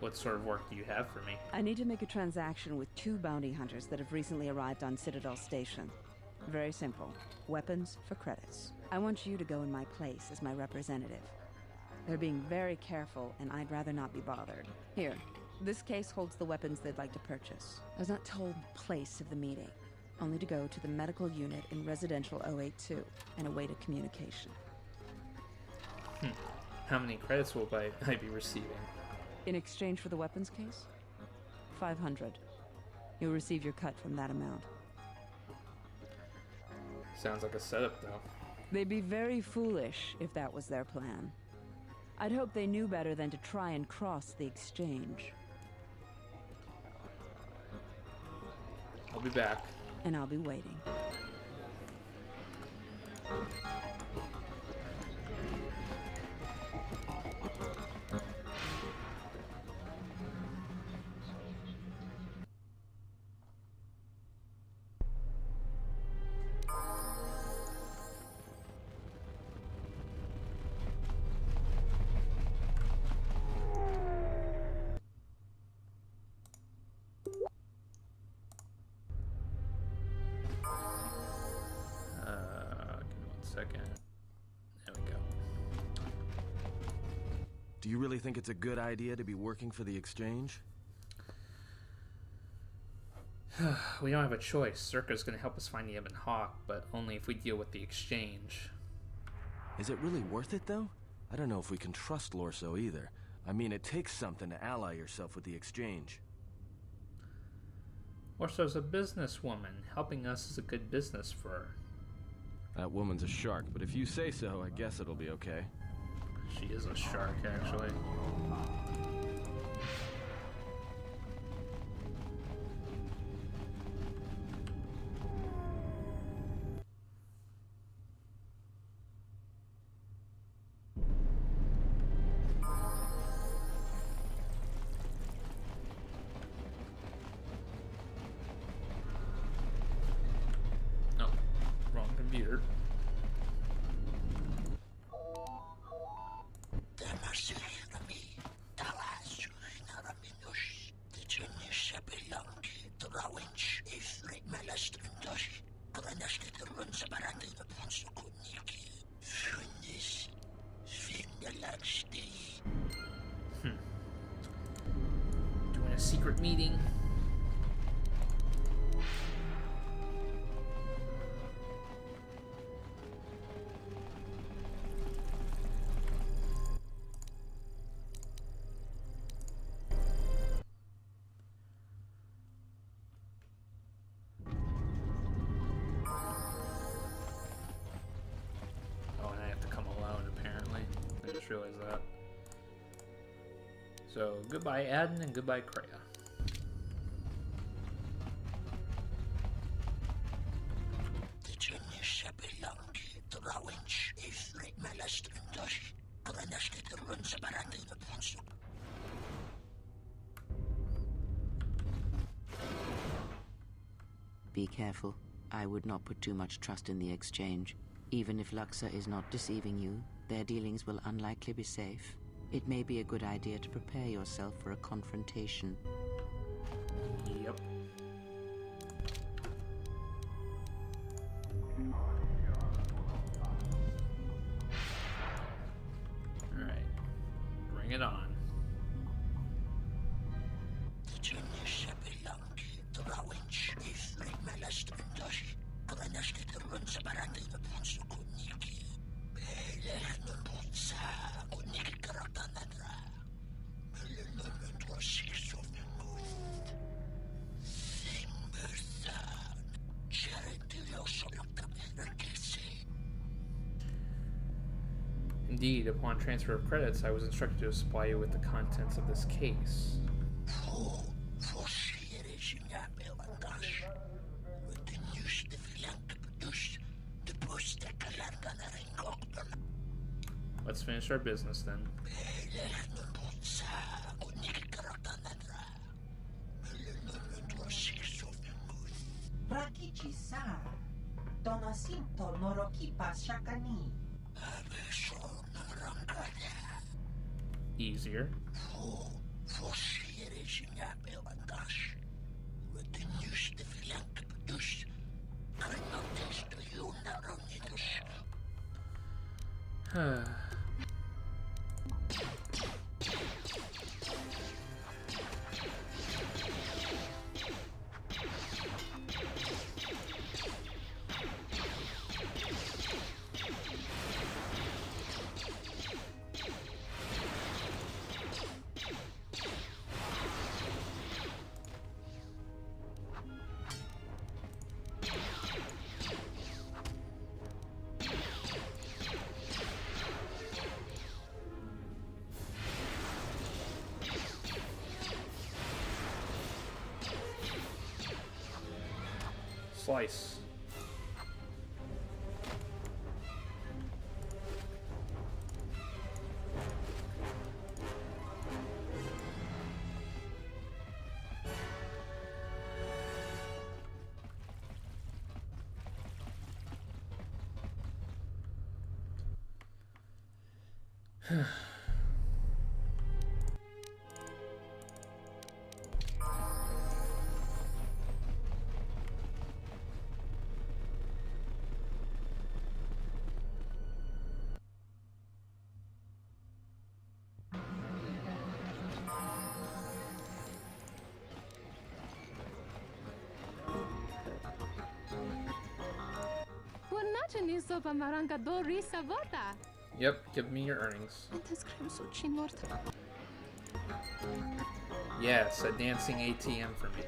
What sort of work do you have for me? I need to make a transaction with 2 bounty hunters that have recently arrived on Citadel Station. Very simple. Weapons for credits. I want you to go in my place as my representative. They're being very careful, and I'd rather not be bothered. Here, this case holds the weapons they'd like to purchase. I was not told the place of the meeting, only to go to the medical unit in Residential 082 and await a communication. How many credits will I be receiving? In exchange for the weapons case? 500. You'll receive your cut from that amount. Sounds like a setup, though. They'd be very foolish if that was their plan. I'd hope they knew better than to try and cross the exchange. I'll be back. And I'll be waiting. Second. There we go. Do you really think it's a good idea to be working for the exchange? We don't have a choice. Zerka's gonna help us find the Ebon Hawk, but only if we deal with the exchange. Is it really worth it, though? I don't know if we can trust Lorso either. I mean, it takes something to ally yourself with the exchange. Lorso's a businesswoman. Helping us is a good business for her. That woman's a shark, but if you say so, I guess it'll be okay. She is a shark, actually. Computer. Doing a secret meeting. Realize that. So goodbye Adden and goodbye Kreia. Be careful. I would not put too much trust in the exchange. Even if Luxa is not deceiving you, their dealings will unlikely be safe. It may be a good idea to prepare yourself for a confrontation. Yep. Alright. Bring it on. Indeed, upon transfer of credits, I was instructed to supply you with the contents of this case. Let's finish our business then. Easier. Slice. Yep, give me your earnings. Yes, a dancing ATM for me.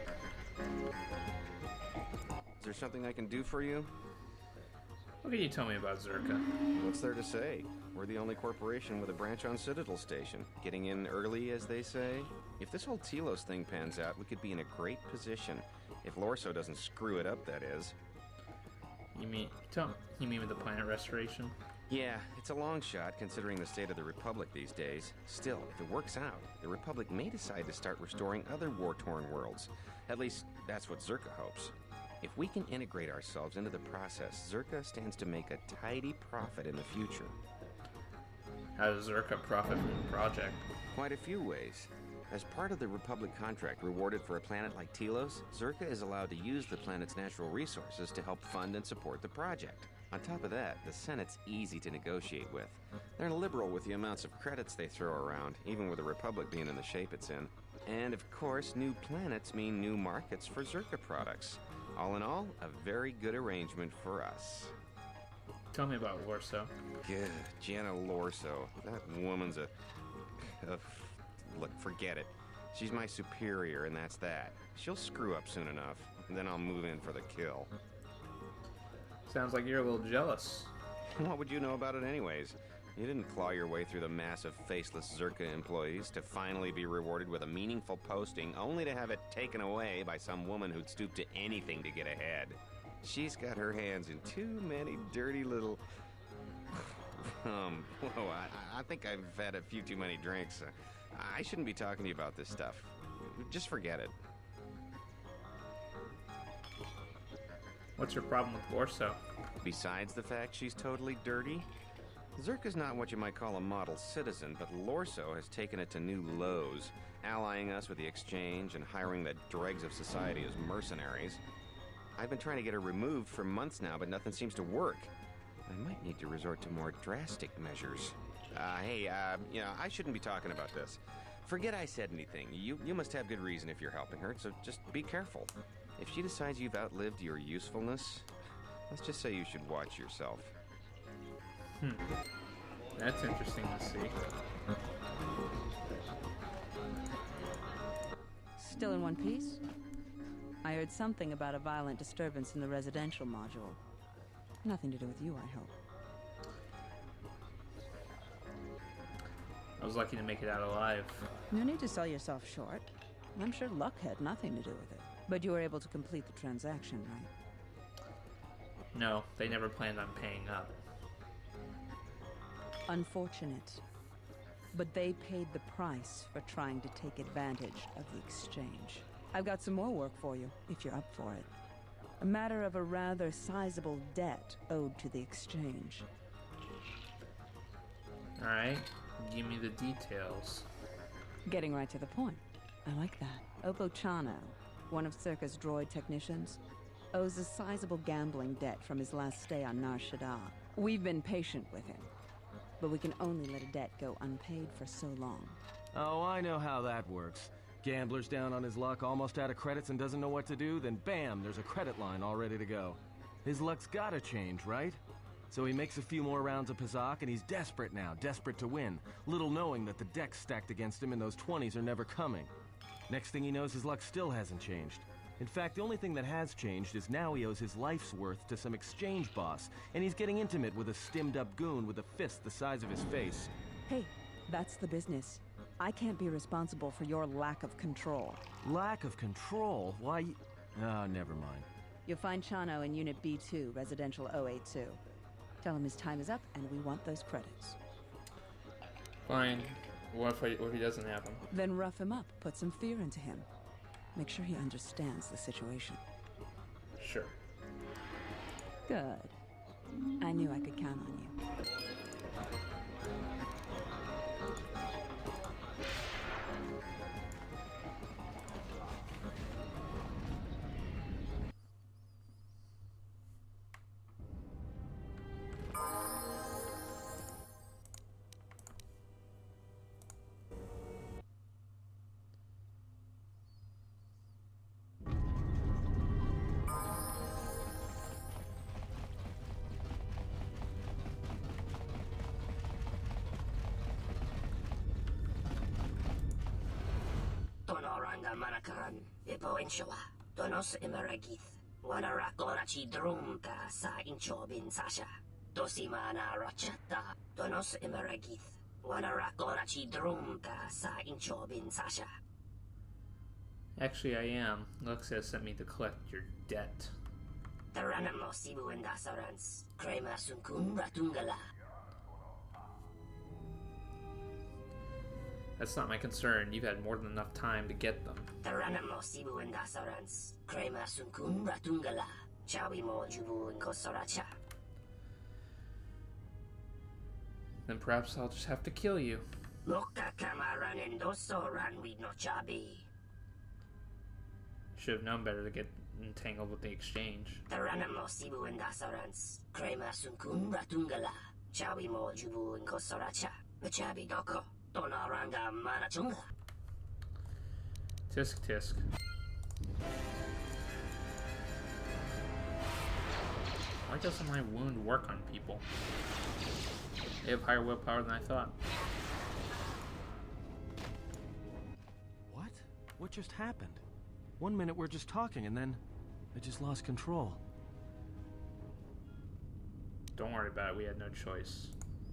Is there something I can do for you? What can you tell me about Zerka? What's there to say? We're the only corporation with a branch on Citadel Station. Getting in early, as they say. If this whole Telos thing pans out, we could be in a great position. If Lorso doesn't screw it up, that is. You mean with the planet restoration? Yeah, it's a long shot considering the state of the Republic these days. Still, if it works out, the Republic may decide to start restoring other war-torn worlds. At least, that's what Zerka hopes. If we can integrate ourselves into the process, Zerka stands to make a tidy profit in the future. How does Zerka profit from the project? Quite a few ways. As part of the Republic contract rewarded for a planet like Telos, Zerka is allowed to use the planet's natural resources to help fund and support the project. On top of that, the Senate's easy to negotiate with. They're liberal with the amounts of credits they throw around, even with the Republic being in the shape it's in. And of course, new planets mean new markets for Zerka products. All in all, a very good arrangement for us. Tell me about Lorso. Good, Jenna Lorso. That woman's a look, forget it. She's my superior, and that's that. She'll screw up soon enough, and then I'll move in for the kill. Sounds like you're a little jealous. What would you know about it anyways? You didn't claw your way through the mass of faceless Zerka employees to finally be rewarded with a meaningful posting, only to have it taken away by some woman who'd stoop to anything to get ahead. She's got her hands in too many dirty little... whoa, I think I've had a few too many drinks. I shouldn't be talking to you about this stuff. Just forget it. What's your problem with Lorso? Besides the fact she's totally dirty, Zerka's not what you might call a model citizen, but Lorso has taken it to new lows, allying us with the exchange and hiring the dregs of society as mercenaries. I've been trying to get her removed for months now, but nothing seems to work. I might need to resort to more drastic measures. Hey, I shouldn't be talking about this. Forget I said anything. You must have good reason if you're helping her, so just be careful. If she decides you've outlived your usefulness, let's just say you should watch yourself. That's interesting to see. Still in one piece? I heard something about a violent disturbance in the residential module. Nothing to do with you, I hope. was lucky to make it out alive. No need to sell yourself short. I'm sure luck had nothing to do with it. But you were able to complete the transaction, right? No, they never planned on paying up. Unfortunate. But they paid the price for trying to take advantage of the exchange. I've got some more work for you, if you're up for it. A matter of a rather sizable debt owed to the exchange. Alright, give me the details. Getting right to the point. I like that. Oppo Chano, one of Circa's droid technicians, owes a sizable gambling debt from his last stay on Nar Shaddaa. We've been patient with him, but we can only let a debt go unpaid for so long. Oh, I know how that works. Gambler's down on his luck, almost out of credits and doesn't know what to do, then bam, there's a credit line all ready to go. His luck's gotta change, right? So he makes a few more rounds of Pazak, and he's desperate now, desperate to win, little knowing that the decks stacked against him in those 20s are never coming. Next thing he knows, his luck still hasn't changed. In fact, the only thing that has changed is now he owes his life's worth to some exchange boss, and he's getting intimate with a stimmed-up goon with a fist the size of his face. Hey, that's the business. I can't be responsible for your lack of control. Lack of control? Why? Oh, never mind. You'll find Chano in Unit B2, Residential 082. Tell him his time is up, and we want those credits. Fine. What if he doesn't have them? Then rough him up, put some fear into him. Make sure he understands the situation. Sure. Good. I knew I could count on you. Tonoranga manakaran, ipo inshawa, donos imaragith, wanarakora chi drumta sa inchobin sasha, dosimana rachata, donos imaragith, wanarakora chi drumta sa inchobin sasha. Actually, I am. Lux has sent me to collect your debt. Taranamo sibu indasarans, krema sunkun ratungala. That's not my concern. You've had more than enough time to get them. Taranamo sibu indasarans, krema sunkun ratungala. Chawi mo jubu inkosoracha. Then perhaps I'll just have to kill you. Loka kamaran endoso ranwi no chabi. Should have known better to get entangled with the exchange. Taranamo sibu indasarans, krema sunkun ratungala. Chawi mo jubu inkosoracha. Chabi doko. Tonoranga manachunga. Tisk tisk. Why doesn't my wound work on people? They have higher willpower than I thought. What? What just happened? 1 minute we're just talking and then I just lost control. Don't worry about it, we had no choice.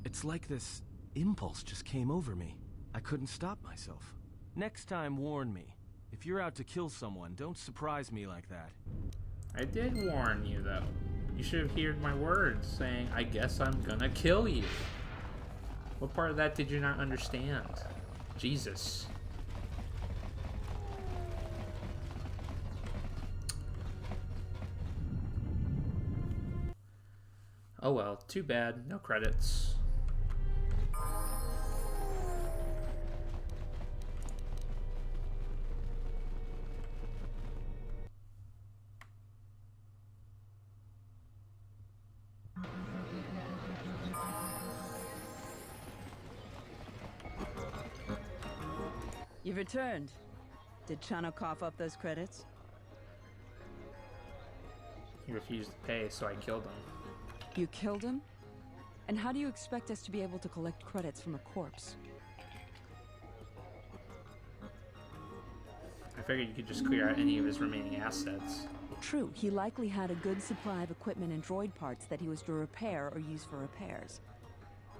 It's like this impulse just came over me. I couldn't stop myself. Next time, warn me. If you're out to kill someone, don't surprise me like that. I did warn you, though. You should have heard my words saying, I guess I'm gonna kill you. What part of that did you not understand? Jesus. Oh well, too bad. No credits. You've returned. Did Chano cough up those credits? He refused to pay, so I killed him. You killed him? And how do you expect us to be able to collect credits from a corpse? I figured you could just clear out any of his remaining assets. True, he likely had a good supply of equipment and droid parts that he was to repair or use for repairs.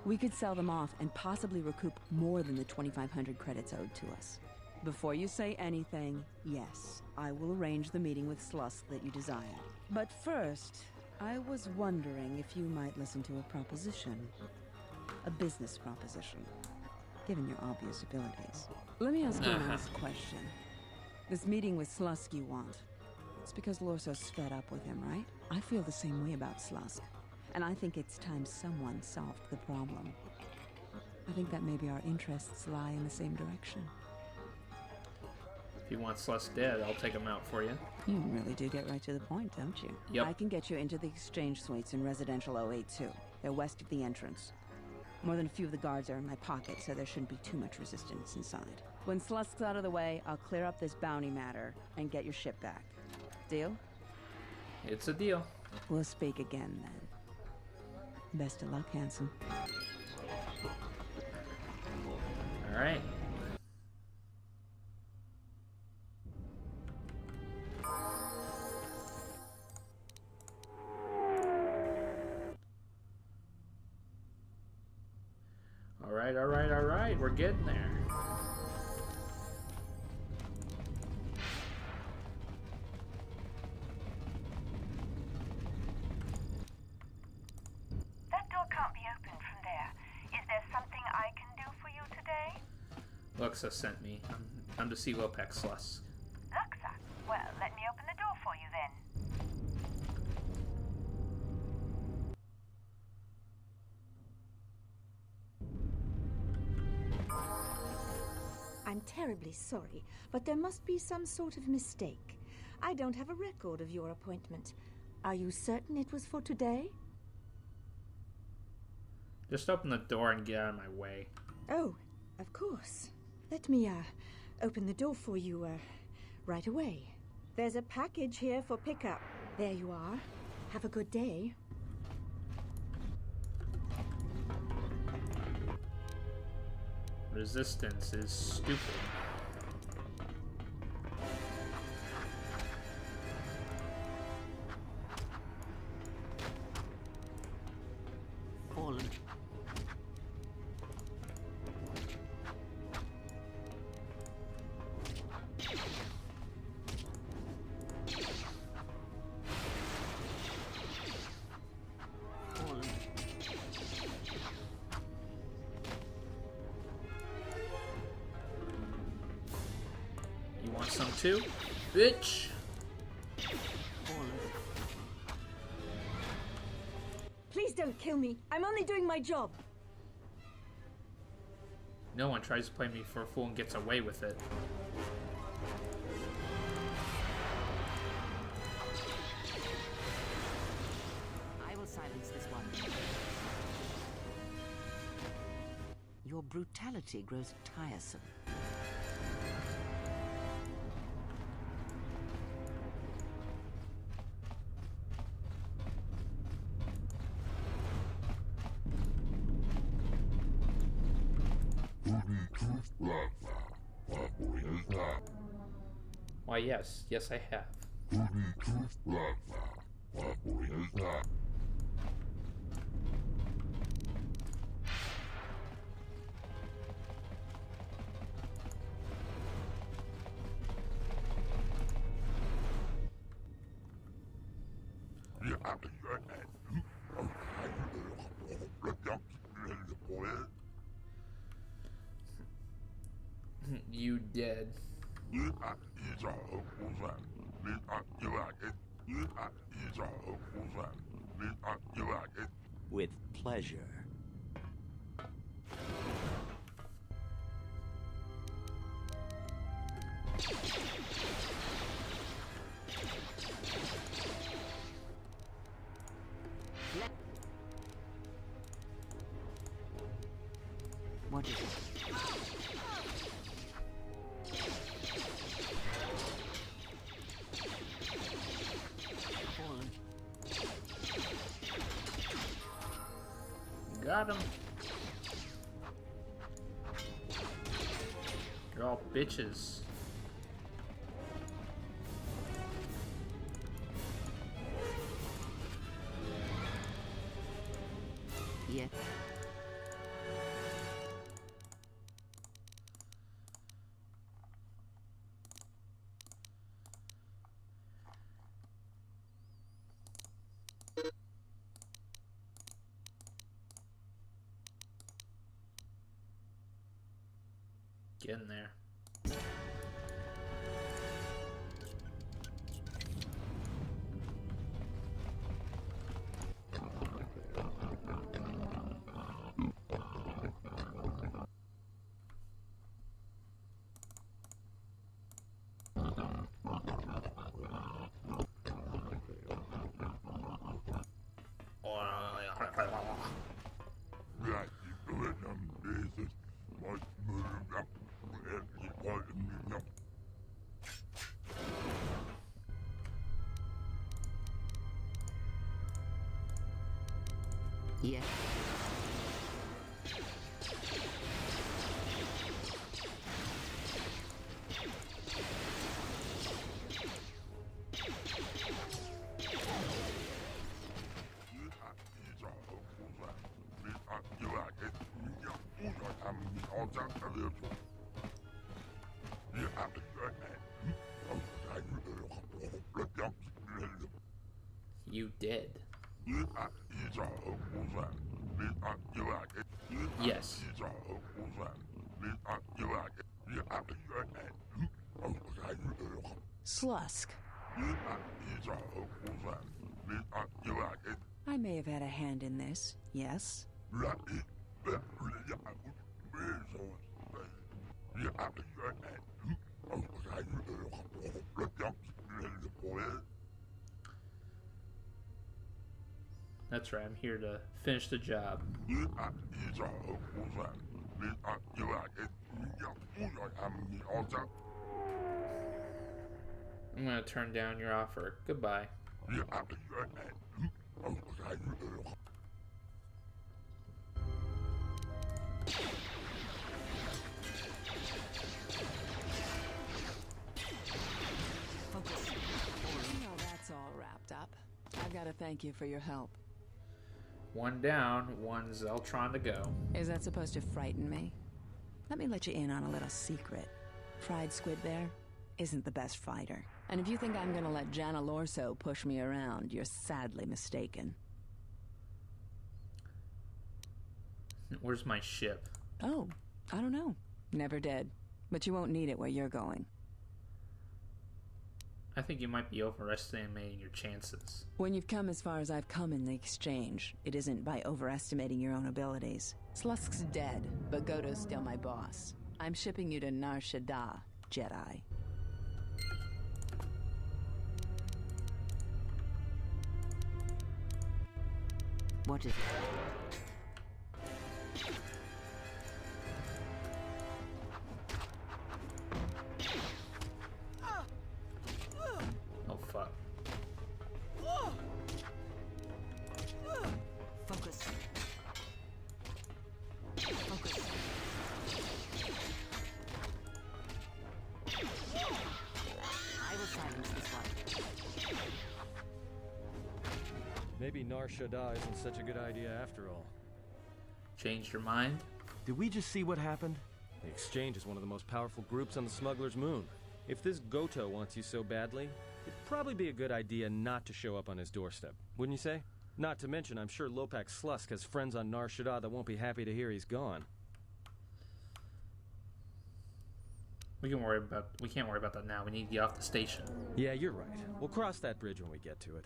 We could sell them off and possibly recoup more than the 2,500 credits owed to us. Before you say anything, yes, I will arrange the meeting with Slusk that you desire. But first, I was wondering if you might listen to a proposition. A business proposition, given your obvious abilities. Let me ask you an honest question. This meeting with Slusk you want, it's because Lorso's fed up with him, right? I feel the same way about Slusk, and I think it's time someone solved the problem. I think that maybe our interests lie in the same direction. If you want Slusk dead, I'll take him out for you. You really do get right to the point, don't you? Yep. I can get you into the exchange suites in Residential 082. They're west of the entrance. More than a few of the guards are in my pocket, so there shouldn't be too much resistance inside. When Slusk's out of the way, I'll clear up this bounty matter and get your ship back. Deal? It's a deal. We'll speak again, then. Best of luck, handsome. All right. All right, we're getting there. That door can't be opened from there. Is there something I can do for you today? Luxa sent me. I'm to see Lopex Slusk. Luxa? Well, let me open the door for you then. I'm terribly sorry, but there must be some sort of mistake. I don't have a record of your appointment. Are you certain it was for today? Just open the door and get out of my way. Oh, of course. Let me, open the door for you, right away. There's a package here for pickup. There you are. Have a good day. Resistance is stupid. Fallen. You want some too, bitch? Please don't kill me. I'm only doing my job. No one tries to play me for a fool and gets away with it. I will silence this one. Your brutality grows tiresome. Why, yes. Yes, I have. You dead. With pleasure. What is it? Got him. You're all bitches. Yeah. Getting there. Yeah. You did. Yes. Slusk. I may have had a hand in this, yes? That's right, I'm here to finish the job. I'm gonna turn down your offer. Goodbye. Now that's all wrapped up. I've got to thank you for your help. One down, one Zeltron to go. Is that supposed to frighten me? Let me let you in on a little secret. Fried Squid there isn't the best fighter. And if you think I'm gonna let Jana Lorso push me around, you're sadly mistaken. Where's my ship? Oh, I don't know. Never did. But you won't need it where you're going. I think you might be overestimating your chances. When you've come as far as I've come in the exchange, it isn't by overestimating your own abilities. Slusk's dead, but Godo's still my boss. I'm shipping you to Nar Shaddaa, Jedi. What is it? Oh, fuck. Focus. Focus. I will silence this one. Maybe Nar Shaddaa isn't such a good idea after all. Changed your mind? Did we just see what happened? The Exchange is one of the most powerful groups on the Smuggler's Moon. If this Goto wants you so badly, it'd probably be a good idea not to show up on his doorstep, wouldn't you say? Not to mention, I'm sure Lopak Slusk has friends on Nar Shaddaa that won't be happy to hear he's gone. We can't worry about that now. We need to get off the station. Yeah, you're right. We'll cross that bridge when we get to it.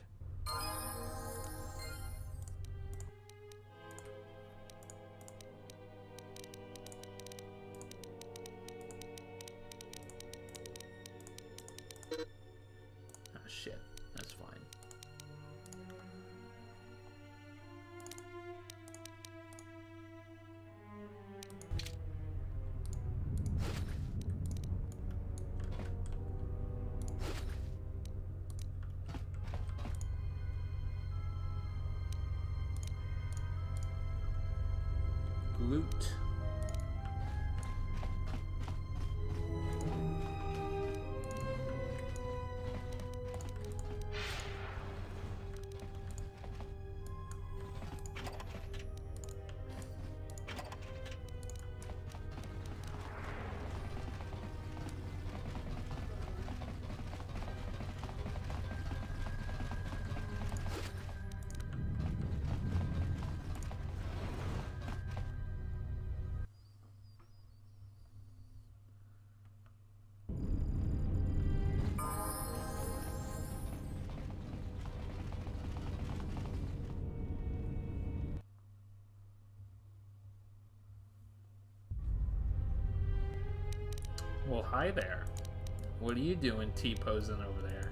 Oh shit, that's fine. Loot. Well, hi there. What are you doing T-posing over there?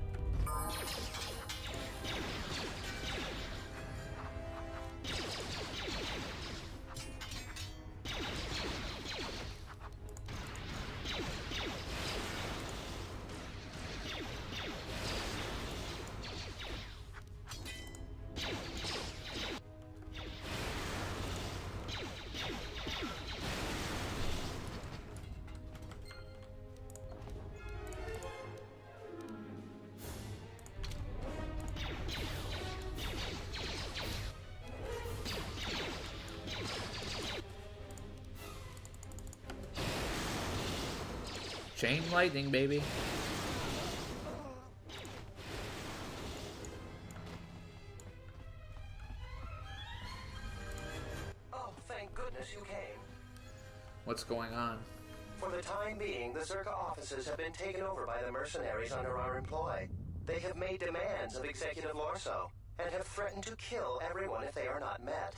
Chain lightning, baby. Oh, thank goodness you came. What's going on? For the time being, the Zerka offices have been taken over by the mercenaries under our employ. They have made demands of Executive Lorso, and have threatened to kill everyone if they are not met.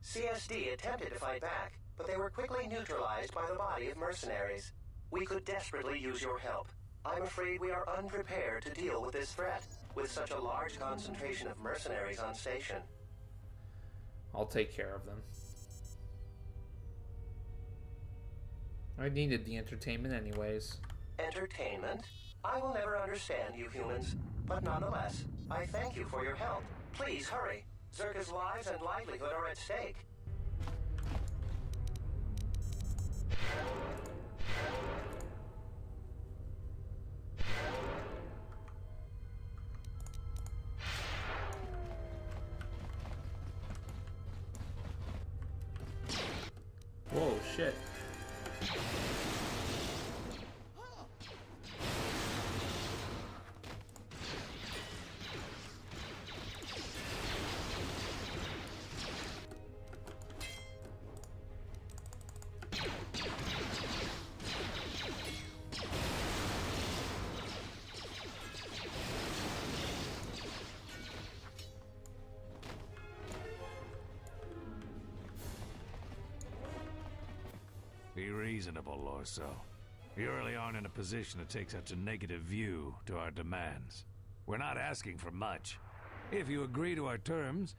CSD attempted to fight back, but they were quickly neutralized by the body of mercenaries. We could desperately use your help. I'm afraid we are unprepared to deal with this threat, with such a large concentration of mercenaries on station. I'll take care of them. I needed the entertainment anyways. Entertainment? I will never understand you humans, but nonetheless, I thank you for your help. Please hurry. Zerka's lives and livelihood are at stake. Whoa, shit. Be reasonable, Lorso. You really aren't in a position to take such a negative view to our demands. We're not asking for much. If you agree to our terms,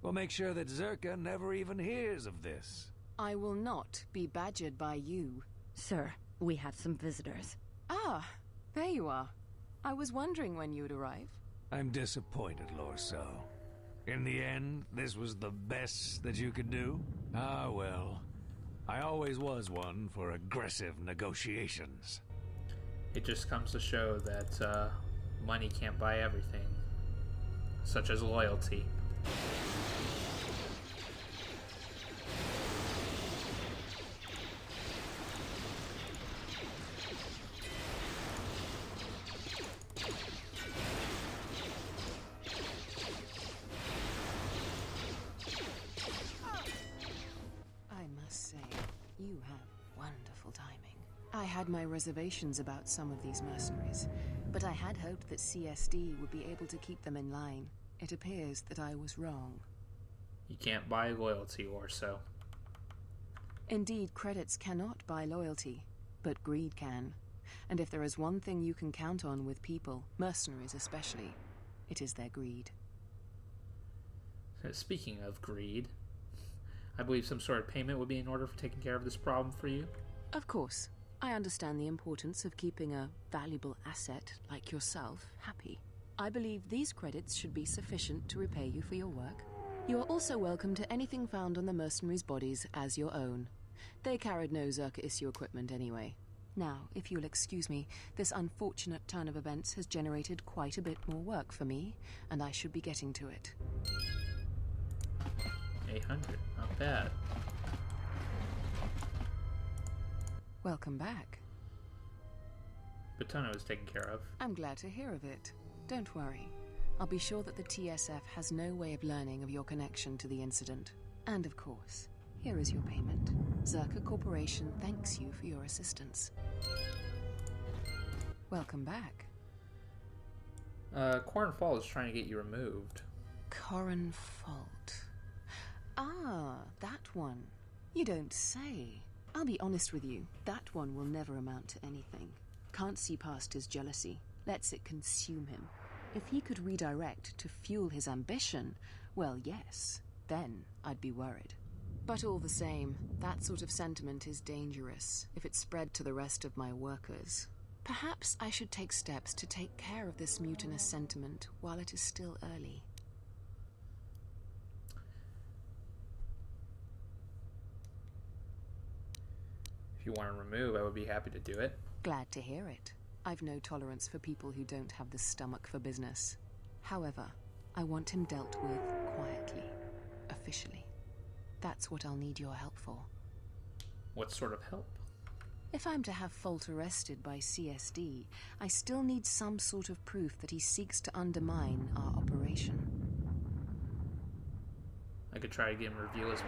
we'll make sure that Zerka never even hears of this. I will not be badgered by you. Sir, we have some visitors. Ah, there you are. I was wondering when you'd arrive. I'm disappointed, Lorso. In the end, this was the best that you could do? Ah, well. I always was one for aggressive negotiations. It just comes to show that money can't buy everything, such as loyalty. You have wonderful timing. I had my reservations about some of these mercenaries, but I had hoped that CSD would be able to keep them in line. It appears that I was wrong. You can't buy loyalty, or so. Indeed, credits cannot buy loyalty, but greed can. And if there is one thing you can count on with people, mercenaries especially, it is their greed. Speaking of greed, I believe some sort of payment would be in order for taking care of this problem for you. Of course. I understand the importance of keeping a valuable asset like yourself happy. I believe these credits should be sufficient to repay you for your work. You are also welcome to anything found on the mercenaries' bodies as your own. They carried no Zerka issue equipment anyway. Now, if you'll excuse me, this unfortunate turn of events has generated quite a bit more work for me, and I should be getting to it. 800, not bad. Welcome back. Batona was taken care of. I'm glad to hear of it. Don't worry. I'll be sure that the TSF has no way of learning of your connection to the incident. And of course, here is your payment. Zerka Corporation thanks you for your assistance. Welcome back. Corn Fall is trying to get you removed. Corran Fault. Ah, that one. You don't say. I'll be honest with you, that one will never amount to anything. Can't see past his jealousy, lets it consume him. If he could redirect to fuel his ambition, well, yes, then I'd be worried. But all the same, that sort of sentiment is dangerous if it's spread to the rest of my workers. Perhaps I should take steps to take care of this mutinous sentiment while it is still early. If you want to remove, I would be happy to do it. Glad to hear it. I've no tolerance for people who don't have the stomach for business. However, I want him dealt with quietly, officially. That's what I'll need your help for. What sort of help? If I'm to have Fault arrested by CSD, I still need some sort of proof that he seeks to undermine our operation. I could try to get him to reveal his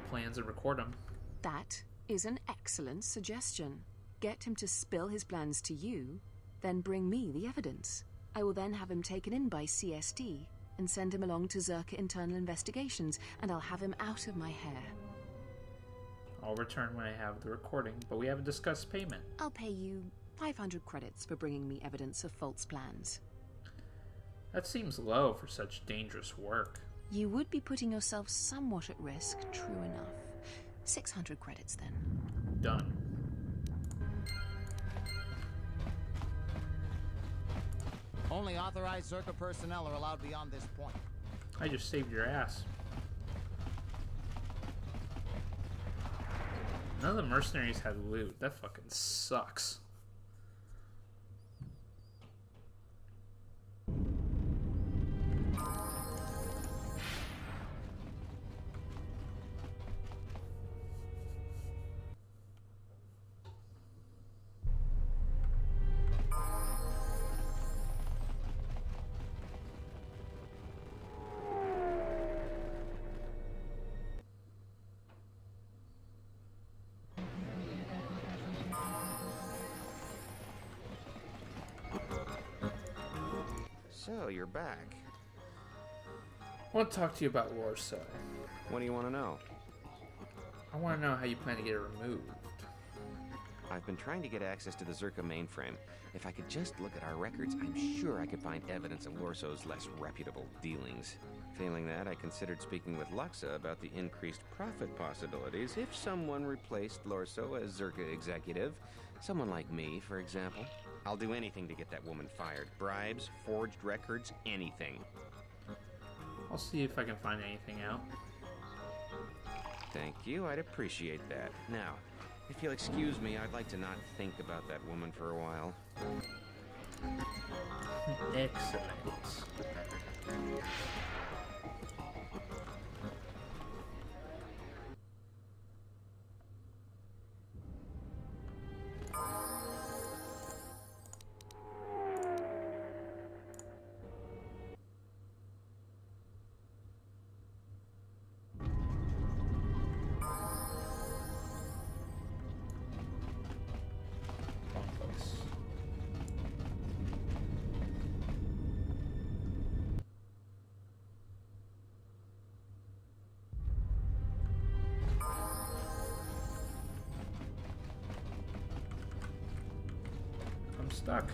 plans and record them. That is an excellent suggestion. Get him to spill his plans to you, then bring me the evidence. I will then have him taken in by CSD and send him along to Zerka Internal Investigations, and I'll have him out of my hair. I'll return when I have the recording, but we haven't discussed payment. I'll pay you 500 credits for bringing me evidence of Fault's plans. That seems low for such dangerous work. You would be putting yourself somewhat at risk, true enough. 600 credits, then. Done. Only authorized Zerka personnel are allowed beyond this point. I just saved your ass. None of the mercenaries had loot. That fucking sucks. So, you're back. I want to talk to you about Lorso. What do you want to know? I want to know how you plan to get it removed. I've been trying to get access to the Zerka mainframe. If I could just look at our records, I'm sure I could find evidence of Lorso's less reputable dealings. Failing that, I considered speaking with Luxa about the increased profit possibilities if someone replaced Lorso as Zerka executive. Someone like me, for example. I'll do anything to get that woman fired. Bribes, forged records, anything. I'll see if I can find anything out. Thank you, I'd appreciate that. Now, if you'll excuse me, I'd like to not think about that woman for a while. Excellent. Stuck.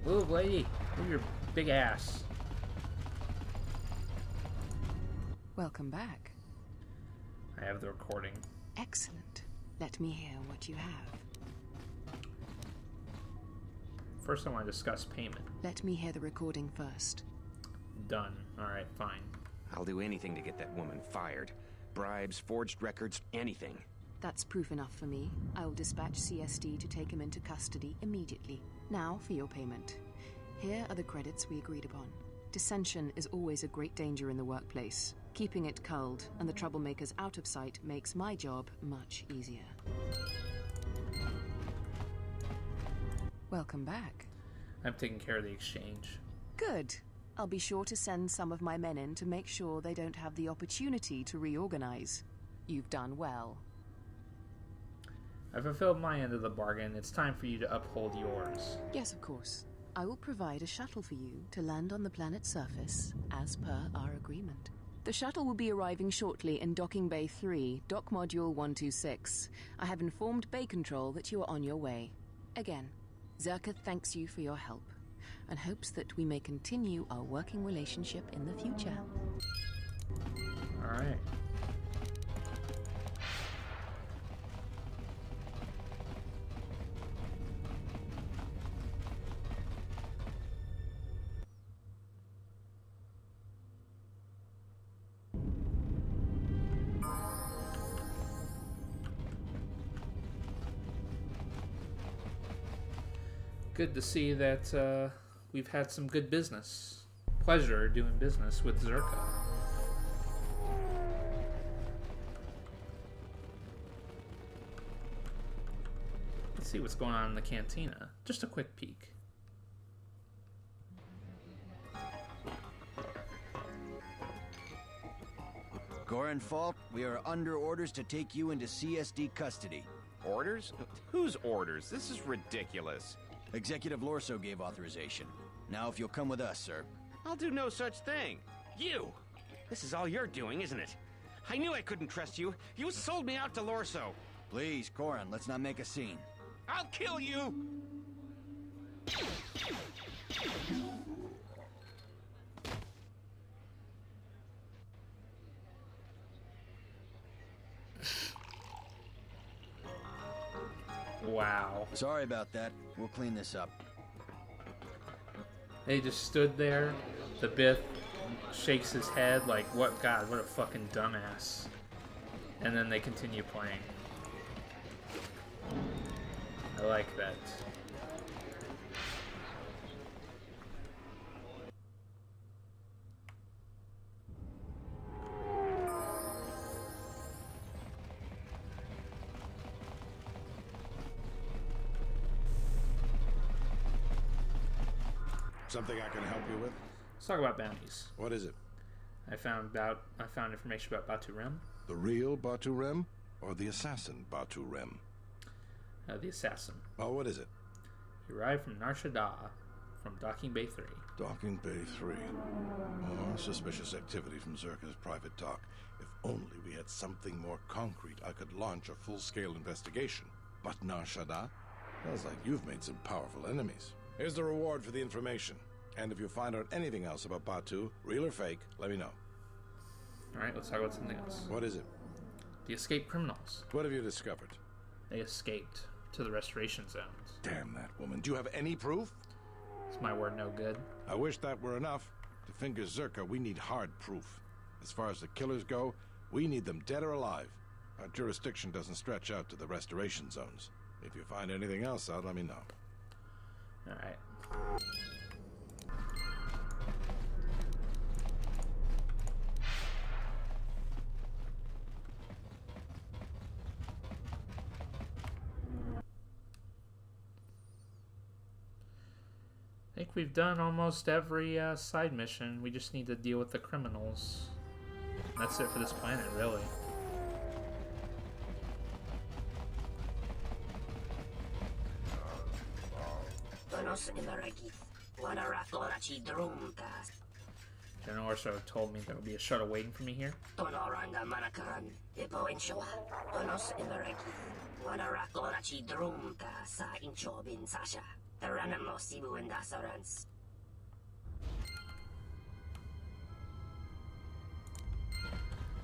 Move, lady. Move your big ass. Welcome back. I have the recording. Excellent. Let me hear what you have. First, I want to discuss payment. Let me hear the recording first. Done. Alright, fine. I'll do anything to get that woman fired. Bribes, forged records, anything. That's proof enough for me. I will dispatch CSD to take him into custody immediately. Now for your payment. Here are the credits we agreed upon. Dissension is always a great danger in the workplace. Keeping it culled and the troublemakers out of sight makes my job much easier. Welcome back. I'm taking care of the exchange. Good. I'll be sure to send some of my men in to make sure they don't have the opportunity to reorganize. You've done well. I fulfilled my end of the bargain. It's time for you to uphold yours. Yes, of course. I will provide a shuttle for you to land on the planet's surface, as per our agreement. The shuttle will be arriving shortly in Docking Bay 3, Dock Module 126. I have informed Bay Control that you are on your way. Again, Zerka thanks you for your help and hopes that we may continue our working relationship in the future. Alright. Good to see that we've had some good business. Pleasure doing business with Zerka. Let's see what's going on in the cantina. Just a quick peek. Goran Fault, we are under orders to take you into CSD custody. Orders? Whose orders? This is ridiculous. Executive Lorso gave authorization. Now if you'll come with us, sir. I'll do no such thing. You! This is all you're doing, isn't it? I knew I couldn't trust you. You sold me out to Lorso. Please, Goran, let's not make a scene. I'll kill you! Wow. Sorry about that. We'll clean this up. They just stood there. The Bith shakes his head like, what? God, what a fucking dumbass. And then they continue playing. I like that. Something I can help you with? Let's talk about bounties. What is it? I found information about Batu Rem. The real Batu Rem or the assassin Batu Rem? The assassin. Oh, what is it? He arrived from Nar Shaddaa, from Docking Bay 3. Docking Bay 3. More suspicious activity from Zerka's private dock. If only we had something more concrete, I could launch a full-scale investigation. But Nar Shaddaa? Sounds like you've made some powerful enemies. Here's the reward for the information. And if you find out anything else about Batu, real or fake, let me know. Alright, let's talk about something else. What is it? The escaped criminals. What have you discovered? They escaped to the restoration zones. Damn that woman. Do you have any proof? Is my word no good? I wish that were enough. To finger Zerka, we need hard proof. As far as the killers go, we need them dead or alive. Our jurisdiction doesn't stretch out to the restoration zones. If you find anything else out, let me know. Alright. I think we've done almost every side mission. We just need to deal with the criminals. That's it for this planet, really. General Orso told me there will be a shuttle waiting for me here.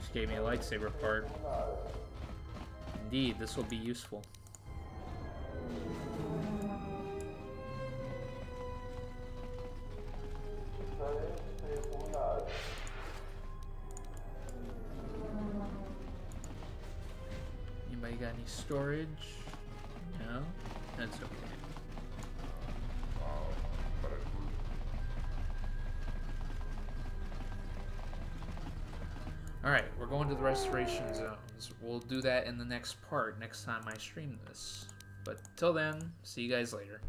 She gave me a lightsaber part. Indeed, this will be useful. Anybody got any storage? No? That's okay. Alright, we're going to the restoration zones. We'll do that in the next part, next time I stream this. But till then, see you guys later.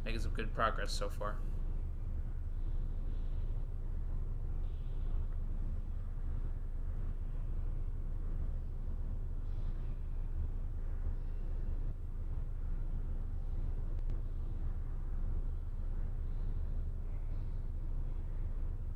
Making some good progress so far.